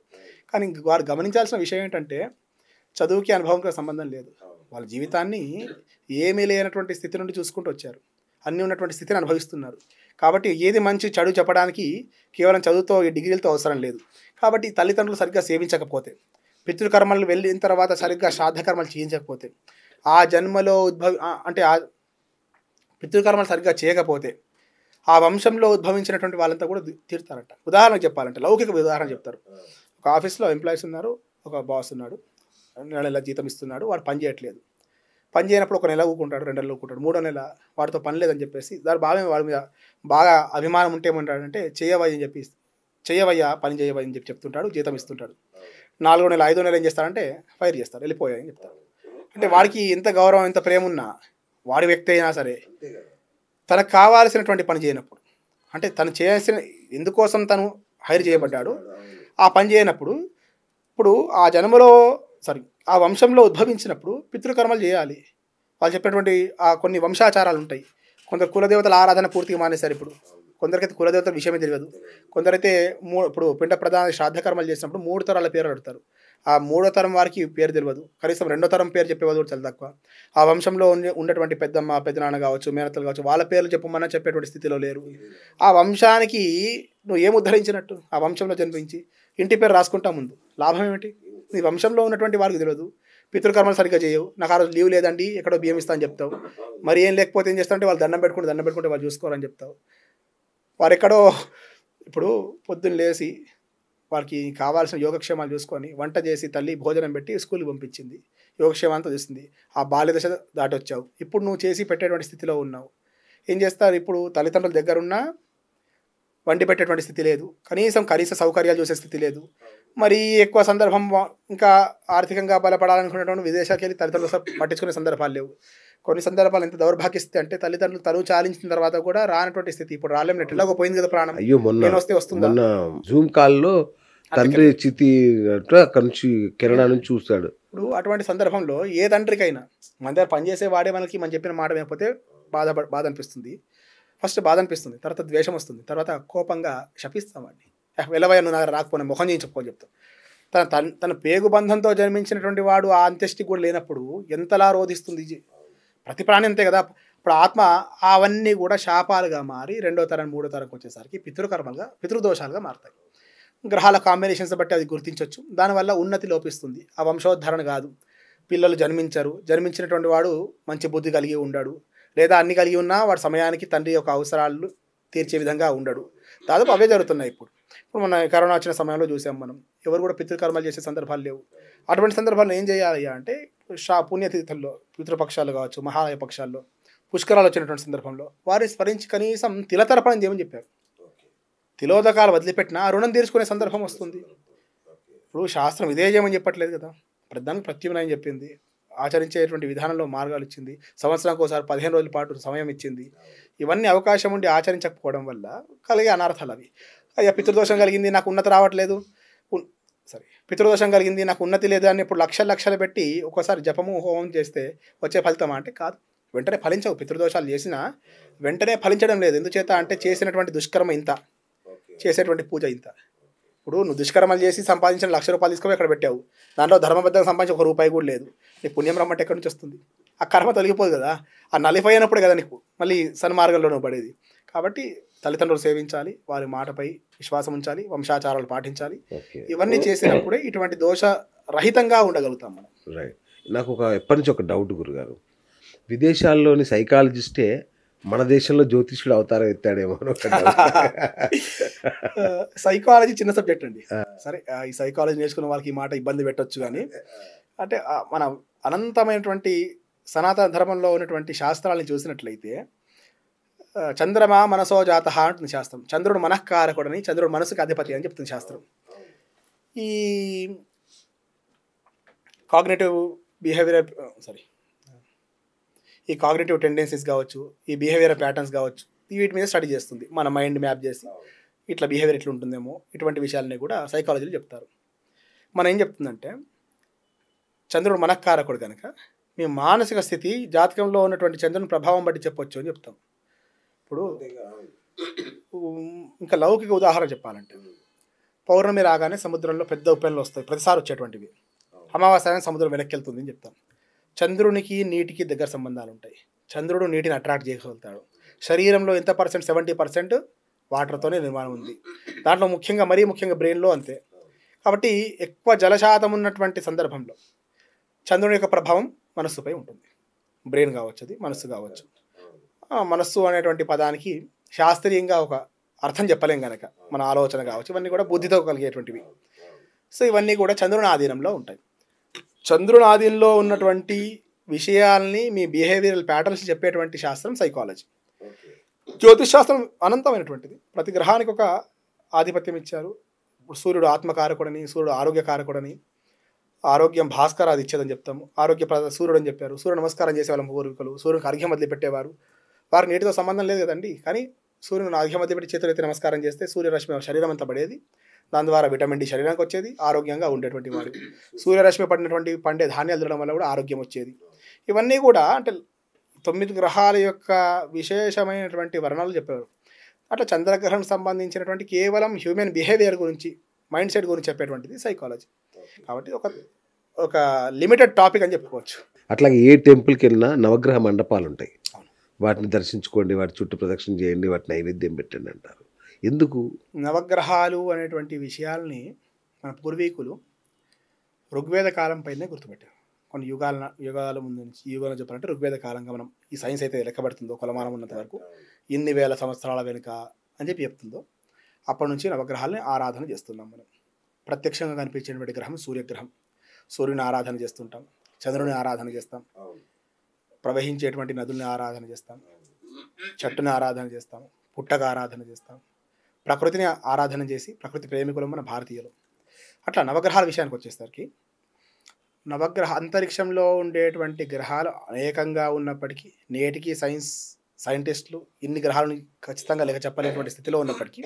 కానీ వారు గమనించాల్సిన విషయం ఏంటంటే చదువుకి అనుభవంకి సంబంధం లేదు. వాళ్ళ జీవితాన్ని ఏమీ లేనటువంటి స్థితి నుండి చూసుకుంటూ వచ్చారు, అన్నీ ఉన్నటువంటి స్థితిని అనుభవిస్తున్నారు. కాబట్టి ఏది మంచి చెడు చెప్పడానికి కేవలం చదువుతో ఈ డిగ్రీలతో అవసరం లేదు. కాబట్టి తల్లిదండ్రులు సరిగ్గా సేవించకపోతే, పితృకర్మలు వెళ్ళిన తర్వాత సరిగ్గా శ్రాద్ధకర్మలు చేయించకపోతే, ఆ జన్మలో ఆ పితృకర్మలు సరిగ్గా చేయకపోతే ఆ వంశంలో ఉద్భవించినటువంటి వాళ్ళంతా కూడా తీరుతారట. ఉదాహరణకు చెప్పాలంటే లౌకిక ఉదాహరణ చెప్తారు. ఒక ఆఫీస్లో ఎంప్లాయీస్ ఉన్నారు, ఒక బాస్ ఉన్నాడు, నెల జీతం ఇస్తున్నాడు, వాడు పని చేయట్లేదు. పని చేయనప్పుడు ఒక నెల ఊకుంటాడు, 2 నెలలు ఊకుంటాడు, 3వ నెల వాడితో పని లేదని చెప్పేసి దాని వాడి మీద బాగా అభిమానం ఉంటే ఏమంటాడంటే చెయ్యవయ్యా పని చేయవయ్య అని చెప్తుంటాడు, జీతం ఇస్తుంటాడు. 4వ నెల 5వ నెల ఏం చేస్తాడంటే ఫైర్ చేస్తాడు, వెళ్ళిపోయాయని చెప్తాడు. అంటే వాడికి ఎంత గౌరవం ఎంత ప్రేమ ఉన్నా, వాడి వ్యక్తి అయినా సరే తనకు కావాల్సినటువంటి పని చేయనప్పుడు, అంటే తను చేయాల్సిన ఎందుకోసం తను హైర్ చేయబడ్డాడు ఆ పని చేయనప్పుడు, ఇప్పుడు ఆ జన్మలో ఆ వంశంలో ఉద్భవించినప్పుడు పితృకర్మలు చేయాలి. వాళ్ళు చెప్పినటువంటి కొన్ని వంశాచారాలు ఉంటాయి. కొందరు కులదేవతల ఆరాధన పూర్తిగా మానేశారు. ఇప్పుడు కొందరికైతే కులదేవతల విషయమే తెలియదు. కొందరైతే ఇప్పుడు పిండ ప్రధాన శ్రాద్ధకర్మలు చేసినప్పుడు 3 తరాల పేరు అడుగుతారు. ఆ 3వ తరం వారికి పేరు తెలియదు, కనీసం 2వ తరం పేరు చెప్పేవాళ్ళు కూడా చాలా తక్కువ. ఆ వంశంలో ఉన్నటువంటి పెద్దమ్మ పెద్దనాన్న కావచ్చు, మేనత్తలు కావచ్చు, వాళ్ళ పేర్లు చెప్పమన్నా చెప్పేటువంటి స్థితిలో లేరు. ఆ వంశానికి నువ్వు ఏం ఉద్ధరించినట్టు? ఆ వంశంలో జన్మించి ఇంటి పేరు రాసుకుంటా ముందు లాభం ఏమిటి? నీ వంశంలో ఉన్నటువంటి వారికి తెలియదు, పితృకర్మలు సరిగ్గా చేయవు, నాకు ఆ రోజు లీవ్ లేదండి ఎక్కడో బియ్యం ఇస్తా అని చెప్తావు. మరి ఏం లేకపోతే ఏం చేస్తావు అంటే వాళ్ళు దండం పెట్టుకుంటే వాళ్ళు చూసుకోరని చెప్తావు. వారు ఎక్కడో ఇప్పుడు పొద్దున్న లేచి వారికి కావాల్సిన యోగక్షేమాలు చూసుకొని వంట చేసి తల్లి భోజనం పెట్టి స్కూల్కి పంపించింది, యోగక్షేమాలతో చేస్తుంది. ఆ బాల్య దశ దాటొచ్చావు, ఇప్పుడు నువ్వు చేసి పెట్టేటువంటి స్థితిలో ఉన్నావు. ఏం చేస్తారు? ఇప్పుడు తల్లిదండ్రుల దగ్గర ఉన్నా వండి పెట్టేటువంటి స్థితి లేదు, కనీస సౌకర్యాలు చూసే స్థితి లేదు. మరి ఎక్కువ సందర్భం ఇంకా ఆర్థికంగా బలపడాలనుకునేటువంటి విదేశాలకు వెళ్ళి తల్లిదండ్రులు పట్టించుకునే సందర్భాలు లేవు. కొన్ని సందర్భాలు ఎంత దౌర్భాగ్యస్థితి అంటే తల్లిదండ్రులు తనువు చాలించిన తర్వాత కూడా రానటువంటి స్థితి. ఇప్పుడు రాలేం, ఎట్లాగో పోయింది కదా ప్రాణం. అయ్యో మొన్న వస్తుందా? జూమ్ కాల్లో తండ్రి చితి అక్కడి నుంచి కెనడా నుంచి చూస్తాడు. ఇప్పుడు అటువంటి సందర్భంలో ఏ తండ్రికైనా మన దగ్గర పనిచేసే వాడే మనకి మనం చెప్పిన మాట వినకపోతే బాధ అనిపిస్తుంది. ఫస్ట్ బాధ అనిపిస్తుంది, తర్వాత ద్వేషం వస్తుంది, తర్వాత కోపంగా శపిస్తామండి. వెళ్ళవయ్య నువ్వు నా దగ్గర రాకపోయినా ముఖం చేసి చెప్పుకొని చెప్తాం. తన పేగు బంధంతో జన్మించినటువంటి వాడు ఆ అంత్యష్టికి కూడా లేనప్పుడు ఎంతలా రోధిస్తుంది. ప్రతి ప్రాణి అంతే కదా. ఇప్పుడు ఆత్మ అవన్నీ కూడా శాపాలుగా మారి 2వ తరం 3వ తరంకి వచ్చేసరికి పితృదోషాలుగా మారుతాయి. గ్రహాల కాంబినేషన్స్ బట్టి అది గుర్తించవచ్చు. దానివల్ల ఉన్నతి లోపిస్తుంది, ఆ వంశోద్ధరణ కాదు. పిల్లలు జన్మించరు, జన్మించినటువంటి వాడు మంచి బుద్ధి కలిగి ఉండడు, లేదా అన్ని కలిగి ఉన్నా వాడు సమయానికి తండ్రి యొక్క అవసరాలు తీర్చే విధంగా ఉండడు. దాదాపు అవే జరుగుతున్నాయి ఇప్పుడు. ఇప్పుడు మన కరోనా వచ్చిన సమయంలో చూసాం మనం, ఎవరు కూడా పితృకర్మలు చేసే సందర్భాలు లేవు. అటువంటి సందర్భాల్లో ఏం చేయాలి అంటే పుణ్యతీర్థంలో, పితృపక్షాలు కావచ్చు, మహాలయ పక్షాల్లో పుష్కరాలు వచ్చినటువంటి సందర్భంలో వారిని స్మరించి కనీసం తిలతర్పణం చేయమని చెప్పారు. తిలోదకాలు వదిలిపెట్టినా రుణం తీర్చుకునే సందర్భం వస్తుంది. ఇప్పుడు శాస్త్రం ఇదే చేయమని చెప్పట్లేదు కదా, ప్రధానికి ప్రత్యామ్నాయం చెప్పింది, ఆచరించేటువంటి విధానంలో మార్గాలు ఇచ్చింది, సంవత్సరానికి ఒకసారి 15 రోజుల పాటు సమయం ఇచ్చింది. ఇవన్నీ అవకాశం ఉండి ఆచరించకపోవడం వల్ల కలిగే అనర్థాలు అవి. అయ్యా పితృదోషం కలిగింది నాకు ఉన్నతి రావట్లేదు, పితృదోషం కలిగింది నాకు ఉన్నతి లేదు అని ఇప్పుడు లక్షలు పెట్టి ఒక్కోసారి జపము హోమం చేస్తే వచ్చే ఫలితమా అంటే కాదు. వెంటనే ఫలించవు. పితృదోషాలు చేసినా వెంటనే ఫలించడం లేదు. ఎందుచేత అంటే చేసినటువంటి దుష్కర్మ ఇంత, చేసేటువంటి పూజ ఇంత. ఇప్పుడు నువ్వు దుష్కర్మలు చేసి సంపాదించిన ₹1,00,000 తీసుకొని ఎక్కడ పెట్టావు, దాంట్లో ధర్మబద్ధంగా సంపాదించి ₹1 కూడా లేదు, నీ పుణ్యం రమ్మంటే ఎక్కడి నుంచి వస్తుంది? ఆ కర్మ తొలగిపోదు కదా, ఆ నలిఫై అయినప్పుడే కదా నీకు మళ్ళీ సన్మార్గంలో నువ్వు పడేది. కాబట్టి తల్లిదండ్రులు సేవించాలి, వారి మాటపై విశ్వాసం ఉంచాలి, వంశాచారాలు పాటించాలి. ఇవన్నీ చేసినప్పుడే ఇటువంటి దోష రహితంగా ఉండగలుగుతాం మనం. రైట్. నాకు ఎప్పటి నుంచి ఒక డౌట్ గురుగారు, విదేశాల్లోని సైకాలజిస్టే మన దేశంలో జ్యోతిష్యుడు అవతారం ఎత్తాడేమో. సైకాలజీ చిన్న సబ్జెక్ట్ అండి. సరే, ఈ సైకాలజీ నేర్చుకున్న వాళ్ళకి ఈ మాట ఇబ్బంది పెట్టొచ్చు, కానీ అంటే మన అనంతమైనటువంటి సనాతన ధర్మంలో ఉన్నటువంటి శాస్త్రాలను చూసినట్లయితే చంద్రమా మనసో జాత అంటుంది శాస్త్రం. చంద్రుడు మనఃకారకుడని, చంద్రుడు మనసుకు అధిపతి అని చెప్తుంది శాస్త్రం. ఈ కాగ్నేటివ్ బిహేవియర్ ఈ కాగ్నేటివ్ టెండెన్సీస్ కావచ్చు, ఈ బిహేవియర్ ప్యాటర్న్స్ కావచ్చు, వీటి మీద స్టడీ చేస్తుంది. మన మైండ్ మ్యాప్ చేసి ఇట్లా బిహేవియర్ ఇట్లా ఉంటుందేమో, ఇటువంటి విషయాలని కూడా సైకాలజీలో చెప్తారు. మనం ఏం చెప్తుందంటే చంద్రుడు మనఃకారకుడు కనుక మీ మానసిక స్థితి జాతకంలో ఉన్నటువంటి చంద్రుని ప్రభావం బట్టి చెప్పొచ్చు అని చెప్తాం. ఇప్పుడు ఇంకా లౌకిక ఉదాహరణ చెప్పాలంటే, పౌర్ణమి రాగానే సముద్రంలో పెద్ద ఉప్పెనలు వస్తాయి, ప్రతిసారి వచ్చేటువంటివి. అమావాస్య సముద్రం వెనక్కి వెళ్తుంది అని చెప్తాం. చంద్రునికి నీటికి దగ్గర సంబంధాలు ఉంటాయి. చంద్రుడు నీటిని అట్రాక్ట్ చేయగలుగుతాడు. శరీరంలో ఎంత పర్సెంట్, 70% వాటర్తోనే నిర్మాణం ఉంది. దాంట్లో మరీ ముఖ్యంగా బ్రెయిన్లో అంతే. కాబట్టి ఎక్కువ జలశాతం ఉన్నటువంటి సందర్భంలో చంద్రుని యొక్క ప్రభావం మనస్సుపై ఉంటుంది. బ్రెయిన్ కావచ్చు, అది మనస్సు కావచ్చు. మనస్సు అనేటువంటి పదానికి శాస్త్రీయంగా ఒక అర్థం చెప్పలేం కనుక మన ఆలోచన కావచ్చు, ఇవన్నీ కూడా బుద్ధితో కలిగేటువంటివి. సో ఇవన్నీ కూడా చంద్రుని ఆధీనంలో ఉంటాయి. చంద్రుని ఆధీనంలో ఉన్నటువంటి విషయాల్ని మీ బిహేవియరల్ ప్యాటర్న్స్ చెప్పేటువంటి శాస్త్రం సైకాలజీ. జ్యోతిష్ శాస్త్రం అనంతమైనటువంటిది. ప్రతి గ్రహానికి ఒక ఆధిపత్యం ఇచ్చారు. ఇప్పుడు సూర్యుడు ఆత్మకారకుడని, సూర్యుడు ఆరోగ్యకారకుడని, ఆరోగ్యం భాస్కర అది ఇచ్చేదని చెప్తాము. ఆరోగ్యప్రద సూర్యుడు అని చెప్పారు. సూర్య నమస్కారం చేసేవాళ్ళం పూర్వీకులు. సూర్యునికి అర్ఘ్యం వదిలిపెట్టేవారు. వారికి నీటితో సంబంధం లేదు కదండి, కానీ సూర్యుని అర్ఘ్యం వదిలిపెట్టి చేతులు ఎత్తి నమస్కారం చేస్తే సూర్యరశ్మి శరీరం అంతా పడేది. దాని ద్వారా విటమిన్ డి శరీరానికి వచ్చేది, ఆరోగ్యంగా ఉండేటువంటి వాడు. సూర్యరశ్మి పండే ధాన్యాలు తినడం వల్ల కూడా ఆరోగ్యం వచ్చేది. ఇవన్నీ కూడా అంటే 9 గ్రహాల యొక్క విశేషమైనటువంటి వర్ణాలు చెప్పారు. అట్లా చంద్రగ్రహణం సంబంధించినటువంటి కేవలం హ్యూమన్ బిహేవియర్ గురించి, మైండ్ సెట్ గురించి చెప్పేటువంటిది సైకాలజీ. కాబట్టి ఒక లిమిటెడ్ టాపిక్ అని చెప్పుకోవచ్చు. అట్లాగే ఏ టెంపుల్కి వెళ్ళినా నవగ్రహ మండపాలు ఉంటాయి. వాటిని దర్శించుకోండి, వాటి చుట్టూ ప్రదక్షిణ చేయండి, వాటి నైవేద్యం పెట్టండి అంటారు. ఎందుకు? నవగ్రహాలు అనేటువంటి విషయాల్ని మన పూర్వీకులు ఋగ్వేద కాలం పైనే గుర్తుపెట్టారు. కొన్ని యుగాల ముందు నుంచి, యుగాలు చెప్పాలంటే ఋగ్వేద కాలంగా మనం ఈ సైన్స్ అయితే లెక్కబడుతుందో కొలమానం ఉన్నంత వరకు ఎన్ని వేల సంవత్సరాల వెనుక అని చెప్పి చెప్తుందో, అప్పటి నుంచి నవగ్రహాలని ఆరాధన చేస్తున్నాం మనం. ప్రత్యక్షంగా కనిపించేటువంటి గ్రహం సూర్యగ్రహం. సూర్యుని ఆరాధన చేస్తుంటాం, చంద్రుని ఆరాధన చేస్తాం, ప్రవహించేటువంటి నదుల్ని ఆరాధన చేస్తాం, చెట్టుని ఆరాధన చేస్తాం, పుట్టగా ఆరాధన చేస్తాం, ప్రకృతిని ఆరాధన చేసి ప్రకృతి ప్రేమికులు మన భారతీయులు. అట్లా నవగ్రహాల విషయానికి వచ్చేసరికి, అంతరిక్షంలో ఉండేటువంటి గ్రహాలు అనేకంగా ఉన్నప్పటికీ, నేటికి సైంటిస్టులు ఇన్ని గ్రహాలను ఖచ్చితంగా లెక్క చెప్పలేటువంటి స్థితిలో ఉన్నప్పటికీ,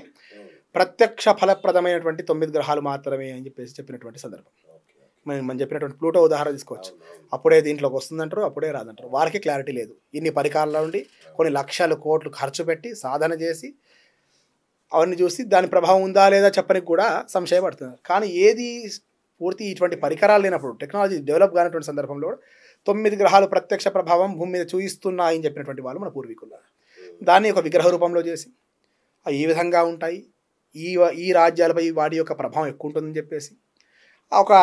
ప్రత్యక్ష ఫలప్రదమైనటువంటి 9 గ్రహాలు మాత్రమే అని చెప్పినటువంటి సందర్భం. మనం చెప్పినటువంటి ప్లూటో ఉదాహరణ తీసుకోవచ్చు. అప్పుడే దీంట్లోకి వస్తుందంటారు, అప్పుడే రాదంటారు. వారికి క్లారిటీ లేదు. ఇన్ని పరికరాల నుండి కొన్ని లక్షల కోట్లు ఖర్చు పెట్టి సాధన చేసి అవన్నీ చూసి దాని ప్రభావం ఉందా లేదా చెప్పడానికి కూడా సంశయపడుతున్నారు. కానీ ఏది పూర్తి ఇటువంటి పరికరాలు లేనప్పుడు, టెక్నాలజీ డెవలప్ కానటువంటి సందర్భంలో 9 గ్రహాలు ప్రత్యక్ష ప్రభావం భూమి మీద చూయిస్తున్నాయని చెప్పినటువంటి వాళ్ళు మన పూర్వీకులు. దాన్ని ఒక విగ్రహ రూపంలో చేసి అవి ఈ విధంగా ఉంటాయి, ఈ రాజ్యాలపై వాటి యొక్క ప్రభావం ఎక్కువ ఉంటుందని చెప్పేసి ఒక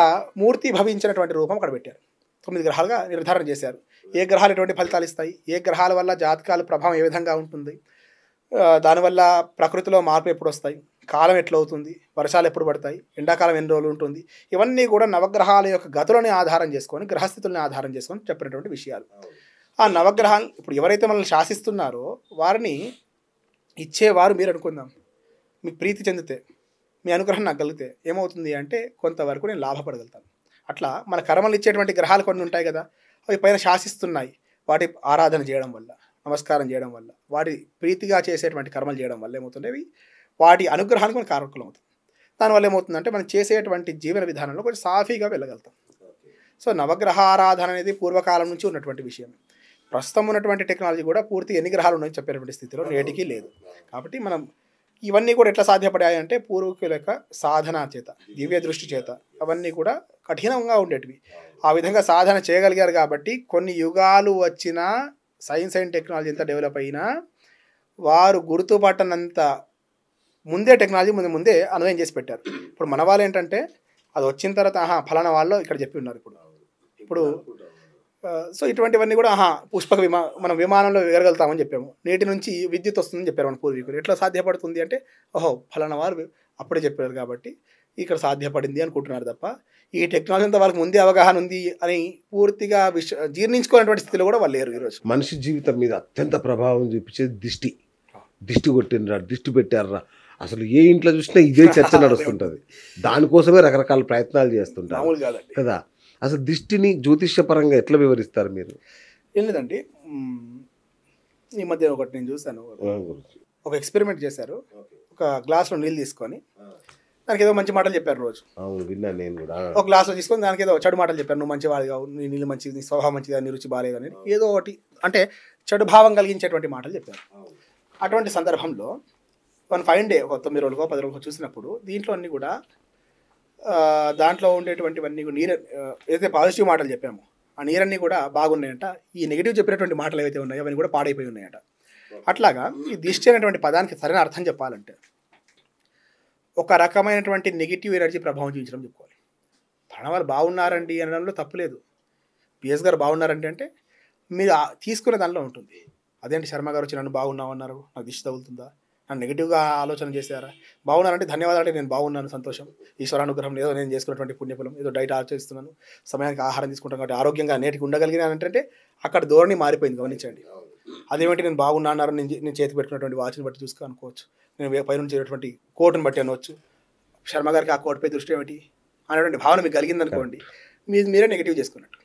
మూర్తి భవించినటువంటి రూపం అక్కడ పెట్టారు. 9 గ్రహాలుగా నిర్ధారణ చేశారు. ఏ గ్రహాలు ఎటువంటి ఫలితాలు ఇస్తాయి, ఏ గ్రహాల వల్ల జాతకాలు ప్రభావం ఏ విధంగా ఉంటుంది, దానివల్ల ప్రకృతిలో మార్పు ఎప్పుడు వస్తాయి, కాలం ఎట్లా అవుతుంది, వర్షాలు ఎప్పుడు పడతాయి, ఎండాకాలం ఎన్ని రోజులు ఉంటుంది, ఇవన్నీ కూడా నవగ్రహాల యొక్క గతులని ఆధారం చేసుకొని, గ్రహస్థితులని ఆధారం చేసుకొని చెప్పినటువంటి విషయాలు. ఆ నవగ్రహాలు ఇప్పుడు ఎవరైతే మనల్ని శాసిస్తున్నారో వారిని ఇచ్చేవారు మీరు అనుకుందాం. మీకు ప్రీతి చెందితే, మీ అనుగ్రహం నాకు కలిగితే ఏమవుతుంది అంటే కొంతవరకు నేను లాభపడగలుగుతాను. అట్లా మన కర్మలు ఇచ్చేటువంటి గ్రహాలు కొన్ని ఉంటాయి కదా, అవి పైన శాసిస్తున్నాయి. వాటి ఆరాధన చేయడం వల్ల, నమస్కారం చేయడం వల్ల, వాటి ప్రీతిగా చేసేటువంటి కర్మలు చేయడం వల్ల ఏమవుతుండేవి వాటి అనుగ్రహానికి మనం కారకులం అవుతుంది. దానివల్ల ఏమవుతుందంటే మనం చేసేటువంటి జీవన విధానంలో కొంచెం సాఫీగా వెళ్ళగలుగుతాం. సో నవగ్రహ ఆరాధన అనేది పూర్వకాలం నుంచి ఉన్నటువంటి విషయం. ప్రస్తుతం ఉన్నటువంటి టెక్నాలజీ కూడా పూర్తి ఎన్ని గ్రహాలు ఉన్నాయని చెప్పేటువంటి స్థితిలో నేటికి లేదు. కాబట్టి మనం ఇవన్నీ కూడా ఎట్లా సాధ్యపడాయి అంటే పూర్వీకుల యొక్క సాధన చేత, దివ్య దృష్టి చేత అవన్నీ కూడా కఠినంగా ఉండేటివి. ఆ విధంగా సాధన చేయగలిగారు కాబట్టి కొన్ని యుగాలు వచ్చినా సైన్స్ అండ్ టెక్నాలజీ ఎంత డెవలప్ అయినా వారు గుర్తుపట్టనంత ముందే టెక్నాలజీ ముందే అన్వయం చేసి పెట్టారు. ఇప్పుడు మన వాళ్ళు ఏంటంటే అది వచ్చిన తర్వాత ఫలానా వాళ్ళు ఇక్కడ చెప్పి ఉన్నారు. ఇప్పుడు సో ఇటువంటివన్నీ కూడా పుష్పక మనం విమానంలో ఎగరగలుగుతామని చెప్పాము, నీటి నుంచి విద్యుత్ వస్తుందని చెప్పారు మన పూర్వీకులు. ఎట్లా సాధ్యపడుతుంది అంటే ఫలానా వారు అప్పుడే చెప్పారు కాబట్టి ఇక్కడ సాధ్యపడింది అనుకుంటున్నారు తప్ప ఈ టెక్నాలజీ అంతా వాళ్ళకి ముందే అవగాహన ఉంది అని పూర్తిగా జీర్ణించుకునేటువంటి స్థితిలో కూడా వాళ్ళు లేరు. ఈరోజు మనిషి జీవితం మీద అత్యంత ప్రభావం చూపించేది దిష్టి కొట్టినరా, దిష్టి పెట్టారా, అసలు ఏ ఇంట్లో చూసినా ఇదే చర్చ నడుస్తుంటుంది. దానికోసమే రకరకాల ప్రయత్నాలు చేస్తుంటారు కదా. అసలు దిష్టిని జ్యోతిష్యపరంగా ఎట్లా వివరిస్తారు మీరు? ఏం లేదండి, ఈ మధ్య ఒకటి నేను చూశాను, ఒక ఎక్స్పెరిమెంట్ చేశారు. ఒక గ్లాస్లో నీళ్ళు తీసుకొని దానికి ఏదో మంచి మాటలు చెప్పారు రోజు. విన్నాను నేను కూడా. ఒక గ్లాస్లో తీసుకొని దానికి ఏదో చెడు మాటలు చెప్పారు, నువ్వు మంచివాడు కావు, నీ నీళ్ళు మంచిది, నీ స్వభావం మంచిది, నీ రుచి బాగాలేదు అని ఏదో ఒకటి అంటే చెడు భావం కలిగించేటువంటి మాటలు చెప్పారు. అటువంటి సందర్భంలో వన్ ఫైన్ డే, ఒక 9 రోజులకో 10 రోజులకో చూసినప్పుడు దీంట్లో అన్నీ కూడా దాంట్లో ఉండేటువంటివన్నీ నీరు ఏదైతే పాజిటివ్ మాటలు చెప్పామో ఆ నీరన్నీ కూడా బాగున్నాయంట. ఈ నెగిటివ్ చెప్పినటువంటి మాటలు ఏవైతే ఉన్నాయో అవన్నీ కూడా పాడైపోయి ఉన్నాయట. అట్లాగా ఈ దిష్టి అనేటువంటి పదానికి సరైన అర్థం చెప్పాలంటే ఒక రకమైనటువంటి నెగిటివ్ ఎనర్జీ ప్రభావం చూపించడం చెప్పుకోవాలి. వాళ్ళు బాగున్నారండి అనడంలో తప్పులేదు. పిఎస్ గారు బాగున్నారంటే అంటే మీరు తీసుకునే దానిలో ఉంటుంది. అదేంటి శర్మ గారు వచ్చి నన్ను బాగున్నామన్నారు, నాకు దిష్టి తగులుతుందా, నన్ను నెగిటివ్గా ఆలోచన చేశారా, బాగున్నారంటే ధన్యవాదాలు అంటే నేను బాగున్నాను, సంతోషం, ఈశ్వరానుగ్రహం, ఏదో నేను చేసుకున్నటువంటి పుణ్యఫలం, ఏదో డైట్ ఆచరిస్తున్నాను, సమయానికి ఆహారం తీసుకుంటాను కాబట్టి ఆరోగ్యంగా నేటికి ఉండగలిగినాను అంటే అక్కడ ధోరణి మారిపోయింది. గమనించండి. అదేమిటి నేను బాగున్నా అన్నారు, నేను చేతి పెట్టుకున్నటువంటి వాచ్ని బట్టి చూసుకో అనుకోవచ్చు, నేను పైనుంచి చేసేటువంటి కోటుని బట్టి అనవచ్చు, శర్మ గారికి ఆ కోటుపై దృష్టి ఏమిటి అనేటువంటి భావన మీకు కలిగిందనుకోండి, మీరే నెగిటివ్ చేసుకున్నట్టు.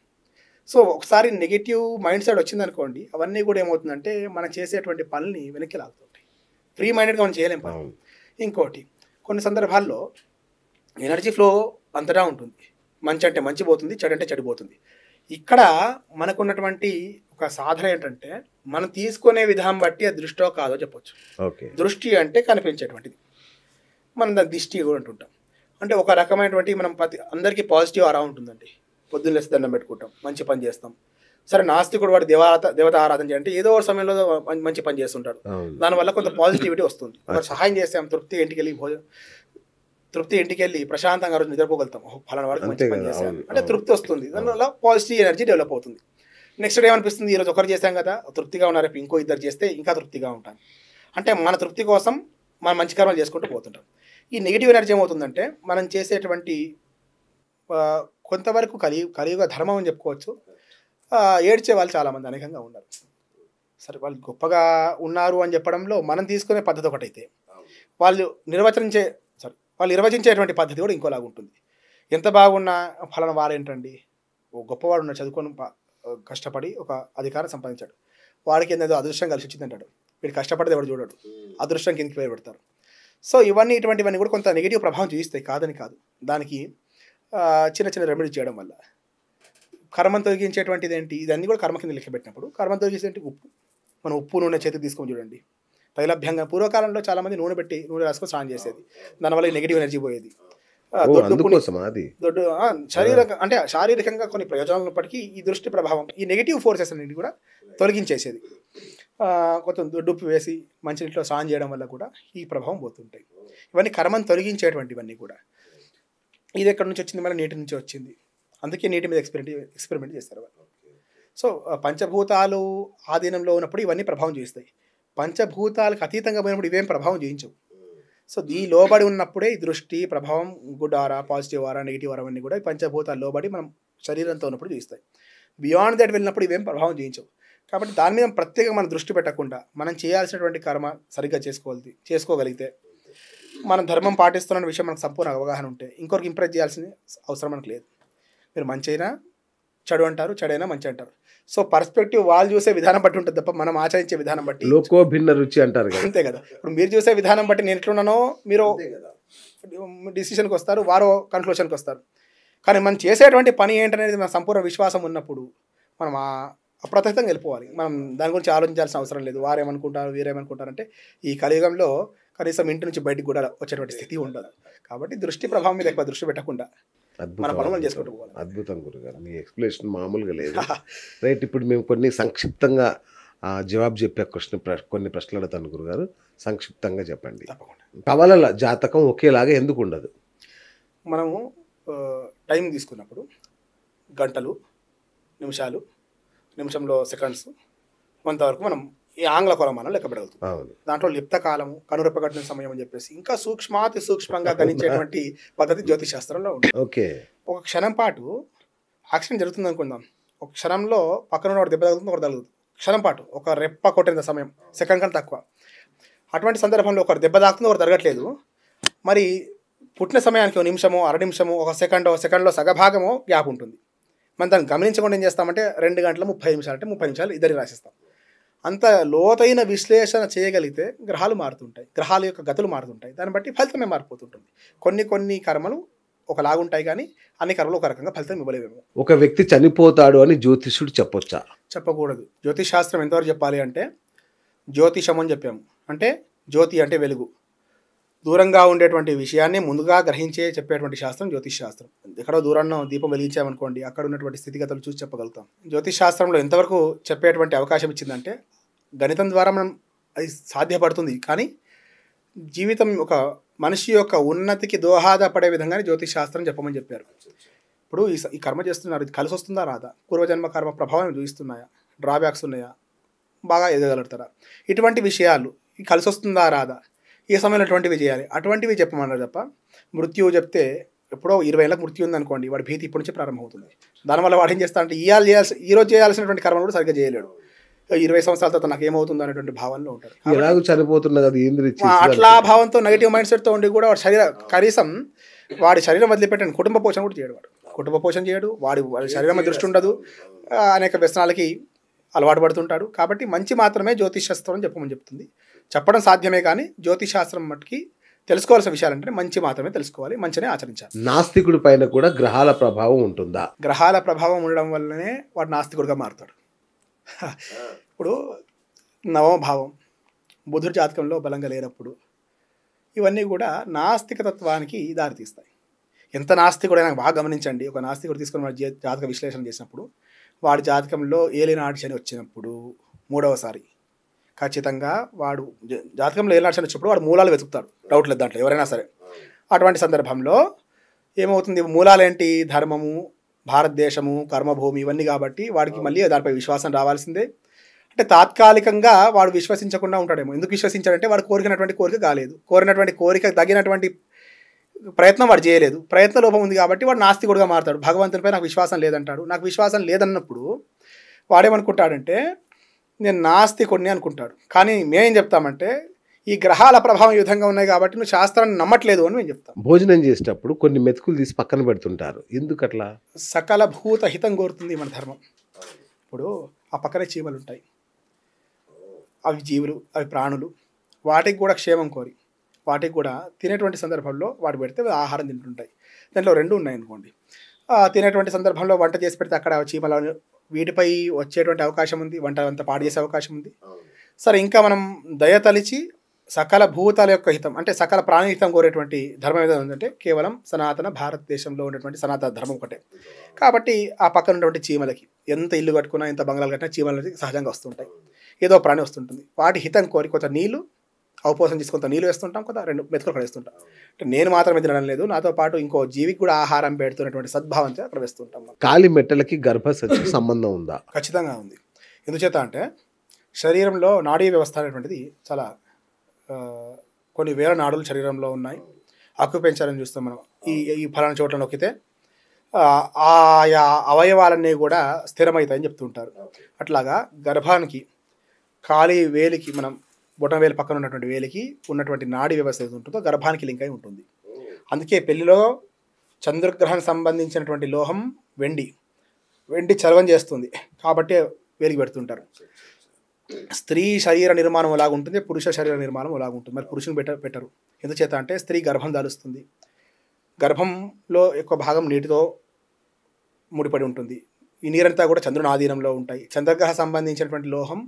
సో ఒకసారి నెగిటివ్ మైండ్ సెట్ వచ్చిందనుకోండి, అవన్నీ కూడా ఏమవుతుందంటే మనం చేసేటువంటి పనుల్ని వెనక్కి లాగుతుంటాయి. ఫ్రీ మైండెడ్గా మనం చేయలేం పని. ఇంకోటి కొన్ని సందర్భాల్లో ఎనర్జీ ఫ్లో అంతటా ఉంటుంది. మంచి అంటే మంచి పోతుంది, చెడు అంటే చెడిపోతుంది. ఇక్కడ మనకున్నటువంటి ఒక సాధన ఏంటంటే మనం తీసుకునే విధానం బట్టి అది దృష్టో కాదో చెప్పొచ్చు. దృష్టి అంటే కనిపించేటువంటిది, మనం దాని దిష్టి కూడా అంటుంటాం. అంటే ఒక రకమైనటువంటి మనం అందరికీ పాజిటివ్ ఆరా ఉంటుందండి. పొద్దున్న లేసి దండం పెట్టుకుంటాం, మంచి పని చేస్తాం. సరే నాస్తికుడు వాడు దేవత ఆరాధన చేయాలంటే ఏదో ఒక సమయంలో మంచి పని చేస్తుంటాడు, దానివల్ల కొంత పాజిటివిటీ వస్తుంది. సహాయం చేస్తాం, తృప్తి ఇంటికి వెళ్ళి ప్రశాంతంగా రోజు నిద్రపోగలుగుతాం, ఫలానా వాడికి మంచి పని చేస్తాం అంటే తృప్తి వస్తుంది, దానివల్ల పాజిటివ్ ఎనర్జీ డెవలప్ అవుతుంది. నెక్స్ట్ డే ఏమనిపిస్తుంది, ఈరోజు ఒకరు చేస్తాం కదా తృప్తిగా ఉన్నారు, రేపు ఇంకో ఇద్దరు చేస్తే ఇంకా తృప్తిగా ఉంటాం. అంటే మన తృప్తి కోసం మనం మంచి కర్మలు చేసుకుంటూ పోతుంటాం. ఈ నెగిటివ్ ఎనర్జీ ఏమవుతుందంటే మనం చేసేటువంటి కొంతవరకు కలియుగ ధర్మం అని చెప్పుకోవచ్చు. ఏడ్చే వాళ్ళు చాలామంది అనేకంగా ఉన్నారు. సరే వాళ్ళు గొప్పగా ఉన్నారు అని చెప్పడంలో మనం తీసుకునే పద్ధతి ఒకటైతే వాళ్ళు నిర్వచించేటువంటి పద్ధతి కూడా ఇంకోలాగా ఉంటుంది. ఎంత బాగున్నా ఫలానా వారేంటండి, ఓ గొప్పవాడు ఉన్న చదువుకొని కష్టపడి ఒక అధికారం సంపాదించాడు, వాడికి ఏదో అదృష్టం కలిసి వచ్చింది అంటాడు, వీడు కష్టపడితే ఎవడు చూడడు, అదృష్టం కిందకి పేరు పెడతారు. సో ఇటువంటివన్నీ కూడా కొంత నెగిటివ్ ప్రభావం చూపిస్తాయి, కాదని కాదు. దానికి చిన్న చిన్న రెమెడీ చేయడం వల్ల కర్మను తొలగించేటువంటిది ఏంటి, ఇదన్నీ కూడా కర్మ కింద లెక్క పెట్టినప్పుడు కర్మను తొలగించేంటి ఉప్పు. మనం ఉప్పు నూనె చేతికి తీసుకొని చూడండి, తైలభ్యంగా పూర్వకాలంలో చాలామంది నూనె రాసుకొని స్నానం చేసేది, దానివల్ల నెగిటివ్ ఎనర్జీ పోయేది. శారీరకంగా కొన్ని ప్రయోజనాలు ఉన్నప్పటికీ ఈ దృష్టి ప్రభావం, ఈ నెగిటివ్ ఫోర్సెస్ అన్నింటి కూడా తొలగించేసేది. కొంత దొడ్డుప్పు వేసి మంచినీటిలో స్నానం చేయడం వల్ల కూడా ఈ ప్రభావం పోతుంటాయి. ఇవన్నీ కర్మను తొలగించేటువంటివన్నీ కూడా. ఇది ఎక్కడి నుంచి వచ్చింది, మన నీటి నుంచి వచ్చింది. అందుకే నీటి మీద ఎక్స్పెరిమెంట్ చేస్తారు వాళ్ళు. సో పంచభూతాలు ఆధీనంలో ఉన్నప్పుడు ఇవన్నీ ప్రభావం చేస్తాయి. పంచభూతాలకు అతీతంగా పోయినప్పుడు ఇవేం ప్రభావం చేయించవు. సో ఈ లోబడి ఉన్నప్పుడే ఈ దృష్టి ప్రభావం, గుడ్ ఆరా, పాజిటివ్ ఆరా, నెగిటివ్ ఆరా అన్నీ కూడా ఈ పంచభూతాలు లోబడి మనం శరీరంతో ఉన్నప్పుడు చూస్తాయి. బియాండ్ దట్ వెళ్ళినప్పుడు ఇవేం ప్రభావం చేయించవు. కాబట్టి దాని మీద ప్రత్యేకంగా మనం దృష్టి పెట్టకుండా మనం చేయాల్సినటువంటి కర్మ సరిగ్గా చేసుకోగలిగితే, మనం ధర్మం పాటిస్తున్న విషయం మనకు సంపూర్ణ అవగాహన ఉంటే ఇంకొకరికి ఇంప్రెస్ చేయాల్సిన అవసరం మనకు లేదు. మీరు మంచి అయినా చెడు అంటారు, చెడైనా మంచి అంటారు. సో పర్స్పెక్టివ్ వాళ్ళు చూసే విధానం బట్టి ఉంటుంది తప్ప మనం ఆచరించే విధానం బట్టి. లోకో భిన్న రుచి అంటారు కదా, అంతే కదా. ఇప్పుడు మీరు చూసే విధానం బట్టి నేను ఎట్లున్నానో మీరు డిసిషన్కి వస్తారు, వారు కన్క్లూషన్కి వస్తారు. కానీ మనం చేసేటువంటి పని ఏంటనేది మన సంపూర్ణ విశ్వాసం ఉన్నప్పుడు మనం అప్రతితంగా వెళ్ళిపోవాలి. మనం దాని గురించి ఆలోచించాల్సిన అవసరం లేదు. వారేమనుకుంటారు, వీరేమనుకుంటారంటే ఈ కలియుగంలో కనీసం ఇంటి నుంచి బయటికి కూడా వచ్చేటువంటి స్థితి ఉండదు. కాబట్టి దృష్టి ప్రభావం మీద ఎక్కువ దృష్టి పెట్టకుండా మన పనులు చేసుకుంటూ పోవాలి. అద్భుతం గురుగారు, మీ ఎక్స్ప్లెనేషన్ మామూలుగా లేదు. రైట్, ఇప్పుడు మేము కొన్ని సంక్షిప్తంగా జవాబు చెప్పే కొన్ని ప్రశ్నలు అడుగుతాను గురుగారు, సంక్షిప్తంగా చెప్పండి. తప్పకుండా. కవలల జాతకం ఒకేలాగా ఎందుకు ఉండదు? మనము టైం తీసుకున్నప్పుడు గంటలు, నిమిషాలు, నిమిషంలో సెకండ్స్ కొంతవరకు మనం ఈ ఆంగ్ల కొలమానం లెక్క పెడగలుగుతాం. దాంట్లో లిప్త కాలము, కనురెప్పగట్టిన సమయం అని చెప్పేసి ఇంకా సూక్ష్మాతి సూక్ష్మంగా గణించేటువంటి పద్ధతి జ్యోతిష్ శాస్త్రంలో ఉంది. ఒక క్షణం పాటు యాక్సిడెంట్ జరుగుతుంది అనుకుందాం. ఒక క్షణంలో పక్కన ఒకటి దెబ్బ తగులుతుంది, ఒకటి తగులుతుంది. క్షణం పాటు ఒక రెప్ప కొట్టిన సమయం, సెకండ్ కన్నా తక్కువ. అటువంటి సందర్భంలో ఒకటి దెబ్బ తాకుతుంది, ఒకటి జరగట్లేదు. మరి పుట్టిన సమయానికి ఒక నిమిషమో, అర నిమిషమో, ఒక సెకండ్లో సగభాగమో గ్యాప్ ఉంటుంది. మనం దాన్ని గమనించకుండా ఏం చేస్తామంటే 2 గంటల 30 నిమిషాలు అంటే 30 నిమిషాలు ఇద్దరికి రాసిస్తాం. అంత లోతైన విశ్లేషణ చేయగలిగితే గ్రహాలు మారుతుంటాయి, గ్రహాల యొక్క గతులు మారుతుంటాయి. దాన్ని బట్టి ఫలితమే మారిపోతుంటుంది. కొన్ని కర్మలు ఒకలాగుంటాయి, కానీ అన్ని కర్మలు ఒక రకంగా ఫలితం ఇవ్వలేవేమో. ఒక వ్యక్తి చనిపోతాడు అని జ్యోతిష్యుడు చెప్పొచ్చా? చెప్పకూడదు. జ్యోతిష్ శాస్త్రం ఎంతవరకు చెప్పాలి అంటే జ్యోతిషం అని చెప్పాము. అంటే జ్యోతి అంటే వెలుగు, దూరంగా ఉండేటువంటి విషయాన్ని ముందుగా గ్రహించే చెప్పేటువంటి శాస్త్రం జ్యోతిష్ శాస్త్రం. ఎక్కడో దూరాన్ని దీపం వెలిగించామనుకోండి, అక్కడ ఉన్నటువంటి స్థితిగతులు చూసి చెప్పగలుగుతాం. జ్యోతిష్ శాస్త్రంలో ఎంతవరకు చెప్పేటువంటి అవకాశం ఇచ్చిందంటే గణితం ద్వారా మనం అది సాధ్యపడుతుంది, కానీ జీవితం ఒక మనిషి యొక్క ఉన్నతికి దోహదపడే విధంగానే జ్యోతిష్ శాస్త్రం చెప్పమని చెప్పారు. ఇప్పుడు ఈ కర్మ చేస్తున్నారు, ఇది కలిసి వస్తుందా రాదా, పూర్వజన్మ కర్మ ప్రభావం చూపిస్తున్నాయా, డ్రాబ్యాక్స్ ఉన్నాయా, బాగా ఎదగలుగుతారా, ఇటువంటి విషయాలు కలిసి వస్తుందా రాదా, ఏ సమయంలో అటువంటివి చేయాలి, అటువంటివి చెప్పమన్నారు తప్ప మృత్యువు చెప్తే ఎప్పుడో 20 ఏళ్ళకి మృత్యు ఉందనుకోండి, వాడి భీతి ఇప్పటి నుంచి ప్రారంభమవుతుంది. దానివల్ల వాడు ఏం చేస్తాడంటే ఈరోజు చేయాల్సినటువంటి కర్మను కూడా సరిగ్గా చేయలేడు. 20 సంవత్సరాల తర్వాత నాకు ఏమవుతుంది అనేటువంటి భావనలో ఉంటారు. అట్లా భావంతో నెగిటివ్ మైండ్ సెట్తో ఉండి కూడా వాడు కనీసం వాడి శరీరం వదిలిపెట్టండి, కుటుంబ పోషణ కూడా చేయడు. వాడు కుటుంబ పోషణ చేయడు, వాడి శరీరం దృష్టి ఉండదు, అనేక వ్యసనాలకి అలవాటు పడుతుంటాడు. కాబట్టి మంచి మాత్రమే జ్యోతిష్ శాస్త్రం చెప్పమని చెప్తుంది. చెప్పడం సాధ్యమే, కానీ జ్యోతిష్ శాస్త్రం మట్టుకి తెలుసుకోవాల్సిన విషయాలంటే మంచి మాత్రమే తెలుసుకోవాలి, మంచినే ఆచరించాలి. నాస్తికుడి పైన కూడా గ్రహాల ప్రభావం ఉంటుందా? గ్రహాల ప్రభావం ఉండడం వల్లనే వాడు నాస్తికుడిగా మారుతాడు. ఇప్పుడు నవమభావం బుధుడి జాతకంలో బలంగా లేనప్పుడు ఇవన్నీ కూడా నాస్తికతత్వానికి దారితీస్తాయి. ఎంత నాస్తికుడైనా బాగా గమనించండి. ఒక నాస్తికుడు తీసుకుని వాడి జాతక విశ్లేషణ చేసినప్పుడు వాడి జాతకంలో ఏలినాటి శని వచ్చినప్పుడు 3వసారి ఖచ్చితంగా వాడు జాతకంలో ఏలినాటి శని వచ్చినప్పుడు వాడు మూలాలు వెతుకుతాడు, డౌట్ లేదు దాంట్లో ఎవరైనా సరే. అటువంటి సందర్భంలో ఏమవుతుంది, మూలాలు ఏంటి, ధర్మము, భారతదేశము, కర్మభూమి, ఇవన్నీ. కాబట్టి వాడికి మళ్ళీ దానిపై విశ్వాసం రావాల్సిందే. అంటే తాత్కాలికంగా వాడు విశ్వసించకుండా ఉంటాడేమో. ఎందుకు విశ్వసించాడంటే వాడు కోరినటువంటి కోరిక కాలేదు, కోరినటువంటి కోరిక తగినటువంటి ప్రయత్నం వాడు చేయలేదు, ప్రయత్న లోపం ఉంది. కాబట్టి వాడు నాస్తికుడుగా మారుతాడు. భగవంతునిపై నాకు విశ్వాసం లేదంటాడు. నాకు విశ్వాసం లేదన్నప్పుడు వాడేమనుకుంటాడంటే నేను నాస్తికుడిని అనుకుంటాడు. కానీ మేమేం చెప్తామంటే ఈ గ్రహాల ప్రభావం ఈ విధంగా ఉన్నాయి కాబట్టి నువ్వు శాస్త్రాన్ని నమ్మట్లేదు అని మేము చెప్తాం. భోజనం చేసేటప్పుడు కొన్ని మెతుకులు తీసి పక్కన పెడుతుంటారు, ఎందుకు అట్లా? సకల భూత హితం కోరుతుంది మన ధర్మం. ఇప్పుడు ఆ పక్కనే చీమలు ఉంటాయి, అవి జీవులు, అవి ప్రాణులు, వాటికి కూడా క్షేమం కోరి వాటికి కూడా తినేటువంటి సందర్భంలో వాటి పెడితే ఆహారం తింటుంటాయి. దాంట్లో 2 ఉన్నాయనుకోండి, తినేటువంటి సందర్భంలో వంట చేసి పెడితే అక్కడ చీమల వీటిపై వచ్చేటువంటి అవకాశం ఉంది, వంట అంతా పాడు చేసే అవకాశం ఉంది. సరే, ఇంకా మనం దయతలిచి సకల భూతాల యొక్క హితం అంటే సకల ప్రాణి హితం కోరేటువంటి ధర్మం ఏదైనా ఉందంటే కేవలం సనాతన భారతదేశంలో ఉన్నటువంటి సనాతన ధర్మం ఒకటే. కాబట్టి ఆ పక్కన ఉన్నటువంటి చీమలకి ఎంత ఇల్లు కట్టుకున్నా, ఎంత బంగ్లాలు కట్టినా చీమలకి సహజంగా వస్తుంటాయి, ఏదో ప్రాణి వస్తుంటుంది. వాటి హితం కోరి కొంత నీళ్లు అవపోసం చేసి కొంత నీళ్ళు వేస్తుంటాం, కొంత 2 మెతుకులు అక్కడ వేస్తుంటాం. అంటే నేను మాత్రమే తినడం లేదు, నాతో పాటు ఇంకో జీవికి కూడా ఆహారం పెడుతున్నటువంటి సద్భావంతో అక్కడ వేస్తుంటాం. కాలి మెట్టలకి గర్భసంచికి సంబంధం ఉందా? ఖచ్చితంగా ఉంది. ఎందుచేత అంటే శరీరంలో నాడీ వ్యవస్థ అనేటువంటిది చాలా కొన్ని వేల నాడులు శరీరంలో ఉన్నాయి. అక్యుపెంచర్ అని చూస్తాం మనం. ఈ ఫలానా చోట్ల నొక్కితే ఆయా అవయవాలన్నీ కూడా స్థిరమవుతాయని చెప్తుంటారు. అట్లాగా గర్భానికి కాలి వేలికి, మనం బొటన వేలు పక్కన ఉన్నటువంటి వేలికి ఉన్నటువంటి నాడీ వ్యవస్థ ఏది ఉంటుందో గర్భానికి లింక్ అయి ఉంటుంది. అందుకే పెళ్లిలో చంద్రగ్రహణం సంబంధించినటువంటి లోహం వెండి చలవం చేస్తుంది కాబట్టి వేలికి పెడుతుంటారు. స్త్రీ శరీర నిర్మాణం అలాగ ఉంటుంది, పురుష శరీర నిర్మాణం అలాగ ఉంటుంది. మరి పురుషుని పెట్టరు. ఎందుచేత అంటే స్త్రీ గర్భం దాలుస్తుంది. గర్భంలో ఎక్కువ భాగం నీటితో ముడిపడి ఉంటుంది. ఈ నీరంతా కూడా చంద్రుని ఆధీనంలో ఉంటాయి. చంద్రగ్రహ సంబంధించినటువంటి లోహం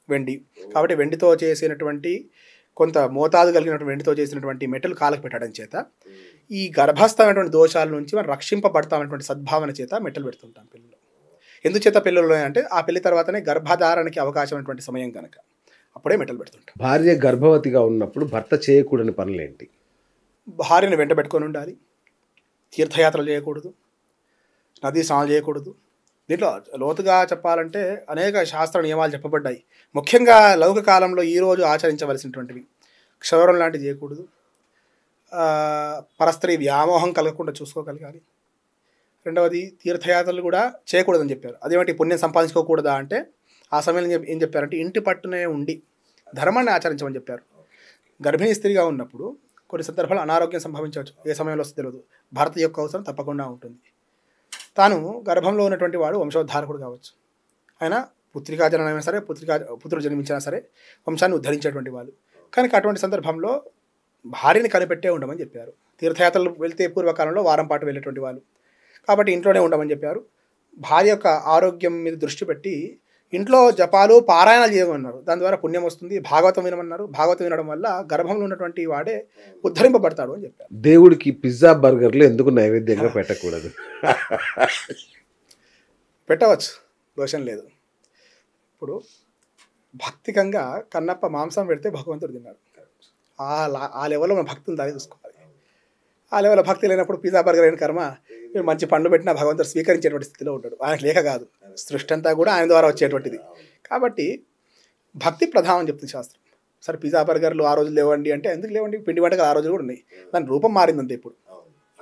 వెండి కాబట్టి వెండితో చేసినటువంటి కొంత మోతాదు కలిగినటువంటి వెండితో చేసినటువంటి మెటల్ కాలకు పెట్టడం చేత ఈ గర్భస్థమైనటువంటి దోషాల నుంచి మనం రక్షింపబడతామనేటువంటి సద్భావన చేత మెటల్ పెడుతుంటాం పిల్లలు. ఎందుచేత పిల్లలు అంటే ఆ పెళ్లి తర్వాతనే గర్భధారణకి అవకాశం అయినటువంటి సమయం కనుక అప్పుడే మెటల్ పెడుతుంటాం. భార్య గర్భవతిగా ఉన్నప్పుడు భర్త చేయకూడని పనులేంటి? భార్యను వెంట పెట్టుకొని ఉండాలి, తీర్థయాత్రలు చేయకూడదు, నదీ స్నానాలు చేయకూడదు. దీంట్లో లోతుగా చెప్పాలంటే అనేక శాస్త్ర నియమాలు చెప్పబడ్డాయి. ముఖ్యంగా లౌకిక కాలంలో ఈరోజు ఆచరించవలసినటువంటివి క్షౌరం లాంటివి చేయకూడదు, పరస్త్రీ వ్యామోహం కలగకుండా చూసుకోగలగాలి. రెండవది తీర్థయాత్రలు కూడా చేయకూడదని చెప్పారు. అదేమిటి పుణ్యం సంపాదించుకోకూడదా అంటే ఆ సమయంలో ఏం చెప్పారంటే ఇంటి పట్టునే ఉండి ధర్మాన్ని ఆచరించమని చెప్పారు. గర్భిణీ స్త్రీగా ఉన్నప్పుడు కొన్ని సందర్భాలు అనారోగ్యం సంభవించవచ్చు, ఏ సమయంలో వస్తే తెలియదు. భర్త యొక్క అవసరం తప్పకుండా ఉంటుంది. తాను గర్భంలో ఉన్నటువంటి వాడు వంశోద్ధారకుడు కావచ్చు, ఆయన పుత్రికా జననమైనా సరే పుత్రుడు జన్మించినా సరే వంశాన్ని ఉద్ధరించేటువంటి వాళ్ళు. కనుక అటువంటి సందర్భంలో భార్యని కనిపెట్టే ఉండమని చెప్పారు. తీర్థయాత్రలు వెళ్తే పూర్వకాలంలో వారం పాటు వెళ్ళేటువంటి వాళ్ళు కాబట్టి ఇంట్లోనే ఉండమని చెప్పారు. భార్య యొక్క ఆరోగ్యం మీద దృష్టి పెట్టి ఇంట్లో జపాలు పారాయణాలు చేయమన్నారు. దాని ద్వారా పుణ్యం వస్తుంది. భాగవతం వినమన్నారు. భాగవతం వినడం వల్ల గర్భంలో ఉన్నటువంటి వాడే ఉద్ధరింపబడతాడు అని చెప్పారు. దేవుడికి పిజ్జా బర్గర్లు ఎందుకు నైవేద్యంగా పెట్టకూడదు? పెట్టవచ్చు, దోషం లేదు. ఇప్పుడు భక్తికంగా కన్నప్ప మాంసం పెడితే భగవంతుడు తిన్నాడు. ఆ లెవెల్లో మన భక్తిని దారి చూసుకోవాలి. ఆ లెవెల్లో భక్తి లేనప్పుడు పిజ్జా బర్గర్ అయిన కర్మ మీరు మంచి పండ్లు పెట్టినా భగవంతుడు స్వీకరించేటువంటి స్థితిలో ఉంటాడు. ఆయనకు లేక కాదు, సృష్టి అంతా కూడా ఆయన ద్వారా వచ్చేటువంటిది. కాబట్టి భక్తి ప్రధానం చెప్తుంది శాస్త్రం. సరే పిజ్జా బర్గర్లు ఆ రోజులు లేవండి అంటే ఎందుకు లేవండి? పిండి వంటకాలు ఆ రోజులు కూడా ఉన్నాయి. దాని రూపం మారిందంతే. ఇప్పుడు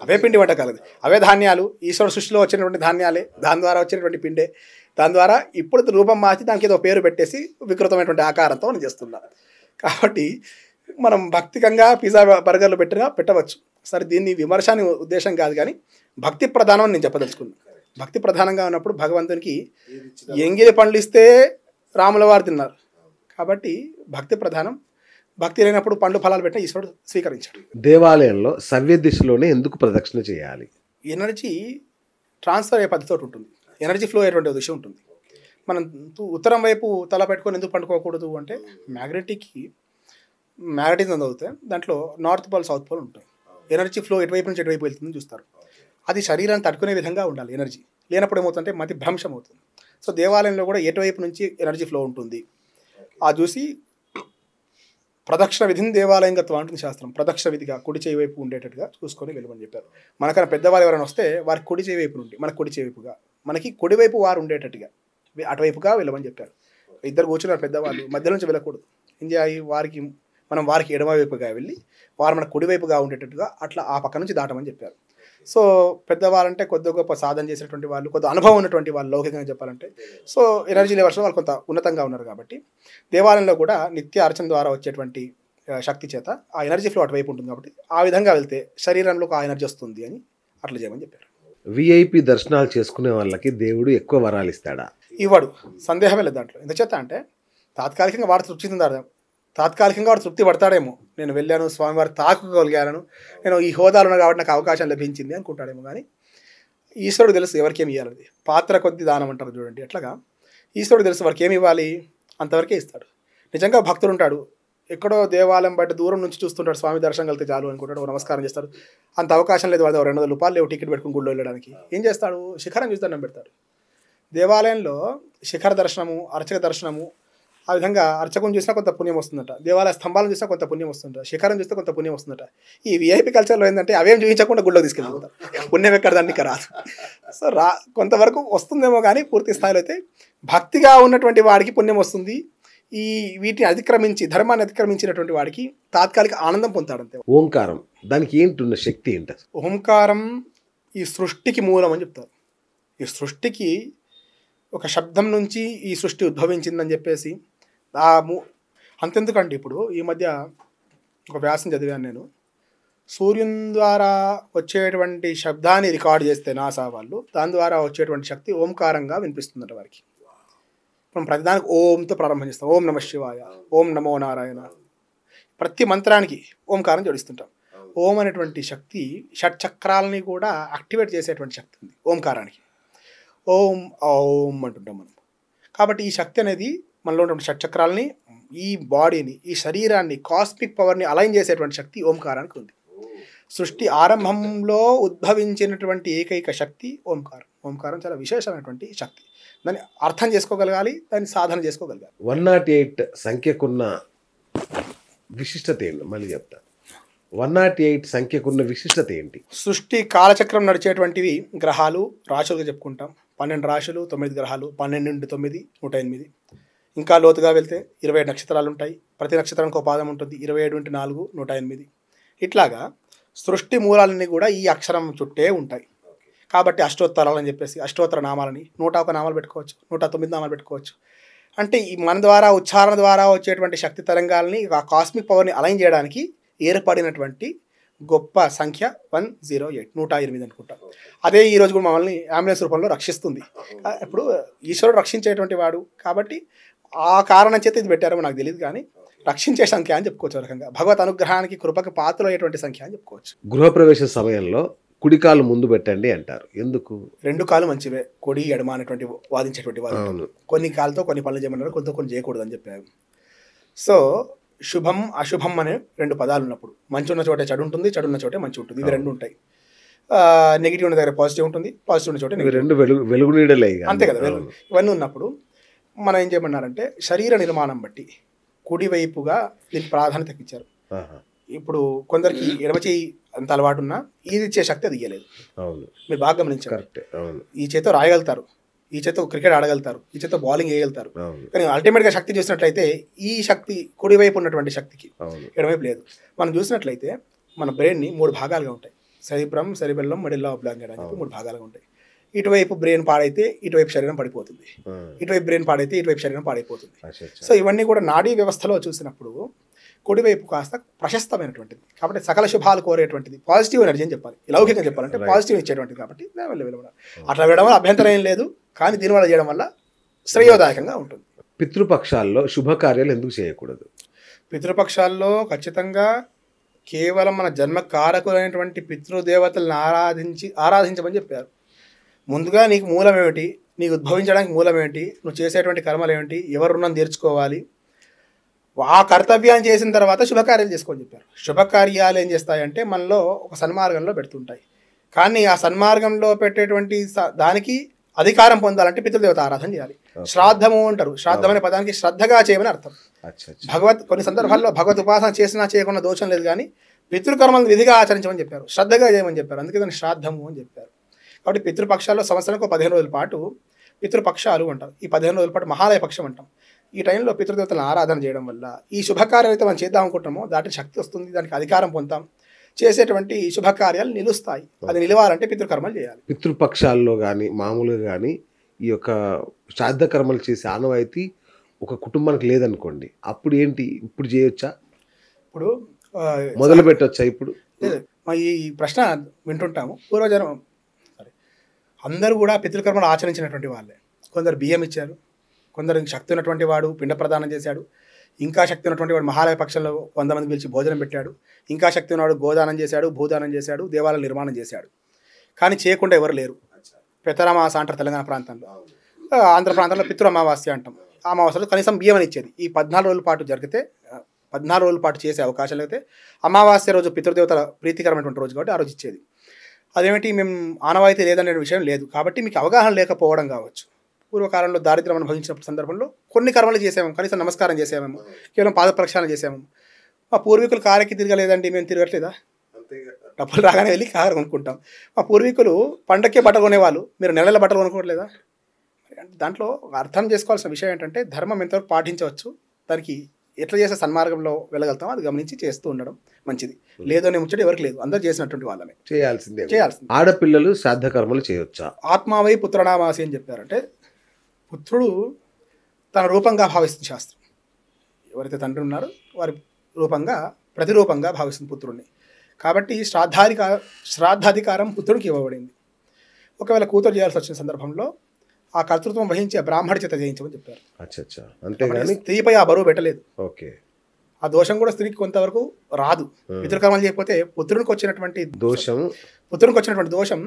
అవే పిండి వంటకాలు, అవే ధాన్యాలు, ఈశ్వర సృష్టిలో వచ్చినటువంటి ధాన్యాలే, దాని ద్వారా వచ్చినటువంటి పిండే. దాని ద్వారా ఇప్పుడు రూపం మార్చి దానికి ఏదో పేరు పెట్టేసి వికృతమైనటువంటి ఆకారంతో మనం చేస్తున్నాం. కాబట్టి మనం భక్తికంగా పిజ్జా బర్గర్లు పెట్టవచ్చు. సరే దీన్ని విమర్శని ఉద్దేశం కాదు, కానీ భక్తి ప్రధానం అని నేను చెప్పదలుచుకున్నాను. భక్తి ప్రధానంగా ఉన్నప్పుడు భగవంతునికి ఎంగిలి పండ్లు ఇస్తే రాముల వారు తిన్నారు. కాబట్టి భక్తి ప్రధానం. భక్తి లేనప్పుడు పండు ఫలాలు పెట్టిన ఈశ్వరుడు స్వీకరించాడు. దేవాలయంలో సవ్య దిశలోనే ఎందుకు ప్రదక్షిణ చేయాలి? ఎనర్జీ ట్రాన్స్ఫర్ అయ్యే పద్ధతితో ఉంటుంది. ఎనర్జీ ఫ్లో అయ్యేటువంటి విషయం ఉంటుంది. మనం ఉత్తరం వైపు తల పెట్టుకొని ఎందుకు పండుకోకూడదు అంటే మ్యాగ్నెటిజం చదివితే దాంట్లో నార్త్ పోల్ సౌత్ పోల్ ఉంటాయి. ఎనర్జీ ఫ్లో ఎటువైపు నుంచి ఎటువైపు వెళ్తుందని చూస్తారు. అది శరీరాన్ని తట్టుకునే విధంగా ఉండాలి. ఎనర్జీ లేనప్పుడు ఏమవుతుందంటే మతి భ్రంశం అవుతుంది. సో దేవాలయంలో కూడా ఎటువైపు నుంచి ఎనర్జీ ఫ్లో ఉంటుంది ఆ చూసి ప్రదక్షిణ విధిని దేవాలయంగత్వం అంటుంది శాస్త్రం. ప్రదక్షిణ విధిగా కుడి చేయి వైపు ఉండేటట్టుగా చూసుకొని వెళ్ళమని చెప్పారు. మనకన్నా పెద్దవాళ్ళు ఎవరైనా వస్తే వారికి కుడి చేయి వైపు నుండి మనకు కుడి చేయి వైపుగా, మనకి కుడివైపు వారు ఉండేటట్టుగా అటువైపుగా వెళ్ళమని చెప్పారు. ఇద్దరు కూర్చున్నారు పెద్దవాళ్ళు, మధ్య నుంచి వెళ్ళకూడదు. వారికి మనం వారికి ఎడమవైపుగా వెళ్ళి వారు మన కుడివైపుగా ఉండేటట్టుగా అట్లా ఆ పక్క నుంచి దాటమని చెప్పారు. సో పెద్దవాళ్ళంటే కొద్ది గొప్ప సాధన చేసేటువంటి వాళ్ళు, కొద్ది అనుభవం ఉన్నటువంటి వాళ్ళు, లౌకికంగా చెప్పాలంటే. సో ఎనర్జీ లెవెల్స్లో వాళ్ళు కొంత ఉన్నతంగా ఉన్నారు కాబట్టి దేవాలయంలో కూడా నిత్య అర్చన ద్వారా వచ్చేటువంటి శక్తి చేత ఆ ఎనర్జీ ఫ్లో అటువైపు ఉంటుంది కాబట్టి ఆ విధంగా వెళ్తే శరీరంలోకి ఆ ఎనర్జీ వస్తుంది అని అట్లా చేయమని చెప్పారు. విఐపి దర్శనాలు చేసుకునే వాళ్ళకి దేవుడు ఎక్కువ వరాలు ఇస్తాడా? ఇవ్వడు, సందేహమే లేదు దాంట్లో. ఎందుచేత అంటే తాత్కాలికంగా వాడు తృప్తి పడతాడేమో. నేను వెళ్ళాను, స్వామివారి తాకగలిగాను, నేను ఈ హోదాలో ఉన్నా కాబట్టి నాకు అవకాశం లభించింది అనుకుంటాడేమో. కానీ ఈశ్వరుడు తెలుసు ఎవరికేమి ఇవ్వాలి. పాత్ర కొద్ది దానం అంటారు చూడండి, అట్లాగా ఈశ్వరుడు తెలుసు వారికి ఏమి ఇవ్వాలి, అంతవరకే ఇస్తాడు. నిజంగా భక్తుడు ఉంటాడు, ఎక్కడో దేవాలయం బయట దూరం నుంచి చూస్తుంటాడు, స్వామి దర్శనం కలిగితే చాలు అనుకుంటాడు, నమస్కారం చేస్తాడు. అంత అవకాశం లేదు, వాడు 200 రూపాయలు లేవు టికెట్ పెట్టుకుని గుళ్ళో వెళ్ళడానికి. ఏం చేస్తాడు? శిఖరం చూసి దండం పెడతాడు. దేవాలయంలో శిఖర దర్శనము, అర్చక దర్శనము ఆ విధంగా అర్చకం చూసినా కొంత పుణ్యం వస్తుందట, దేవాలయ స్తంభాలను చూసినా కొంత పుణ్యం వస్తుందట, శిఖరం చూస్తే కొంత పుణ్యం వస్తుందట. ఈ విఐపి కల్చర్లో ఏంటంటే అవేం చూపించకుండా గుళ్ళో తీసుకెళ్ళిపోతారు, పుణ్యం ఎక్కడ దానికి రాదు. సో కొంతవరకు వస్తుందేమో కానీ పూర్తి స్థాయిలో అయితే భక్తిగా ఉన్నటువంటి వాడికి పుణ్యం వస్తుంది. ఈ వీటిని అతిక్రమించి ధర్మాన్ని అతిక్రమించినటువంటి వాడికి తాత్కాలిక ఆనందం పొందుతాడంతే. ఓంకారం దానికి ఏంటున్న శక్తి ఏంటి? ఓంకారం ఈ సృష్టికి మూలం అని చెప్తారు. ఈ సృష్టికి ఒక శబ్దం నుంచి ఈ సృష్టి ఉద్భవించిందని చెప్పేసి అంతెందుకండి, ఇప్పుడు ఈ మధ్య ఒక వ్యాసం చదివాను నేను. సూర్యుని ద్వారా వచ్చేటువంటి శబ్దాన్ని రికార్డ్ చేస్తే నాసా వాళ్ళు, దాని ద్వారా వచ్చేటువంటి శక్తి ఓంకారంగా వినిపిస్తుందట వారికి. మనం ప్రతిదానికి ఓంతో ప్రారంభం చేస్తాం. ఓం నమ శివాయ, ఓం నమో నారాయణ, ప్రతి మంత్రానికి ఓంకారం జోడిస్తుంటాం. ఓం అనేటువంటి శక్తి షట్చక్రాలని కూడా యాక్టివేట్ చేసేటువంటి శక్తి ఉంది ఓంకారానికి. ఓం ఓం అంటుంటాం మనం. కాబట్టి ఈ శక్తి అనేది మనలో ఉన్నటువంటి షట్చక్రాలని, ఈ బాడీని, ఈ శరీరాన్ని, కాస్మిక్ పవర్ని అలైన్ చేసేటువంటి శక్తి ఓంకారానికి ఉంది. సృష్టి ఆరంభంలో ఉద్భవించినటువంటి ఏకైక శక్తి ఓంకారం. ఓంకారం చాలా విశేషమైనటువంటి శక్తి. దాన్ని అర్థం చేసుకోగలగాలి, దాన్ని సాధన చేసుకోగలగాలి. 108 సంఖ్యకున్న విశిష్టత ఏంటి మళ్ళీ చెప్తా. 108 సంఖ్యకున్న విశిష్టత ఏంటి? సృష్టి కాలచక్రం నడిచేటువంటివి గ్రహాలు, రాశులుగా చెప్పుకుంటాం. 12 రాశులు, 9 గ్రహాలు, 12 నుండి 9 108. ఇంకా లోతుగా వెళ్తే 27 నక్షత్రాలు ఉంటాయి. ప్రతి నక్షత్రానికి ఒక పాదం ఉంటుంది. 27 నుండి 4 108. ఇట్లాగా సృష్టి మూలాలన్నీ కూడా ఈ అక్షరం చుట్టే ఉంటాయి. కాబట్టి అష్టోత్తరాలు అని చెప్పేసి అష్టోత్తర నామాలని 101 నామాలు పెట్టుకోవచ్చు, 109 నామాలు పెట్టుకోవచ్చు. అంటే ఈ మన ద్వారా ఉచ్చారణ ద్వారా వచ్చేటువంటి శక్తి తరంగాలని, ఆ కాస్మిక్ పవర్ని అలైన్ చేయడానికి ఏర్పడినటువంటి గొప్ప సంఖ్య 108, 108 అనుకుంటాం. అదే ఈరోజు కూడా మమ్మల్ని అంబులెన్స్ రూపంలో రక్షిస్తుంది. ఇప్పుడు ఈశ్వరుడు రక్షించేటువంటి వాడు కాబట్టి ఆ కారణం చేత ఇది పెట్టారో నాకు తెలియదు, కానీ రక్షించే సంఖ్య అని చెప్పుకోవచ్చు. రకంగా భగవత్ అనుగ్రహానికి కృపకి పాత్రలయ్యేటువంటి సంఖ్య అని చెప్పుకోవచ్చు. గృహప్రవేశ సమయంలో కుడి కాలు ముందు పెట్టండి అంటారు, ఎందుకు? 2 కాలు మంచివే, కొడి ఎడమ అనేటువంటి వాదించేటువంటి వాడు. కొన్ని కాళ్ళతో కొన్ని పనులు చేయమన్నారు, కొన్ని చేయకూడదు అని చెప్పారు. సో శుభం అశుభం అనే 2 పదాలు ఉన్నప్పుడు మంచి ఉన్న చోటే చెడు ఉంటుంది, చెడు ఉన్న చోటే మంచి ఉంటుంది. ఇవి 2 ఉంటాయి. నెగిటివ్ ఉన్న దగ్గర పాజిటివ్ ఉంటుంది, పాజిటివ్ ఉన్న చోటే నెగిటివ్. వెలుగు నీడలే అంతే కదా. ఇవన్నీ ఉన్నప్పుడు మనం ఏం చేయమన్నారంటే శరీర నిర్మాణం బట్టి కుడివైపుగా దీనికి ప్రాధాన్యత ఇచ్చారు. ఇప్పుడు కొందరికి ఎడమ చేయి అంత అలవాటు ఉన్నా ఇది ఇచ్చే శక్తి అది ఇయ్యలేదు. మీరు బాగా గమనించారు. ఈ చేతో రాయగలుగుతారు, ఈ చేతో క్రికెట్ ఆడగలుగుతారు, ఈ చేతో బౌలింగ్ వేయగలుగుతారు. కానీ అల్టిమేట్గా శక్తి చూసినట్లయితే ఈ శక్తి కుడివైపు ఉన్నటువంటి శక్తికి ఎడమవైపు లేదు. మనం చూసినట్లయితే మన బ్రెయిన్ని 3 భాగాలుగా ఉంటాయి. సెరిబ్రమ్, సెరిబెల్లం, మెడిల్లా ఆబ్లాంగేట్ అని చెప్పి 3 భాగాలుగా ఉంటాయి. ఇటువైపు బ్రెయిన్ పాడైతే ఇటువైపు శరీరం పడిపోతుంది, ఇటువైపు బ్రెయిన్ పాడైతే ఇటువైపు శరీరం పాడైపోతుంది. సో ఇవన్నీ కూడా నాడీ వ్యవస్థలో చూసినప్పుడు కుడివైపు కాస్త ప్రశస్తమైనటువంటిది కాబట్టి సకల శుభాలు కోరేటువంటిది, పాజిటివ్ ఎనర్జీ అని చెప్పాలి. లౌకికంగా చెప్పాలంటే పాజిటివ్ ఇచ్చేటువంటిది కాబట్టి అట్లా వెళ్ళడం వల్ల అభ్యంతరం ఏం లేదు, కానీ దీనివల్ల చేయడం వల్ల శ్రేయోదాయకంగా ఉంటుంది. పితృపక్షాల్లో శుభకార్యాలు ఎందుకు చేయకూడదు? పితృపక్షాల్లో ఖచ్చితంగా కేవలం మన జన్మ కారకులైనటువంటి పితృదేవతలను ఆరాధించమని చెప్పారు. ముందుగా నీకు మూలం ఏమిటి, నీకు ఉద్భవించడానికి మూలం ఏమిటి, నువ్వు చేసేటువంటి కర్మలు ఏమిటి, ఎవరు రుణం తీర్చుకోవాలి, ఆ కర్తవ్యాన్ని చేసిన తర్వాత శుభకార్యాలు చేసుకోని చెప్పారు. శుభకార్యాలు ఏం చేస్తాయంటే మనలో ఒక సన్మార్గంలో పెడుతుంటాయి. కానీ ఆ సన్మార్గంలో పెట్టేటువంటి దానికి అధికారం పొందాలంటే పితృదేవత ఆరాధన చేయాలి. శ్రాద్ధము అంటారు. శ్రాద్ధం అనే పదానికి శ్రద్ధగా చేయమని అర్థం. కొన్ని సందర్భాల్లో భగవత్ ఉపాసన చేసినా చేయకుండా దోషం లేదు, కానీ పితృకర్మలను విధిగా ఆచరించమని చెప్పారు, శ్రద్ధగా చేయమని చెప్పారు. అందుకే దాన్ని శ్రాద్ధము అని చెప్పారు. కాబట్టి పితృపక్షాల్లో సంవత్సరానికి 15 రోజుల పాటు పితృపక్షాలు అంటాం. ఈ 15 రోజుల పాటు మహాలయ పక్షం అంటాం. ఈ టైంలో పితృదేవతలను ఆరాధన చేయడం వల్ల ఈ శుభకార్యాలు అయితే మనం చేద్దాం అనుకుంటామో దానికి శక్తి వస్తుంది, దానికి అధికారం పొందుతాం, చేసేటువంటి శుభకార్యాలు నిలుస్తాయి. అది నిలవాలంటే పితృకర్మలు చేయాలి. పితృపక్షాల్లో కానీ మామూలుగా కానీ ఈ యొక్క శ్రాద్ధ కర్మలు చేసే ఆనవాయితీ ఒక కుటుంబానికి లేదనుకోండి, అప్పుడు ఏంటి? ఇప్పుడు చేయొచ్చా? ఇప్పుడు మొదలు పెట్టొచ్చా? ఇప్పుడు ఈ ప్రశ్న వింటుంటాము. పూర్వజనం అందరూ కూడా పితృకర్మలు ఆచరించినటువంటి వాళ్ళే. కొందరు బియ్యం ఇచ్చారు, కొందరు శక్తి ఉన్నటువంటి వాడు పిండ ప్రదానం చేశాడు, ఇంకా శక్తి ఉన్నటువంటి వాడు మహాలయ పక్షంలో 100 మంది పిలిచి భోజనం పెట్టాడు, ఇంకా శక్తి ఉన్నవాడు గోదానం చేశాడు, భూదానం చేశాడు, దేవాలయ నిర్మాణం చేశాడు. కానీ చేయకుండా ఎవరు లేరు. పెతరమాస అంటారు తెలంగాణ ప్రాంతంలో. ఆంధ్ర ప్రాంతంలో పితృ అమావాస్య అంటాం. ఆ అమావాస్యలో కనీసం బియ్యం అని ఇచ్చేది. ఈ 14 రోజుల పాటు జరిగితే 14 రోజుల పాటు చేసే అవకాశాలు అయితే అమావాస్య రోజు పితృదేవతల ప్రీతికరమైనటువంటి రోజు కాబట్టి ఆ రోజు ఇచ్చేది. అదేమిటి మేము ఆనవాయితీ లేదనే విషయం లేదు. కాబట్టి మీకు అవగాహన లేకపోవడం కావచ్చు. పూర్వకాలంలో దారిద్ర్యం అనుభవించినప్పుడు సందర్భంలో కొన్ని కర్మలు చేసాము, కనీసం నమస్కారం చేసామేమో, కేవలం పాద ప్రక్షాళన చేసాము. మా పూర్వీకులు కారెక్కి తిరగలేదండి, మేము తిరగట్లేదా? డబ్బులు రాగానే వెళ్ళి కారు కొనుక్కుంటాం. మా పూర్వీకులు పండక్కే బట్టలు కొనేవాళ్ళు, మీరు నెలల బట్టలు కొనుక్కోవట్లేదా? దాంట్లో అర్థం చేసుకోవాల్సిన విషయం ఏంటంటే ధర్మం ఎంతవరకు పాటించవచ్చు, దానికి ఎట్లా చేసే సన్మార్గంలో వెళ్ళగలుగుతామో అది గమనించి చేస్తూ ఉండడం మంచిది. లేదనే ముచ్చట ఎవరికి లేదు, అందరూ చేసినటువంటి వాళ్ళమే చేయాల్సిందే. ఆడపిల్లలు శ్రాద్ధ కర్మలు చేయొచ్చా? ఆత్మావై పుత్రనామాసి అని చెప్పారంటే పుత్రుడు తన రూపంగా భావిస్తుంది శాస్త్రం. ఎవరైతే తండ్రి ఉన్నారో వారి రూపంగా ప్రతిరూపంగా భావిస్తుంది పుత్రుడిని. కాబట్టి శ్రాద్ధాధికారం పుత్రుడికి ఇవ్వబడింది. ఒకవేళ కూతురు చేయాల్సి వచ్చిన సందర్భంలో ఆ కర్తృత్వం వహించి బ్రాహ్మడి చేత చేయించమని చెప్పారు. అంతేగాని స్త్రీపై ఆ బరువు పెట్టలేదు. ఓకే. ఆ దోషం కూడా స్త్రీకి కొంతవరకు రాదు. పితృకర్మలు చేయకపోతే పుత్రునికి వచ్చినటువంటి దోషం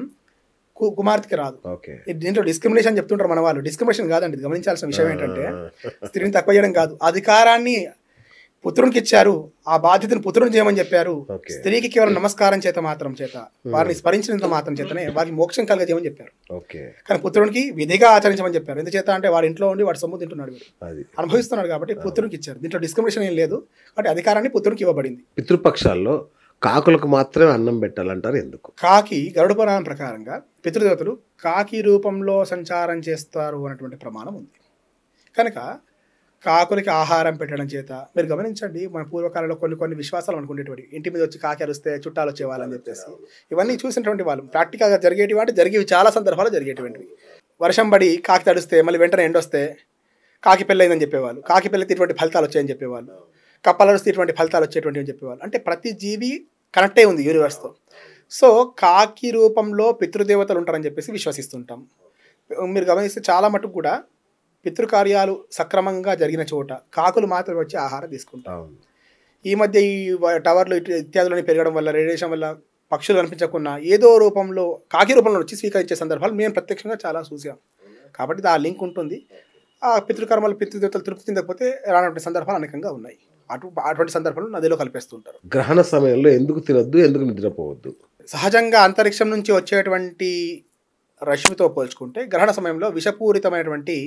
కుమార్తెకి రాదు. దీంట్లో డిస్క్రిమినేషన్ చెప్తుంటారు మన వాళ్ళు. డిస్క్రిమినేషన్ కాదండి, గమనించాల్సిన విషయం ఏంటంటే స్త్రీని తక్కువ చేయడం కాదు, అధికారాన్ని పుత్రునికి ఇచ్చారు, ఆ బాధ్యతను పుత్రుని చేయమని చెప్పారు. స్త్రీకి కేవలం నమస్కారం చేత మాత్రం చేత వారిని స్మరించినంత మాత్రం చేతనే వారికి మోక్షం కలగజేయమని చెప్పారు. కానీ పుత్రునికి విధిగా ఆచరించమని చెప్పారు. ఎందుచేత అంటే వాడి ఇంట్లో ఉండి వాడి సొమ్ము తింటున్నాడు, అనుభవిస్తున్నాడు కాబట్టి పుత్రునికి ఇచ్చారు. దీంట్లో డిస్క్రిమినేషన్ ఏం లేదు, కాబట్టి అధికారాన్ని పుత్రునికి ఇవ్వబడింది. పితృపక్షాల్లో కాకులకు మాత్రమే అన్నం పెట్టాలంటారు, ఎందుకు? కాకి గరుడ పురాణం ప్రకారంగా పితృదేవతలు కాకి రూపంలో సంచారం చేస్తారు అన్నటువంటి ప్రమాణం ఉంది. కనుక కాకులకి ఆహారం పెట్టడం చేత మీరు గమనించండి, మన పూర్వకాలంలో కొన్ని విశ్వాసాలు అనుకునేటువంటి ఇంటి మీద వచ్చి కాకి అరిస్తే చుట్టాలు వచ్చేవాళ్ళని చెప్పేసి ఇవన్నీ చూసినటువంటి వాళ్ళు ప్రాక్టికల్గా జరిగేటివి, అంటే జరిగేవి చాలా సందర్భాలు జరిగేటువంటివి. వర్షం పడి కాకి తడిస్తే మళ్ళీ వెంటనే ఎండొస్తే కాకి పెళ్ళైందని చెప్పేవాళ్ళు, కాకి పెళ్ళైతే ఇటువంటి ఫలితాలు వచ్చాయని చెప్పేవాళ్ళు, కప్పలు అరిస్తే ఇటువంటి ఫలితాలు వచ్చేటువంటి అని చెప్పేవాళ్ళు. అంటే ప్రతి జీవి కనెక్టే ఉంది యూనివర్స్తో. సో కాకి రూపంలో పితృదేవతలు ఉంటారని చెప్పేసి విశ్వసిస్తుంటాం. మీరు గమనిస్తే చాలా మటుకు కూడా పితృకార్యాలు సక్రమంగా జరిగిన చోట కాకులు మాత్రమే వచ్చి ఆహారం తీసుకుంటాం. ఈ మధ్య ఈ టవర్లు ఇత్యాదులని పెరగడం వల్ల, రేడియేషన్ వల్ల పక్షులు కనిపించకుండా ఏదో రూపంలో కాకి రూపంలో వచ్చి స్వీకరించే సందర్భాలు మేము ప్రత్యక్షంగా చాలా చూసాం. కాబట్టి ఆ లింక్ ఉంటుంది. ఆ పితృకర్మలు పితృదేవతలు తృప్తి చెందకపోతే రానటువంటి సందర్భాలు అనేకంగా ఉన్నాయి. అటువంటి సందర్భాలు నదిలో కలిపేస్తుంటారు. గ్రహణ సమయంలో ఎందుకు తినొద్దు, ఎందుకు నిద్రపోవద్దు? సహజంగా అంతరిక్షం నుంచి వచ్చేటువంటి రశ్మితో పోల్చుకుంటే గ్రహణ సమయంలో విషపూరితమైనటువంటి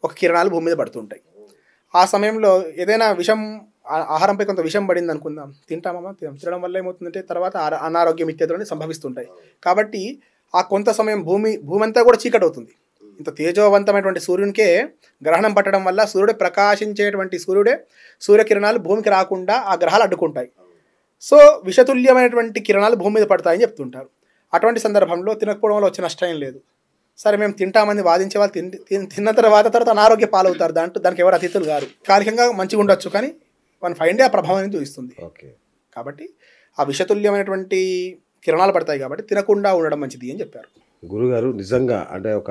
ఒక కిరణాలు భూమి మీద పడుతుంటాయి. ఆ సమయంలో ఏదైనా విషం ఆహారంపై కొంత విషం పడింది అనుకుందాం, తింటామా? తినడం వల్ల ఏమవుతుందంటే తర్వాత అనారోగ్యం ఇత్యాదులని సంభవిస్తుంటాయి. కాబట్టి ఆ కొంత సమయం భూమి అంతా కూడా చీకటి అవుతుంది. ఇంత తేజోవంతమైనటువంటి సూర్యునికే గ్రహణం పట్టడం వల్ల ప్రకాశించేటువంటి సూర్యకిరణాలు భూమికి రాకుండా ఆ గ్రహాలు అడ్డుకుంటాయి. సో విషతుల్యమైనటువంటి కిరణాలు భూమి మీద పడతాయని చెప్తుంటారు. అటువంటి సందర్భంలో తినకపోవడం వల్ల వచ్చే నష్టం ఏం లేదు. సరే మేము తింటామని వాదించే వాళ్ళు తిన్న తర్వాత అనారోగ్య పాలవుతారు. దానికి ఎవరు అతిథులు గారు. కాలికంగా మంచిగా ఉండొచ్చు, కానీ మన ఫైండే ఆ ప్రభావాన్ని చూపిస్తుంది. కాబట్టి ఆ విషతుల్యమైనటువంటి కిరణాలు పడతాయి కాబట్టి తినకుండా ఉండడం మంచిది అని చెప్పారు గురుగారు. నిజంగా అంటే ఒక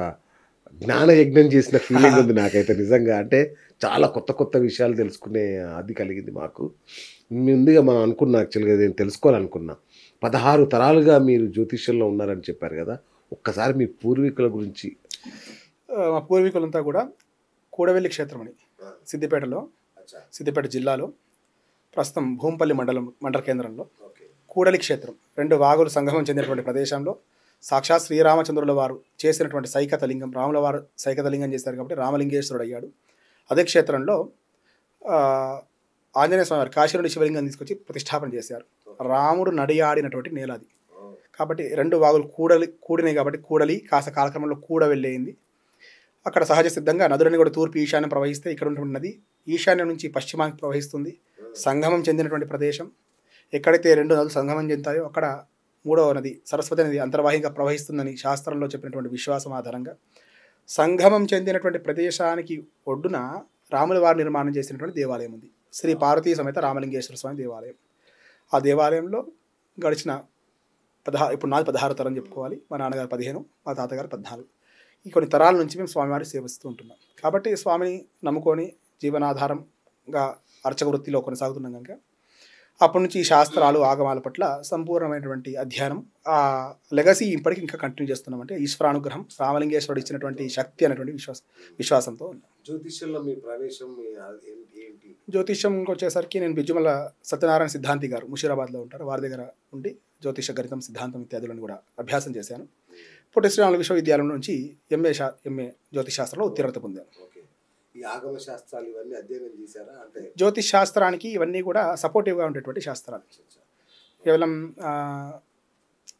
జ్ఞాన యజ్ఞం చేసిన ఫీలింగ్ ఉంది నాకైతే. నిజంగా అంటే చాలా కొత్త విషయాలు తెలుసుకునే అది కలిగింది మాకు. ముందుగా మనం అనుకున్నా, యాక్చువల్గా నేను తెలుసుకోవాలనుకున్నా, 16 తరాలుగా మీరు జ్యోతిష్యంలో ఉన్నారని చెప్పారు కదా, ఒక్కసారి మీ పూర్వీకుల గురించి. మా పూర్వీకులంతా కూడా కూడవెల్లి క్షేత్రం అని సిద్దిపేట జిల్లాలో ప్రస్తుతం భూంపల్లి మండల కేంద్రంలో కూడలి క్షేత్రం 2 వాగులు సంగమం చెందినటువంటి ప్రదేశంలో సాక్షాత్ శ్రీరామచంద్రుల వారు చేసినటువంటి సైకతలింగం, రాముల వారు సైకతలింగం చేశారు కాబట్టి రామలింగేశ్వరుడు అయ్యాడు. అదే క్షేత్రంలో ఆంజనేయ స్వామి వారు కాశీ నుండి శివలింగం తీసుకొచ్చి ప్రతిష్టాపన చేశారు. రాముడు నడియాడినటువంటి నేల అది. కాబట్టి 2 వాగులు కూడినాయి కాబట్టి కూడలి కాస్త కాలక్రమంలో వెళ్ళేయింది. అక్కడ సహజ సిద్ధంగా నదులని కూడా తూర్పు ఈశాన్యం ప్రవహిస్తే ఇక్కడ ఉన్నటువంటి నది ఈశాన్యం నుంచి పశ్చిమానికి ప్రవహిస్తుంది. సంగమం చెందినటువంటి ప్రదేశం. ఎక్కడైతే 2 నదులు సంగమం చెందుతాయో అక్కడ 3వ నది సరస్వతి నది అంతర్వాహిగా ప్రవహిస్తుందని శాస్త్రంలో చెప్పినటువంటి విశ్వాసం ఆధారంగా సంగమం చెందినటువంటి ప్రదేశానికి ఒడ్డున రాముల వారు నిర్మాణం చేసినటువంటి దేవాలయం ఉంది. శ్రీ పార్వతీ సమేత రామలింగేశ్వర స్వామి దేవాలయం. ఆ దేవాలయంలో గడిచిన ఇప్పుడు నాది 16 తరం చెప్పుకోవాలి. మా నాన్నగారు 15, మా తాతగారు 14. ఈ కొన్ని తరాల నుంచి మేము స్వామివారిని సేవిస్తూ ఉంటున్నాం. కాబట్టి స్వామిని నమ్ముకొని జీవనాధారంగా అర్చక వృత్తిలో కొనసాగుతున్నాం కనుక అప్పటి నుంచి ఈ శాస్త్రాలు ఆగమాల పట్ల సంపూర్ణమైనటువంటి అధ్యయనం, ఆ లెగసీ ఇప్పటికి ఇంకా కంటిన్యూ చేస్తున్నాం. అంటే ఈశ్వరానుగ్రహం, రామలింగేశ్వరుడు ఇచ్చినటువంటి శక్తి అనేటువంటి విశ్వాసంతో ఉన్నాం. జ్యోతిష్యంలో మీ ప్రవేశం ఏంటి? జ్యోతిష్యంకి వచ్చేసరికి నేను బిజ్జుమల్ల సత్యనారాయణ సిద్ధాంతి గారు ముషీరాబాద్లో ఉంటారు, వారి దగ్గర ఉండి జ్యోతిష గణితం సిద్ధాంతం ఇత్యాదులను కూడా అభ్యాసం చేశాను. పొట్టి శ్రీరాములు విశ్వవిద్యాలయం నుంచి ఎంఏ జ్యోతిష్ శాస్త్రంలో ఉత్తీర్ణత పొందాను. ఈ ఆగమ శాస్త్రాలు ఇవన్నీ అధ్యయనం చేశారా? అంటే జ్యోతిష్ శాస్త్రానికి ఇవన్నీ కూడా సపోర్టివ్గా ఉండేటువంటి శాస్త్రాలు. కేవలం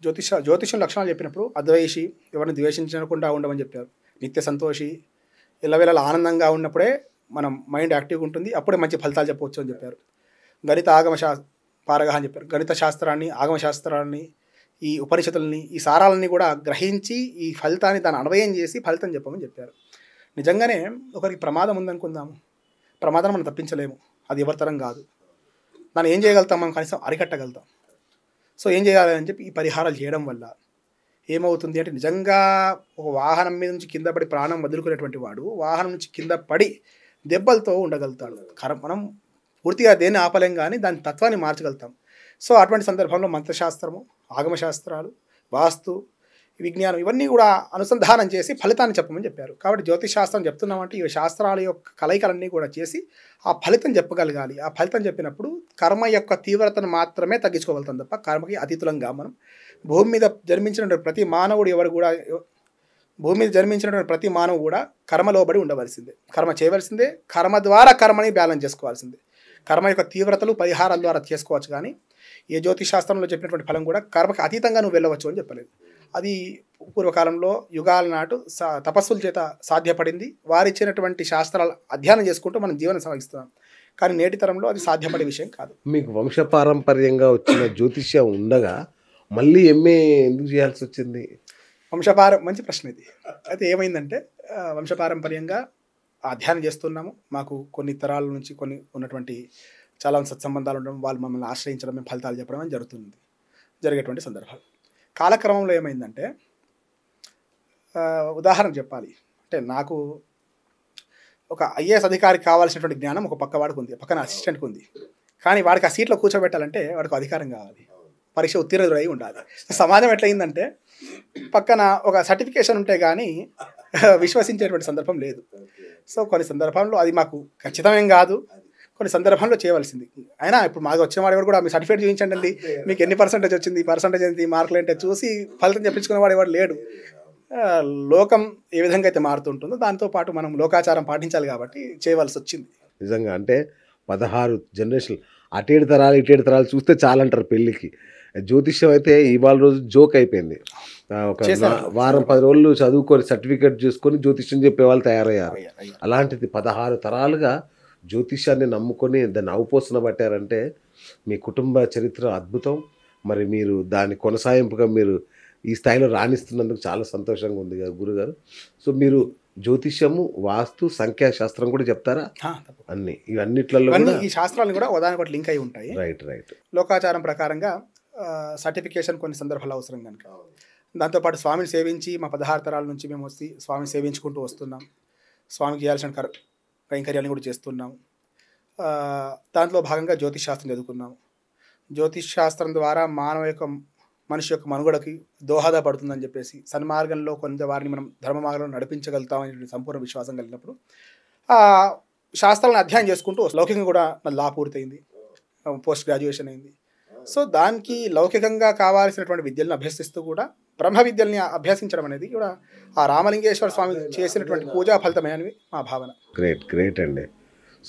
జ్యోతిషం లక్షణాలు చెప్పినప్పుడు అద్వేషి, ఎవరిని ద్వేషించకుండా ఉండమని చెప్పారు. నిత్య సంతోషి, ఎల్లవేళలా ఆనందంగా ఉన్నప్పుడే మనం మైండ్ యాక్టివ్గా ఉంటుంది, అప్పుడే మంచి ఫలితాలు చెప్పవచ్చు అని చెప్పారు. గణిత ఆగమ పారగహ అని చెప్పారు. గణిత శాస్త్రాన్ని, ఆగమ శాస్త్రాన్ని, ఈ ఉపనిషత్తుల్ని, ఈ సారాలని కూడా గ్రహించి ఈ ఫలితాన్ని దాన్ని అన్వయం చేసి ఫలితం చెప్పమని చెప్పారు. నిజంగానే ఒకరికి ప్రమాదం ఉందనుకుందాము, ప్రమాదం మనం తప్పించలేము, అది ఎవరితరం కాదు. దాన్ని ఏం చేయగలుగుతాం? మనం కనీసం అరికట్టగలుగుతాం. సో ఏం చేయాలని చెప్పి ఈ పరిహారాలు చేయడం వల్ల ఏమవుతుంది అంటే, నిజంగా ఒక వాహనం మీద నుంచి కింద పడి ప్రాణం వదులుకునేటువంటి వాడు వాహనం నుంచి కింద పడి దెబ్బలతో ఉండగలుగుతాడు. మనం పూర్తిగా దేన్ని ఆపలేం, కానీ దాని తత్వాన్ని మార్చగలుగుతాం. సో అటువంటి సందర్భంలో మంత్రశాస్త్రము, ఆగమశాస్త్రాలు, వాస్తు, విజ్ఞానం ఇవన్నీ కూడా అనుసంధానం చేసి ఫలితాన్ని చెప్పమని చెప్పారు. కాబట్టి జ్యోతిష్ శాస్త్రం చెప్తున్నామంటే ఈ శాస్త్రాల యొక్క కలయికలన్నీ కూడా చేసి ఆ ఫలితం చెప్పగలగాలి. ఆ ఫలితం చెప్పినప్పుడు కర్మ యొక్క తీవ్రతను మాత్రమే తగ్గించుకోగలుగుతాం తప్ప కర్మకి అతీతులంగా మనం భూమి మీద జన్మించినటువంటి ప్రతి మానవుడు కూడా కర్మలోబడి ఉండవలసిందే, కర్మ చేయవలసిందే, కర్మ ద్వారా కర్మని బ్యాలెన్స్ చేసుకోవాల్సిందే. కర్మ యొక్క తీవ్రతలు పరిహారాల ద్వారా చేసుకోవచ్చు, కానీ ఏ జ్యోతిష్ శాస్త్రంలో చెప్పినటువంటి ఫలం కూడా కర్మకి అతీతంగా నువ్వు వెళ్ళవచ్చు అని చెప్పలేదు. అది పూర్వకాలంలో యుగాల నాటు తపస్సుల చేత సాధ్యపడింది. వారిచ్చినటువంటి శాస్త్రాలు అధ్యయనం చేసుకుంటూ మనం జీవనం సాగిస్తున్నాం. కానీ నేటి తరంలో అది సాధ్యపడే విషయం కాదు. మీకు వంశపారంపర్యంగా వచ్చిన జ్యోతిష్యం ఉండగా మళ్ళీ ఎంఏ ఎందుకు చేయాల్సి వచ్చింది? మంచి ప్రశ్న ఇది. అయితే ఏమైందంటే, వంశపారంపర్యంగా అధ్యయనం చేస్తున్నాము. మాకు కొన్ని తరాల నుంచి కొన్ని ఉన్నటువంటి చాలా సత్సంబంధాలు ఉండడం, వాళ్ళు మమ్మల్ని ఆశ్రయించడం, మేము ఫలితాలు చెప్పడం అని జరిగేటువంటి సందర్భాలు. కాలక్రమంలో ఏమైందంటే, ఉదాహరణ చెప్పాలి అంటే, నాకు ఒక ఐఏఎస్ అధికారికి కావాల్సినటువంటి జ్ఞానం ఒక పక్కవాడికి ఉంది, పక్కన అసిస్టెంట్కి ఉంది. కానీ వాడికి ఆ సీట్లో కూర్చోబెట్టాలంటే వాడికి అధికారం కావాలి, పరీక్ష ఉత్తీర్ణుడై ఉండాలి. సమాజం ఎట్లయిందంటే, పక్కన ఒక సర్టిఫికేషన్ ఉంటే కానీ విశ్వసించేటువంటి సందర్భం లేదు. సో కొన్ని సందర్భంలో అది మాకు ఖచ్చితమేం కాదు, కొన్ని సందర్భంలో చేయవలసింది. అయినా ఇప్పుడు మాకు వచ్చిన వాడు కూడా మీ సర్టిఫికేట్ చూపించండి అండి, మీకు ఎన్ని పర్సెంటేజ్ వచ్చింది, పర్సెంటేజ్ ఏంటి, మార్కులు ఏంటో చూసి ఫలితం చెప్పించుకునేవాడు ఎవడు లేడు. లోకం ఏ విధంగా అయితే మారుతుంటుందో దాంతోపాటు మనం లోకాచారం పాటించాలి కాబట్టి చేయవలసి వచ్చింది. నిజంగా అంటే 16 జనరేషన్ అటేడు తరాలు చూస్తే చాలంటారు పెళ్ళికి. జ్యోతిష్యం అయితే ఇవాళ రోజు జోక్ అయిపోయింది. ఒక వారం 10 రోజులు చదువుకొని సర్టిఫికేట్ చేసుకొని జ్యోతిష్యం చెప్పే వాళ్ళు తయారయ్యారు. అలాంటిది 16 తరాలుగా జ్యోతిష్యాన్ని నమ్ముకొని దాన్ని అవపోసన పట్టారంటే మీ కుటుంబ చరిత్ర అద్భుతం. మరి మీరు దాని కొనసాగింపుగా మీరు ఈ స్థాయిలో రాణిస్తున్నందుకు చాలా సంతోషంగా ఉంది గురుగారు. సో మీరు జ్యోతిష్యము, వాస్తు, సంఖ్యాశాస్త్రం కూడా చెప్తారా? అన్ని ఇవన్నిట్లలో ఈ శాస్త్రాలు కూడా ఉదాహరణ లింక్ అయి ఉంటాయి. రైట్. లోకాచారం ప్రకారంగా సర్టిఫికేషన్ కొన్ని సందర్భాలు అవసరం కనుక దాంతోపాటు స్వామిని సేవించి మా 16 తరాల నుంచి మేము వచ్చి స్వామిని సేవించుకుంటూ వస్తున్నాం. స్వామికి చేయాల్సిన కైంకర్యాలను కూడా చేస్తున్నాం. దాంట్లో భాగంగా జ్యోతిష్ శాస్త్రం చదువుకున్నాము. జ్యోతిష్ శాస్త్రం ద్వారా మనిషి యొక్క మనుగడకి దోహదపడుతుందని చెప్పేసి సన్మార్గంలో కొంత వారిని మనం ధర్మ మార్గంలో నడిపించగలుగుతామనే సంపూర్ణ విశ్వాసం కలిగినప్పుడు శాస్త్రాలను అధ్యయనం చేసుకుంటూ లౌకికంగా కూడా లా పూర్తయింది, పోస్ట్ గ్రాడ్యుయేషన్ అయింది. సో దానికి లౌకికంగా కావాల్సినటువంటి విద్యలను అభ్యసిస్తూ కూడా బ్రహ్మ విద్యల్ని అభ్యసించడం అనేది కూడా ఆ రామలింగేశ్వర స్వామి చేసినటువంటి పూజా ఫలితమే అని మా భావన. గ్రేట్ అండి.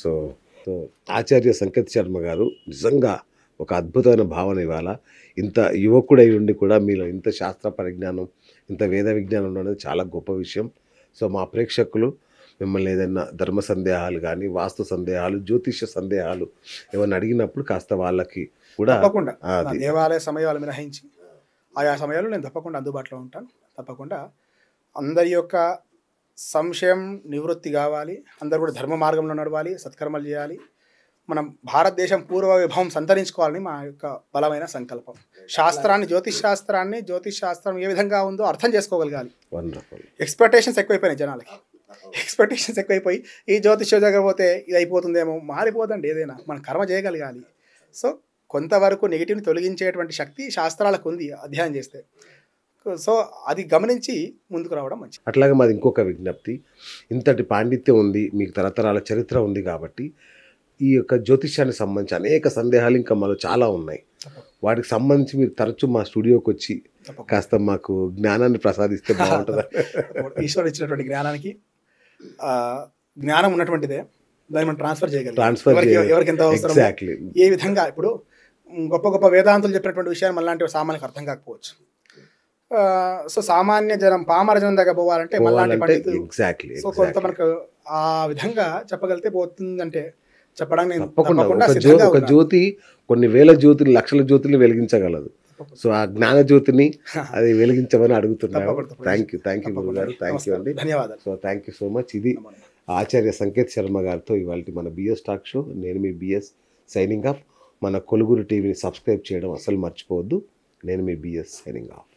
సో ఆచార్య సంకేత్ శర్మ గారు నిజంగా ఒక అద్భుతమైన భావన. ఇవాళ ఇంత యువకుడై ఉండి కూడా మీలో ఇంత శాస్త్ర పరిజ్ఞానం, ఇంత వేద విజ్ఞానం అనేది చాలా గొప్ప విషయం. సో మా ప్రేక్షకులు మిమ్మల్ని ఏదైనా ధర్మ సందేహాలు కానీ, వాస్తు సందేహాలు, జ్యోతిష సందేహాలు ఏమైనా అడిగినప్పుడు కాస్త వాళ్ళకి కూడా తప్పకుండా దేవాలయ సమయాలు మినహాయించి ఆయా సమయాల్లో నేను తప్పకుండా అందుబాటులో ఉంటాను. తప్పకుండా అందరి యొక్క సంశయం నివృత్తి కావాలి, అందరూ కూడా ధర్మ మార్గంలో నడవాలి, సత్కర్మలు చేయాలి, మనం భారతదేశం పూర్వ వైభవం సంతరించుకోవాలని మా యొక్క బలమైన సంకల్పం. జ్యోతిష్ శాస్త్రం ఏ విధంగా ఉందో అర్థం చేసుకోగలగాలి. ఎక్స్పెక్టేషన్స్ ఎక్కువైపోయినాయి జనాలకి. ఎక్స్పెక్టేషన్స్ ఎక్కువైపోయి ఈ జ్యోతిష్యం దగ్గర పోతే ఇది అయిపోతుందేమో, మారిపోదండి. ఏదైనా మనం కర్మ చేయగలగాలి. సో కొంతవరకు నెగిటివ్ని తొలగించేటువంటి శక్తి శాస్త్రాలకు ఉంది అధ్యయనం చేస్తే. సో అది గమనించి ముందుకు రావడం మంచిది. అట్లాగే మాది ఇంకొక విజ్ఞప్తి, ఇంతటి పాండిత్యం ఉంది, మీకు తరతరాల చరిత్ర ఉంది కాబట్టి ఈ యొక్క జ్యోతిష్యానికి సంబంధించి అనేక సందేహాలు ఇంకా మనలో చాలా ఉన్నాయి. వాటికి సంబంధించి మీరు తరచూ మా స్టూడియోకి వచ్చి కాస్త మాకు జ్ఞానాన్ని ప్రసాదిస్తే బాగుంటుంది. ఈశ్వరుడు ఇచ్చినటువంటి జ్ఞానానికి జ్ఞానం ఉన్నటువంటిదే, దాన్ని మనం ట్రాన్స్ఫర్ చేయగలం. ఎవరికి ఎంత అవసరం, ఏ విధంగా. ఇప్పుడు గొప్ప గొప్ప వేదాంతులు చెప్పినటువంటి విషయాన్ని మళ్ళాంటి సామాన్యకు అర్థం కాకపోవచ్చు. సో సామాన్య జనం, పామర జనం దగ్గర పోవాలంటే మళ్ళాంటి పండితులు. సో కొంత మనకు ఆ విధంగా చెప్పగలిగితే పోతుందంటే చెప్పడానికి ఒక జ్యోతి కొన్ని వేల జ్యోతులు, లక్షల జ్యోతులు వెలిగించగలదు. సో ఆ జ్ఞాన జ్యోతిని అది వెలిగించమని అడుగుతున్నాను. థ్యాంక్ యూ గురుగారు, థ్యాంక్ యూ అండి, ధన్యవాదాలు. So thank you so much. ఇది ఆచార్య సంకేత్ శర్మ గారితో ఇవాళ మన బిఎస్ టాక్ షో. నేను మీ బిఎస్ సైనింగ్ ఆఫ్. మన కొలుగురు టీవీని సబ్స్క్రైబ్ చేయడం అసలు మర్చిపోవద్దు. నేను మీ బిఎస్ సైనింగ్ ఆఫ్.